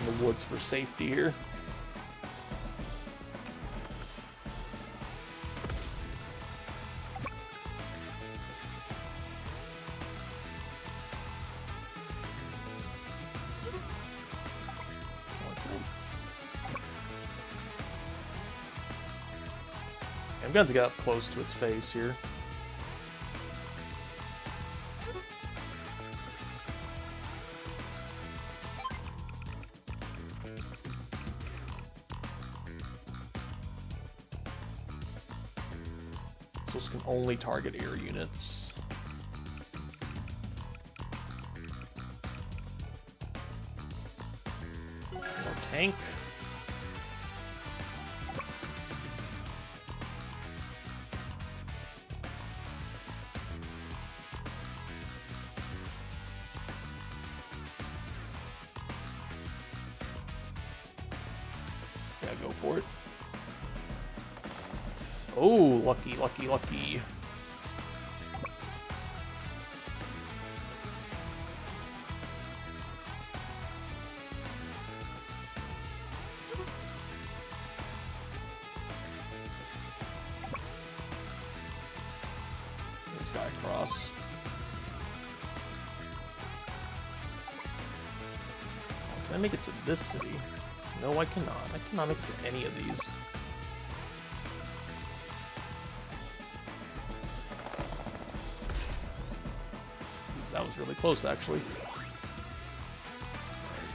in the woods for safety here. I'm going to get up close to its face here. So this can only target air units. More tank. Yeah, go for it. Oh, lucky, lucky, lucky. This guy across. Can I make it to this city? No, I cannot. I cannot make it to any of these. That was really close, actually.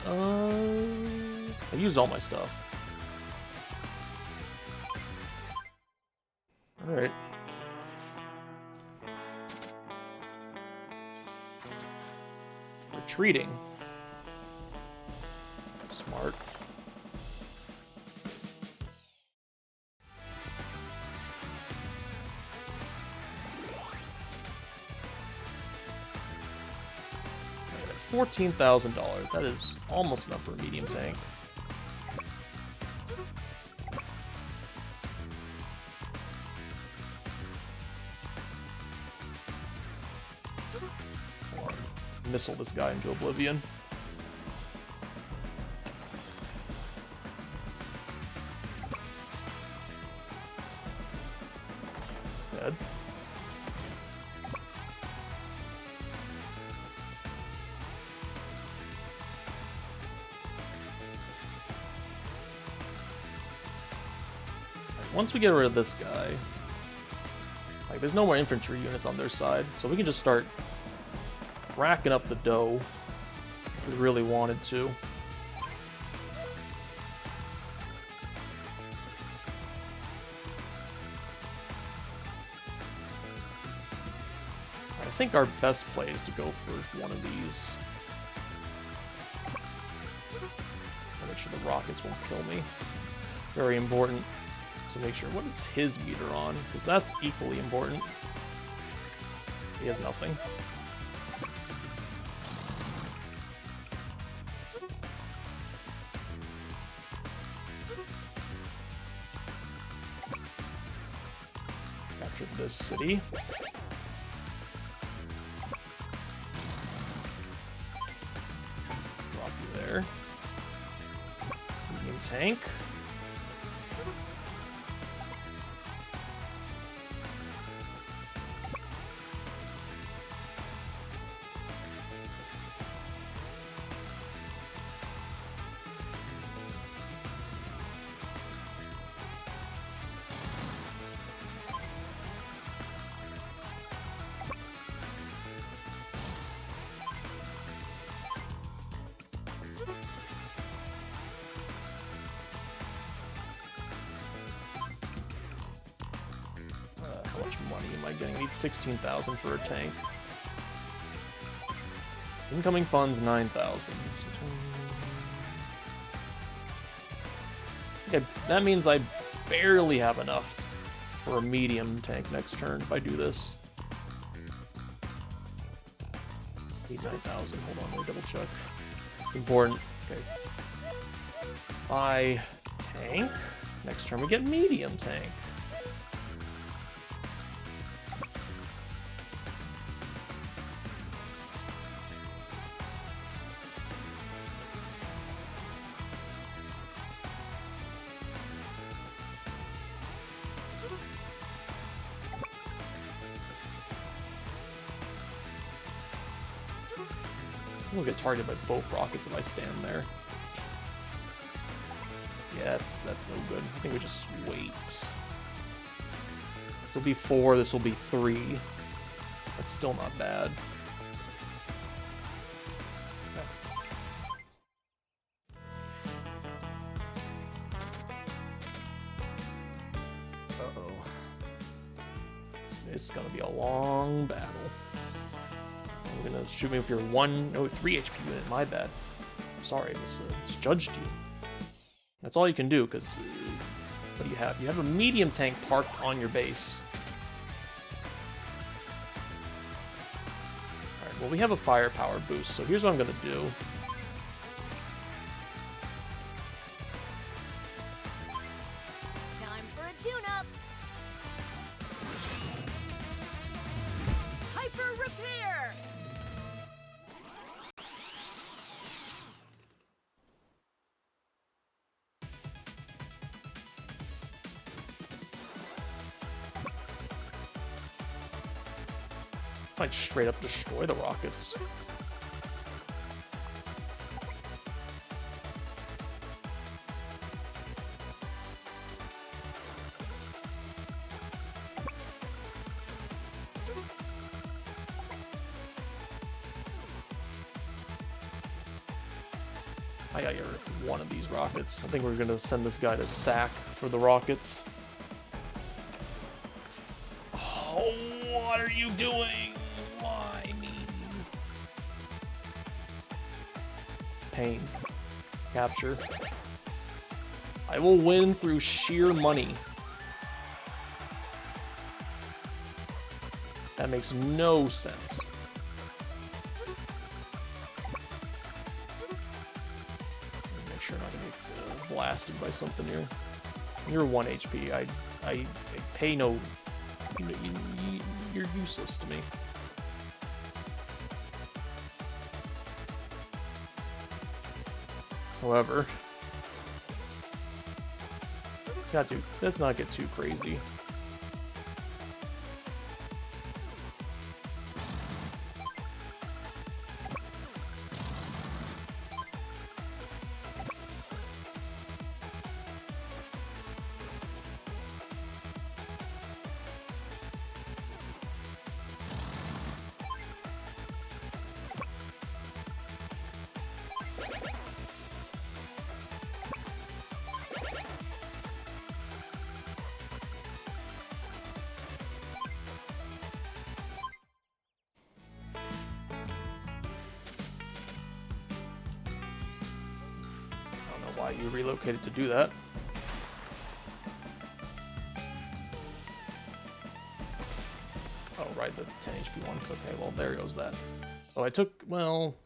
I used all my stuff. Alright. Retreating. Smart. $14,000. That is almost enough for a medium tank. Or missile this guy into oblivion. Dead. Once we get rid of this guy, like, there's no more infantry units on their side, so we can just start racking up the dough if we really wanted to. I think our best play is to go for one of these. I'll make sure the rockets won't kill me. Very important. So make sure, what is his meter on? Because that's equally important. He has nothing. Captured this city. Drop you there. Medium tank. How much money am I getting? I need 16,000 for a tank. Incoming funds 9,000. Okay, that means I barely have enough for a medium tank next turn if I do this. Need 9,000. Hold on, let me double check. It's important. Okay. Buy tank. Next turn we get medium tank. We'll get targeted by both rockets if I stand there. Yeah, that's no good. I think we just wait. This will be 4, this will be 3. That's still not bad. Uh-oh. This is gonna be a long battle. You're gonna shoot me with your 3 HP unit, my bad. I'm sorry, I misjudged you. That's all you can do, because what do you have? You have a medium tank parked on your base. Alright, well we have a firepower boost, so here's what I'm gonna do. Time for a tune-up. Hyper repair. Might straight up destroy the rockets. I gotta get rid of one of these rockets. I think we're gonna send this guy to Zack for the rockets. Oh, what are you doing? Why me? Pain. Capture. I will win through sheer money. That makes no sense. Make sure not to get blasted by something here. You're 1 HP. I pay no. You're useless to me. However, let's not get too crazy. Why you relocated to do that. Oh, right, the 10 HP ones. Okay, well, there goes that. Oh, I took, well...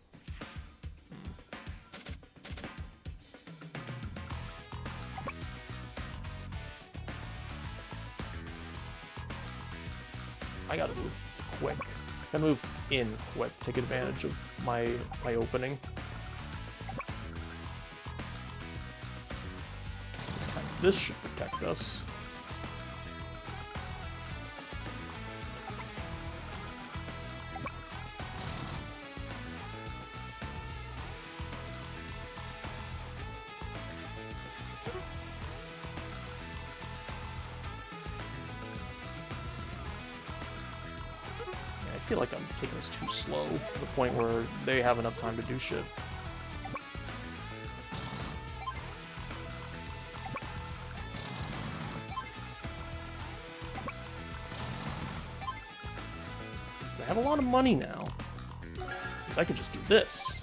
I gotta move quick. I gotta move in quick, take advantage of my opening. This should protect us. I feel like I'm taking this too slow to the point where they have enough time to do shit. I have a lot of money now. Because I could just do this.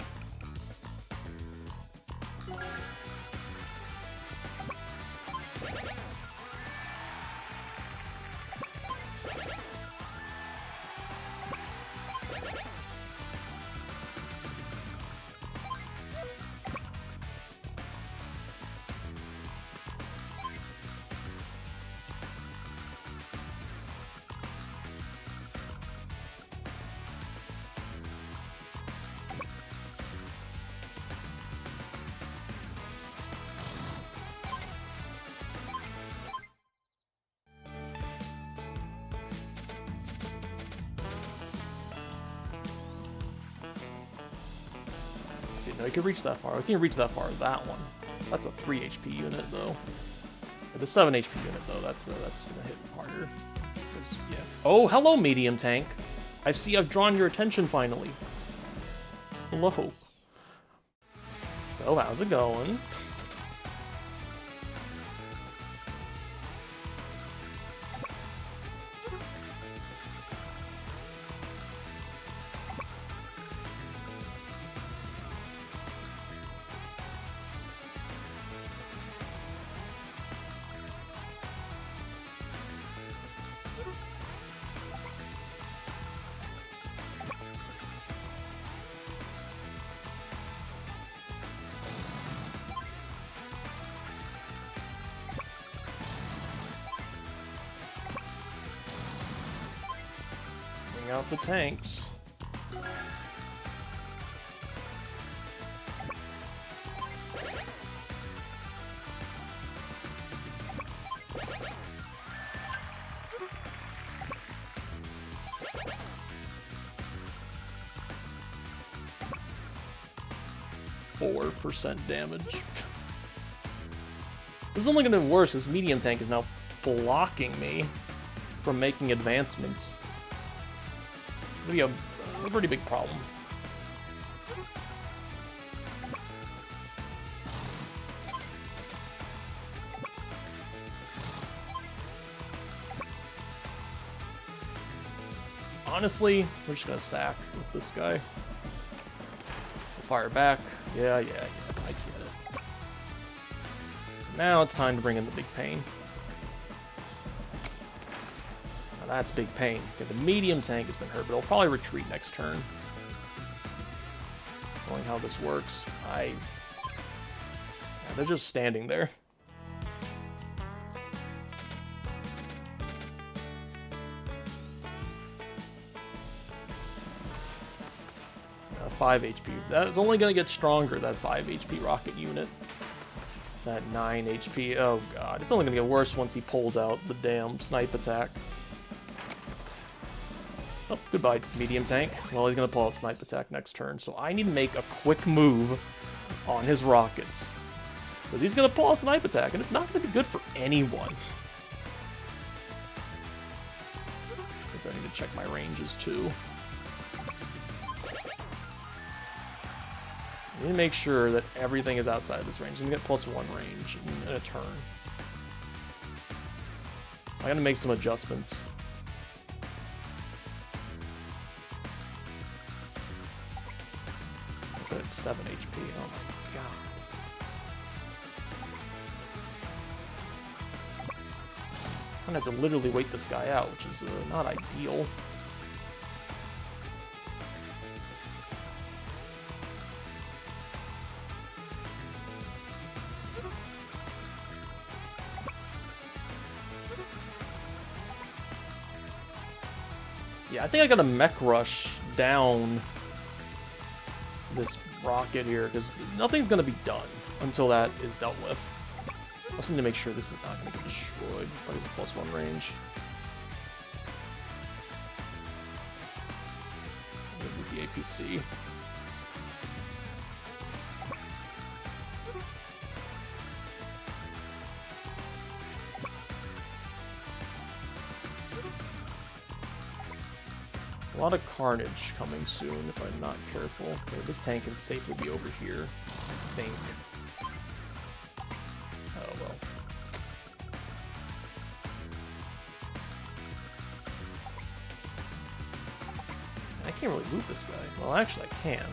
No, you can reach that far. We can't reach that far. That one. That's a 3 HP unit, though. The 7 HP unit, though, that's gonna hit harder. Yeah. Oh, hello, medium tank. I see I've drawn your attention finally. Hello. So, how's it going? 'Bring out the tanks. %, damage. This is only going to be worse. This medium tank is now blocking me from making advancements. It's going to be a pretty big problem. Honestly, we're just going to sack with this guy. Fire back. Yeah, I get it. Now it's time to bring in the big pain. Now that's big pain. Okay, the medium tank has been hurt, but it'll probably retreat next turn. Knowing how this works, yeah, they're just standing there. Uh, 5 HP. That's only going to get stronger, that 5 HP rocket unit. That 9 HP. Oh god. It's only going to get worse once he pulls out the damn snipe attack. Oh, goodbye, medium tank. Well, he's going to pull out snipe attack next turn, so I need to make a quick move on his rockets. Because he's going to pull out snipe attack, and it's not going to be good for anyone. Guess I need to check my ranges, too. I need to make sure that everything is outside this range. I'm going to get +1 range in a turn. I got to make some adjustments. It's 7 HP. Oh my god. I'm gonna have to literally wait this guy out, which is not ideal. Yeah, I think I got a mech rush down this rocket here, because nothing's going to be done until that is dealt with. I also need to make sure this is not going to get destroyed by his +1 range. With the APC. A lot of carnage coming soon if I'm not careful. Okay, this tank can safely be over here, I think. Oh well. I can't really loot this guy. Well, actually I can.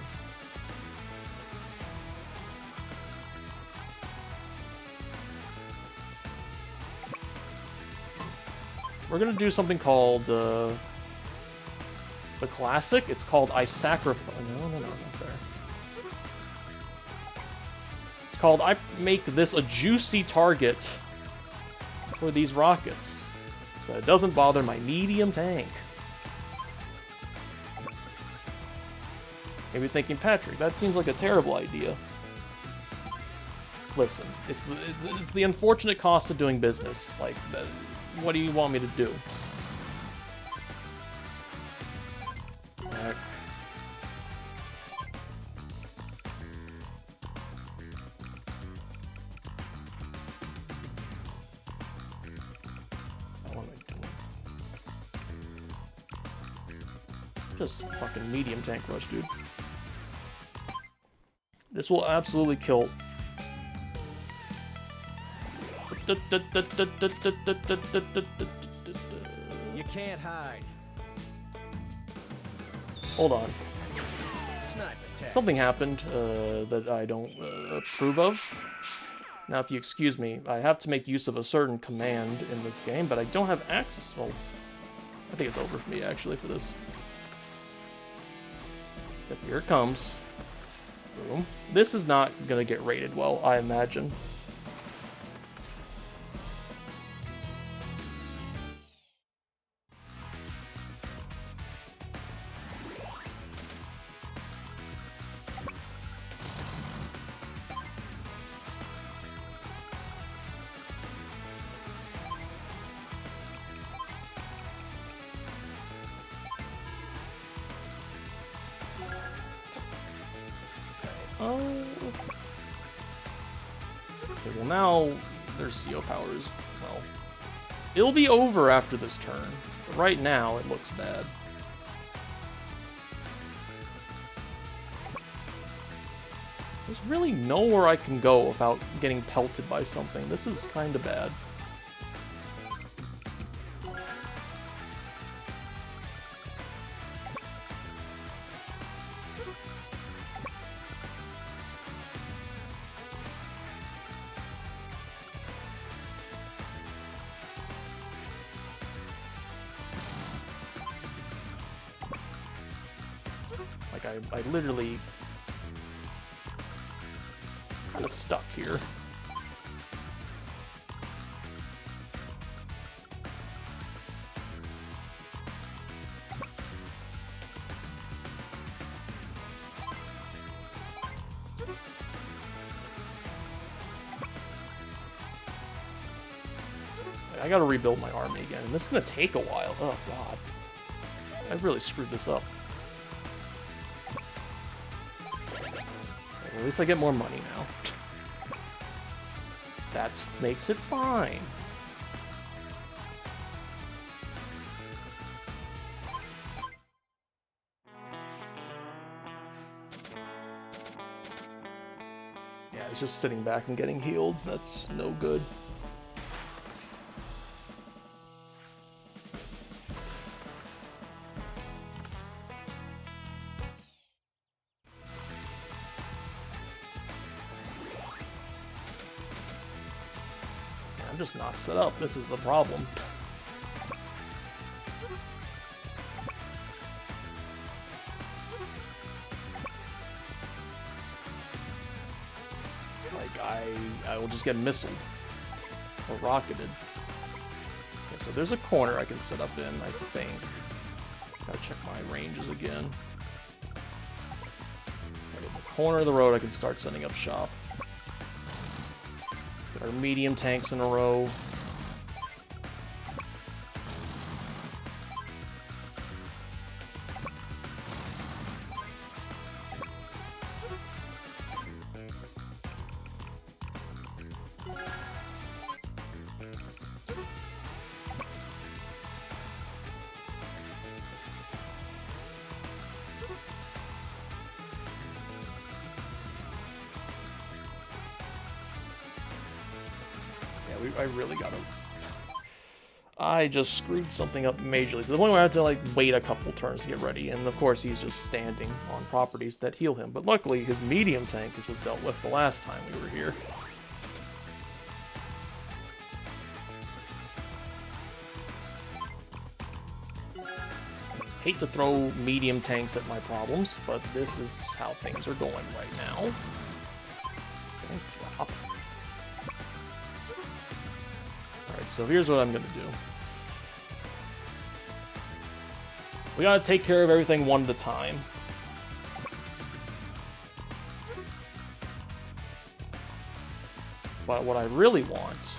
We're gonna do something called, the classic. It's called I Sacrifice. No, not there. It's called I make this a juicy target for these rockets, so it doesn't bother my medium tank. Maybe thinking, Patrick, that seems like a terrible idea. Listen, it's the unfortunate cost of doing business. Like, what do you want me to do? Just fucking medium tank rush, dude. This will absolutely kill. You can't hide. Hold on. Snipe attack. Something happened that I don't approve of. Now, if you excuse me, I have to make use of a certain command in this game, but I don't have access. Well, I think it's over for me, actually, for this. Yep, here it comes. Boom. This is not gonna get rated well, I imagine. Oh. Okay, well now there's CO powers. Well, it'll be over after this turn, but right now it looks bad. There's really nowhere I can go without getting pelted by something. This is kind of bad. Like, I literally kind of stuck here. I gotta rebuild my army again, and this is gonna take a while. Oh god. I've really screwed this up. At least I get more money now. That makes it fine. Yeah, it's just sitting back and getting healed. That's no good. I'm just not set up. This is a problem. Like, I will just get missiled or rocketed. Okay, so there's a corner I can set up in, I think. Gotta check my ranges again. Okay, the corner of the road I can start setting up shop. Our medium tanks in a row. I really gotta... I just screwed something up majorly, to the point where I had to, like, wait a couple turns to get ready, and of course he's just standing on properties that heal him, but luckily his medium tank was dealt with the last time we were here. Hate to throw medium tanks at my problems, but this is how things are going right now. Don't drop. So here's what I'm gonna do. We gotta take care of everything one at a time. But what I really want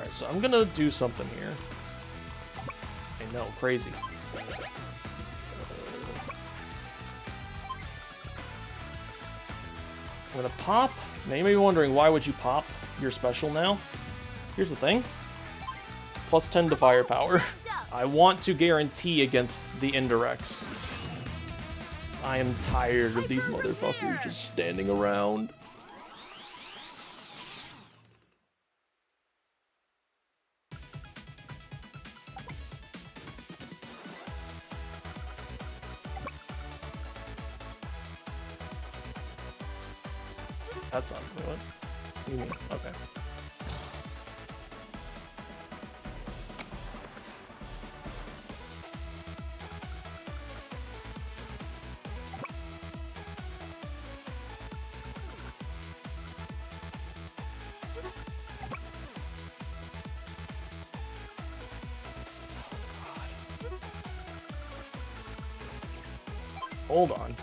Alright, so I'm gonna do something here. I know, crazy. I'm gonna pop. Now you may be wondering, why would you pop your special now? Here's the thing. Plus 10 to firepower. I want to guarantee against the indirects. I am tired of these motherfuckers just standing around. That's not what? What do you mean? Okay. Hold on.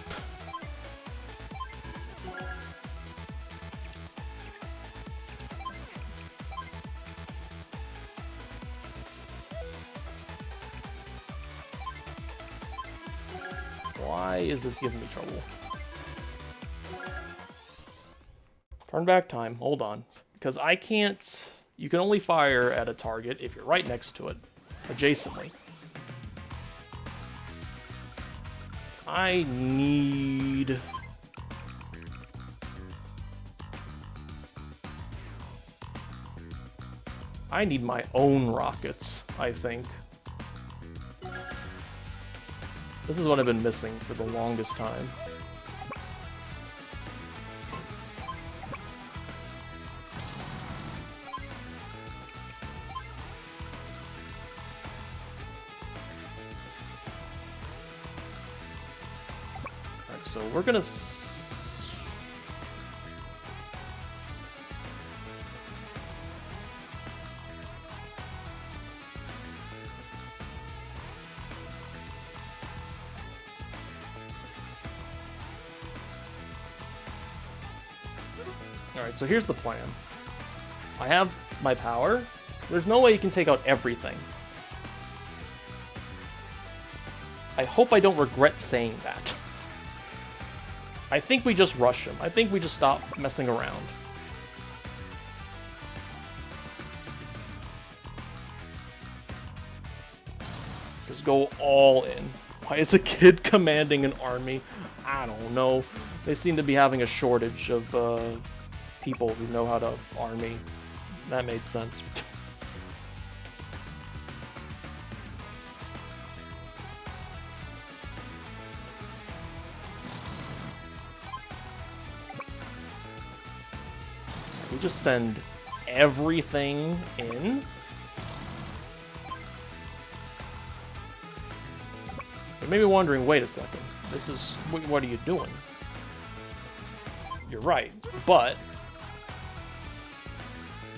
Why is this giving me trouble? Turn back time. Hold on. Because I can't... You can only fire at a target if you're right next to it, adjacently. I need... I need my own rockets, I think. This is what I've been missing for the longest time. Alright, so we're gonna... Alright, so here's the plan. I have my power. There's no way you can take out everything. I hope I don't regret saying that. I think we just rush him. I think we just stop messing around. Just go all in. Why is a kid commanding an army? I don't know. They seem to be having a shortage of people who know how to army. That made sense. We just send everything in. You may be wondering, wait a second. This is... What are you doing? You're right, but...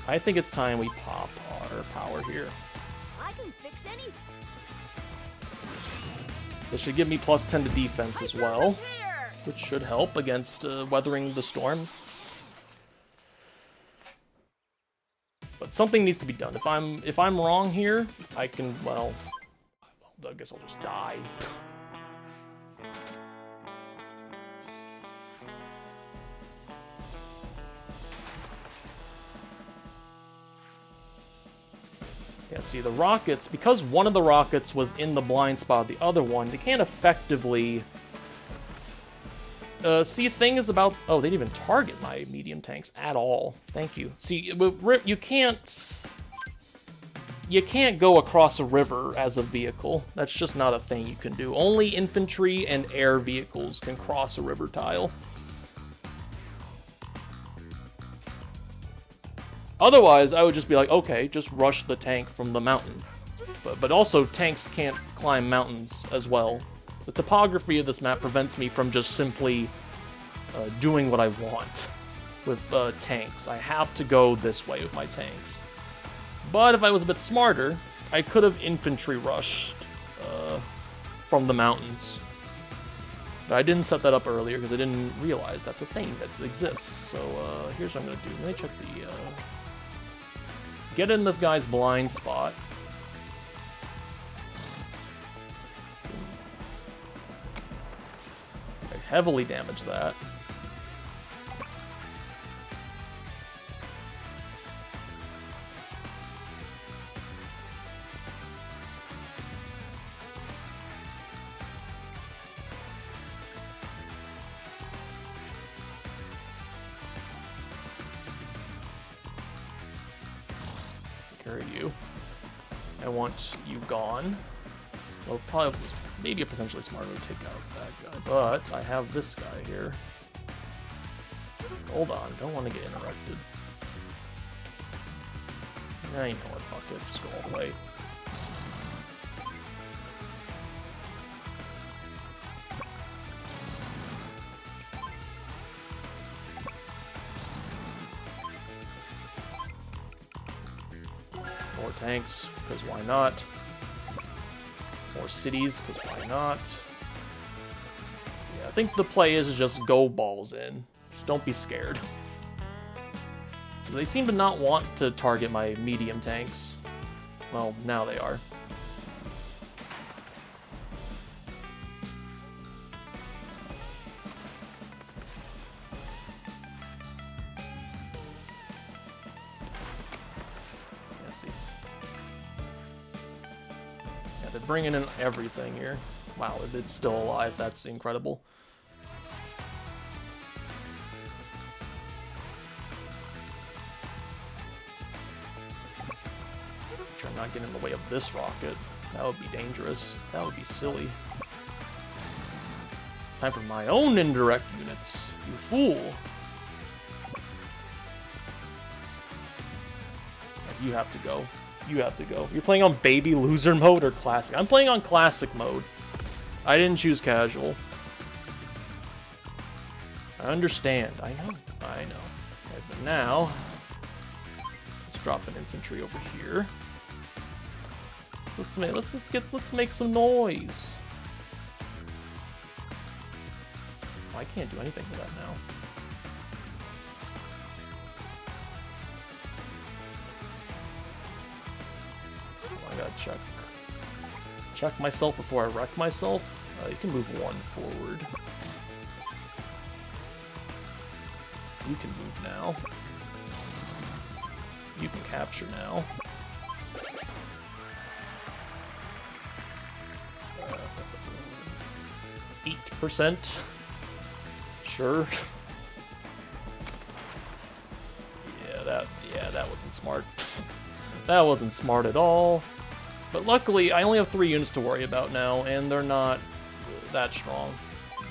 I think it's time we pop our power here. I can fix any. This should give me plus 10 to defense as well, which should help against weathering the storm. But something needs to be done. If I'm wrong here, I can, well, I guess I'll just die. Yeah, see, the rockets, because one of the rockets was in the blind spot of the other one, they can't effectively see things about... Oh, they didn't even target my medium tanks at all. Thank you. See, you can't go across a river as a vehicle. That's just not a thing you can do. Only infantry and air vehicles can cross a river tile. Otherwise, I would just be like, okay, just rush the tank from the mountain. But also, tanks can't climb mountains as well. The topography of this map prevents me from just simply doing what I want with tanks. I have to go this way with my tanks. But if I was a bit smarter, I could have infantry rushed from the mountains. But I didn't set that up earlier because I didn't realize that's a thing that exists. So here's what I'm going to do. Let me check the get in this guy's blind spot. I heavily damage that. Carry you. I want you gone. Well, probably maybe potentially smarter to take out that guy, but I have this guy here. Hold on, don't want to get interrupted. Nah, you know what? Fuck it, just go all the way. More tanks, because why not? More cities, because why not? Yeah, I think the play is just go balls in. Just don't be scared. They seem to not want to target my medium tanks. Well, now they are. Yeah, they're bringing in everything here. Wow, it's still alive. That's incredible. Try not getting in the way of this rocket. That would be dangerous. That would be silly. Time for my own indirect units, you fool. You have to go. You have to go. You're playing on baby loser mode or classic? I'm playing on classic mode. I didn't choose casual. I understand. I know. I know. Okay, but now, let's drop an infantry over here. Let's make some noise. Oh, I can't do anything with that now. Oh, I gotta check myself before I wreck myself. You can move one forward. You can move now. You can capture now. 8%. Sure. Yeah, that wasn't smart. That wasn't smart at all. But luckily, I only have 3 units to worry about now, and they're not that strong.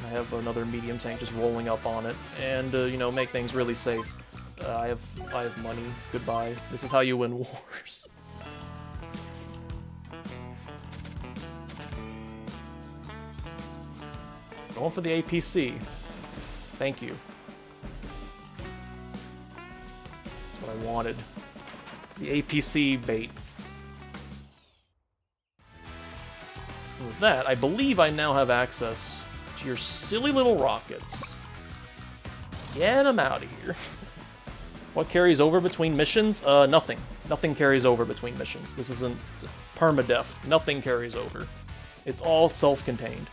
I have another medium tank just rolling up on it, and you know, make things really safe. I have money. Goodbye. This is how you win wars. Going for the APC. Thank you. That's what I wanted. The APC bait. And with that, I believe I now have access to your silly little rockets. Get them out of here. What carries over between missions? Nothing. Nothing carries over between missions. This isn't permadeath. Nothing carries over. It's all self-contained.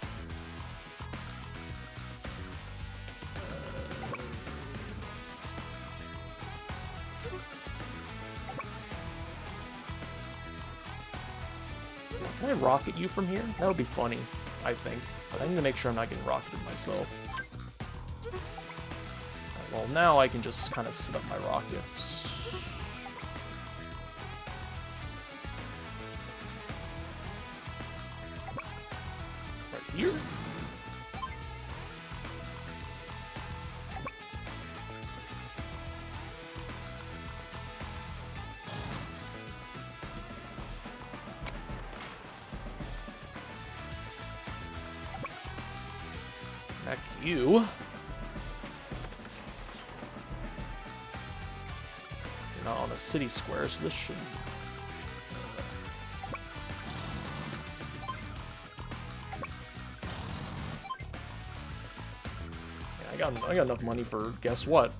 Can I rocket you from here? That would be funny, I think. But I need to make sure I'm not getting rocketed myself. Right, well, now I can just kind of set up my rockets. Right here? Back you. You're not on a city square, so this should. Yeah, I got enough money for guess what?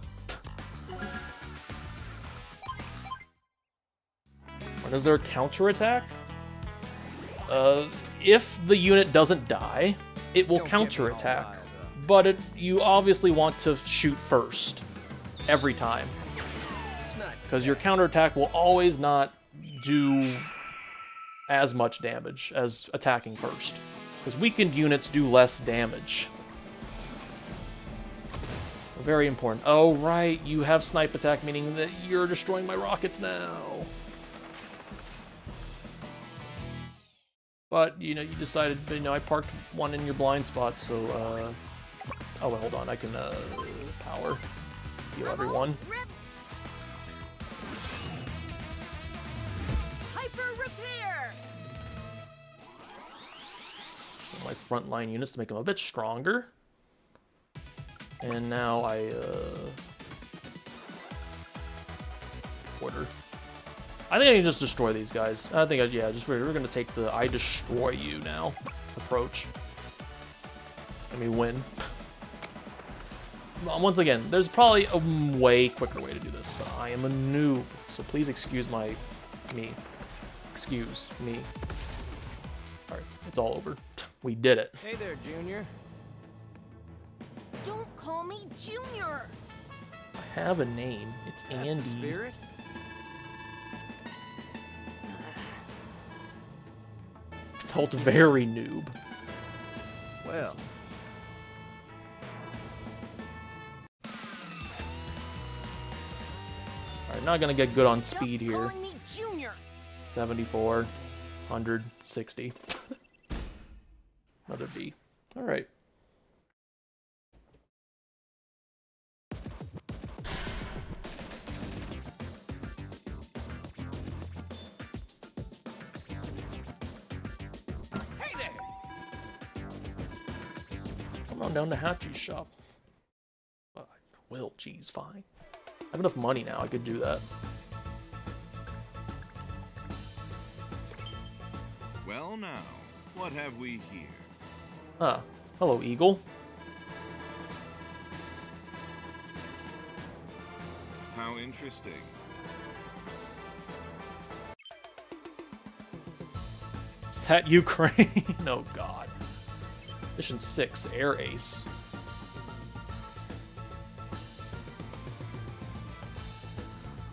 Is there a counterattack? If the unit doesn't die, it will counterattack. But you obviously want to shoot first. Every time. Because your counterattack will always not do as much damage as attacking first. Because weakened units do less damage. Very important. Oh, right, you have snipe attack, meaning that you're destroying my rockets now. But, you know, you decided, you know, I parked one in your blind spot, so, oh, wait, hold on, I can, power heal everyone. Hyper repair. My frontline units to make them a bit stronger. And now I, order. I think I can just destroy these guys. I think, yeah, just we're gonna take the I destroy you now approach. Let me win. Once again, there's probably a way quicker way to do this, but I am a noob, so please excuse me. Excuse me. Alright, it's all over. We did it. Hey there, Junior. Don't call me Junior. I have a name. It's That's Andy. the spirit? Felt very noob. Well, Alright, not gonna get good on speed Stop here. calling me Junior. 74, 160. Another B. Alright. Hey there! Come on down to Hatchie's shop. I will, geez, fine. I have enough money now, I could do that. Well now, what have we here? Ah, hello, Eagle. How interesting. Is that Ukraine? Oh god. Mission 6, Air Ace.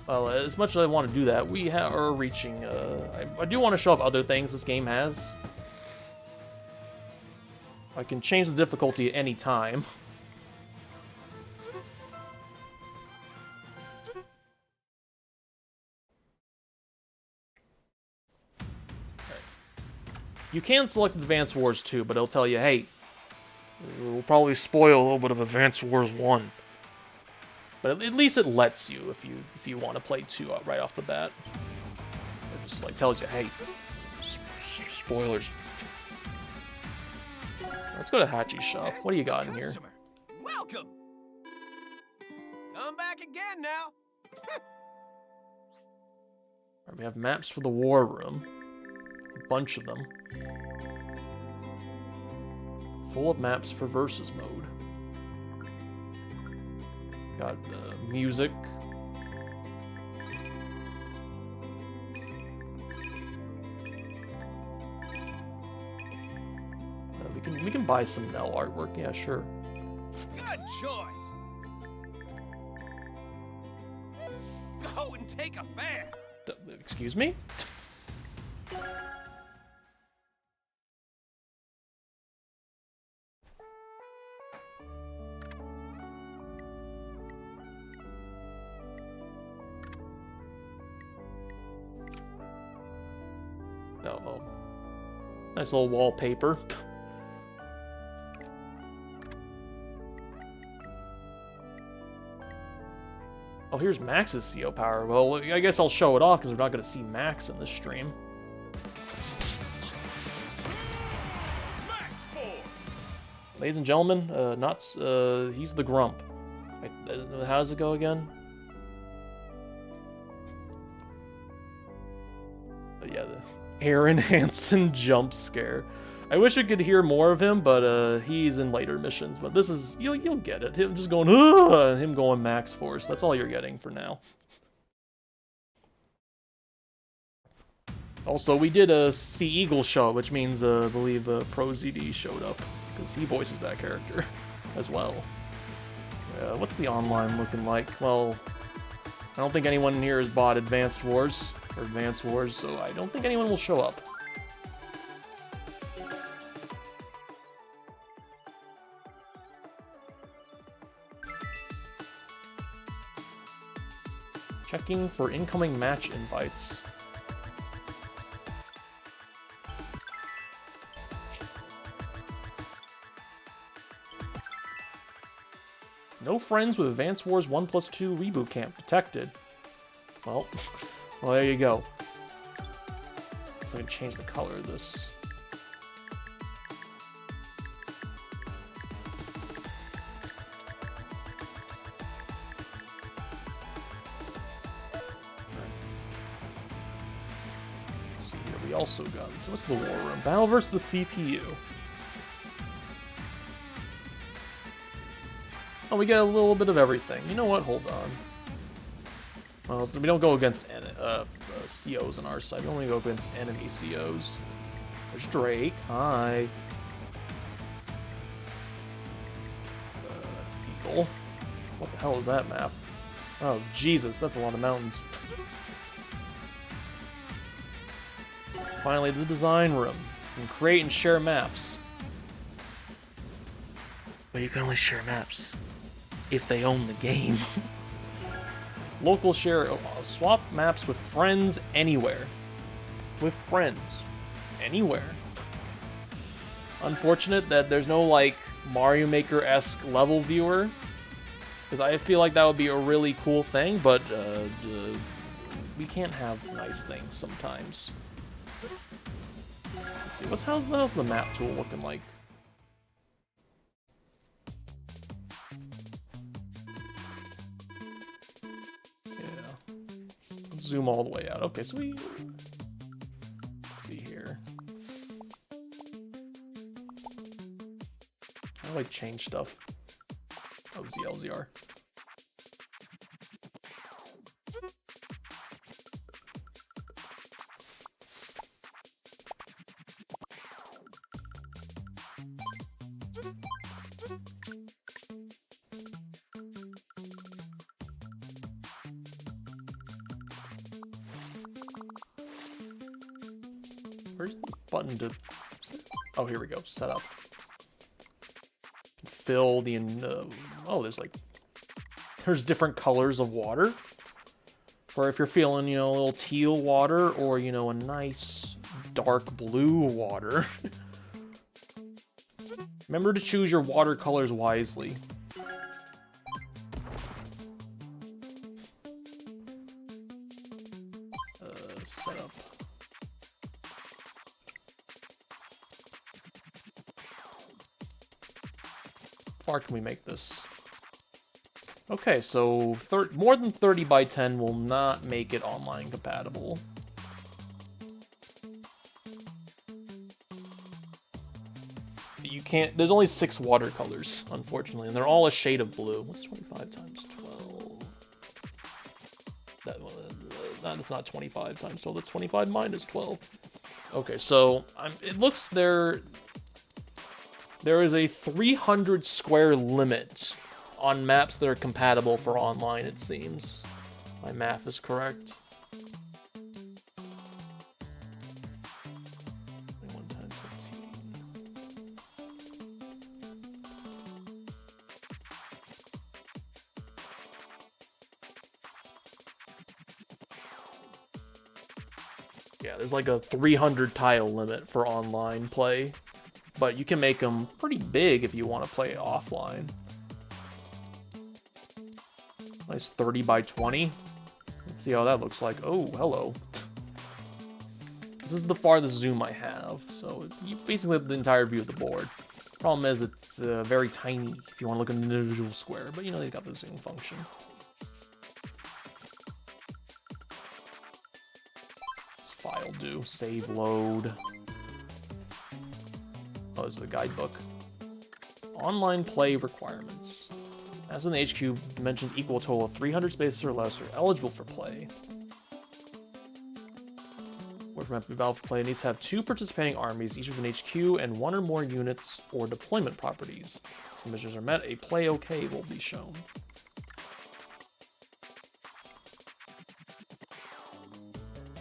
Well, as much as I want to do that, we are reaching, I do want to show off other things this game has. I can change the difficulty at any time. You can select Advanced Wars 2, but it'll tell you, hey, we'll probably spoil a little bit of Advanced Wars 1. But at least it lets you if you want to play 2 right off the bat. It just like tells you, hey, spoilers. Let's go to Hatchie's shop. What do you got in here? Customer, welcome. Come back again now. Alright, we have maps for the war room. A bunch of them. Full of maps for versus mode. Got music. We can buy some Nell artwork. Yeah, sure. Good choice. Go and take a bath. Excuse me? Oh. Nice little wallpaper. Oh, here's Max's CO power. Well, I guess I'll show it off because we're not going to see Max in this stream. Max Force! Ladies and gentlemen, he's the Grump. How does it go again? But yeah, the Aaron Hansen jump scare. I wish we could hear more of him, but he's in later missions. But this is, you'll get it. Him just going, him going Max Force. That's all you're getting for now. Also, we did a Sea Eagle show, which means, I believe, Pro ZD showed up, because he voices that character as well. What's the online looking like? Well, I don't think anyone here has bought Advanced Wars, or Advance Wars, so I don't think anyone will show up. Checking for incoming match invites. No friends with Advance Wars 1+2 Reboot Camp detected. Well, there you go. So I can change the color of this. Let's see here, we also got, so what's the war room? Battle versus the CPU. Oh, we get a little bit of everything. You know what? Hold on. Well, so we don't go against COs on our side. We only go against enemy COs. There's Drake. Hi. That's Eagle. What the hell is that map? Oh, Jesus. That's a lot of mountains. Finally, the design room. You can create and share maps. But you can only share maps if they own the game. Local share, swap maps with friends anywhere. With friends. Anywhere. Unfortunate that there's no, like, Mario Maker-esque level viewer. Because I feel like that would be a really cool thing, but we can't have nice things sometimes. Let's see, how's the map tool looking like? Zoom all the way out. Okay, so let's see here. How do I change stuff? Oh, ZLZR. Where's the button to... Oh, here we go. Set up. Fill the... oh, there's different colors of water. For if you're feeling, a little teal water or, a nice dark blue water. Remember to choose your watercolors wisely. Set up. How far can we make this? Okay, so more than 30 by 10 will not make it online compatible. You can't, there's only 6 watercolors, unfortunately, and they're all a shade of blue. What's 25 times 12? That's not 25 times 12, that's 25 minus 12. Okay, so it looks there is a 300 square limit on maps that are compatible for online, it seems. My math is correct. 21 times 15. Yeah, there's like a 300 tile limit for online play, but you can make them pretty big if you want to play offline. Nice 30 by 20. Let's see how that looks like. Oh, hello. This is the farthest zoom I have, so you basically have the entire view of the board. Problem is, it's very tiny if you want to look at an individual square, but you got the zoom function. What's file do? Save load. Oh, this is the guidebook. Online play requirements. As in the HQ, dimensions equal a total of 300 spaces or less are eligible for play. Where from Epic Valve Play needs to have 2 participating armies, each with an HQ and 1 or more units or deployment properties. If some measures are met, a play okay will be shown.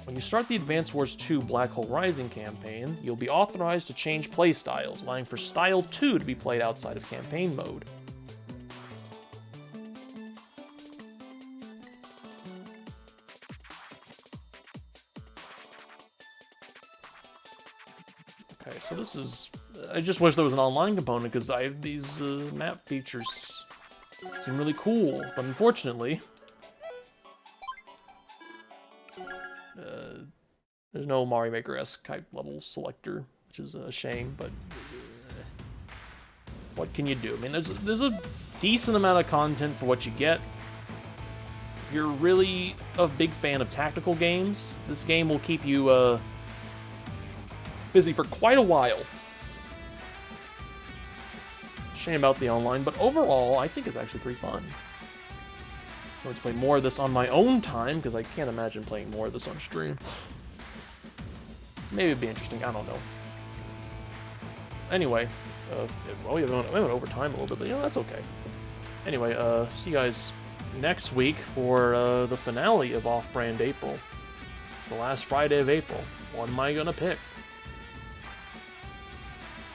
When you start the Advance Wars 2 Black Hole Rising campaign, you'll be authorized to change play styles, allowing for Style 2 to be played outside of campaign mode. Okay, so this is... I just wish there was an online component, because these map features seem really cool, but unfortunately... there's no Mario Maker-esque type level selector, which is a shame, but what can you do? I mean, there's a decent amount of content for what you get. If you're really a big fan of tactical games, this game will keep you busy for quite a while. Shame about the online, but overall, I think it's actually pretty fun. I'm going to play more of this on my own time, because I can't imagine playing more of this on stream. Maybe it'd be interesting, I don't know. Anyway, well, we went over time a little bit, but you know, that's okay. Anyway, see you guys next week for the finale of Off-Brand April. It's the last Friday of April. What am I gonna pick?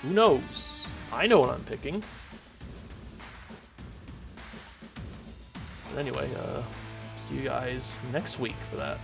Who knows? I know what I'm picking. But anyway, see you guys next week for that.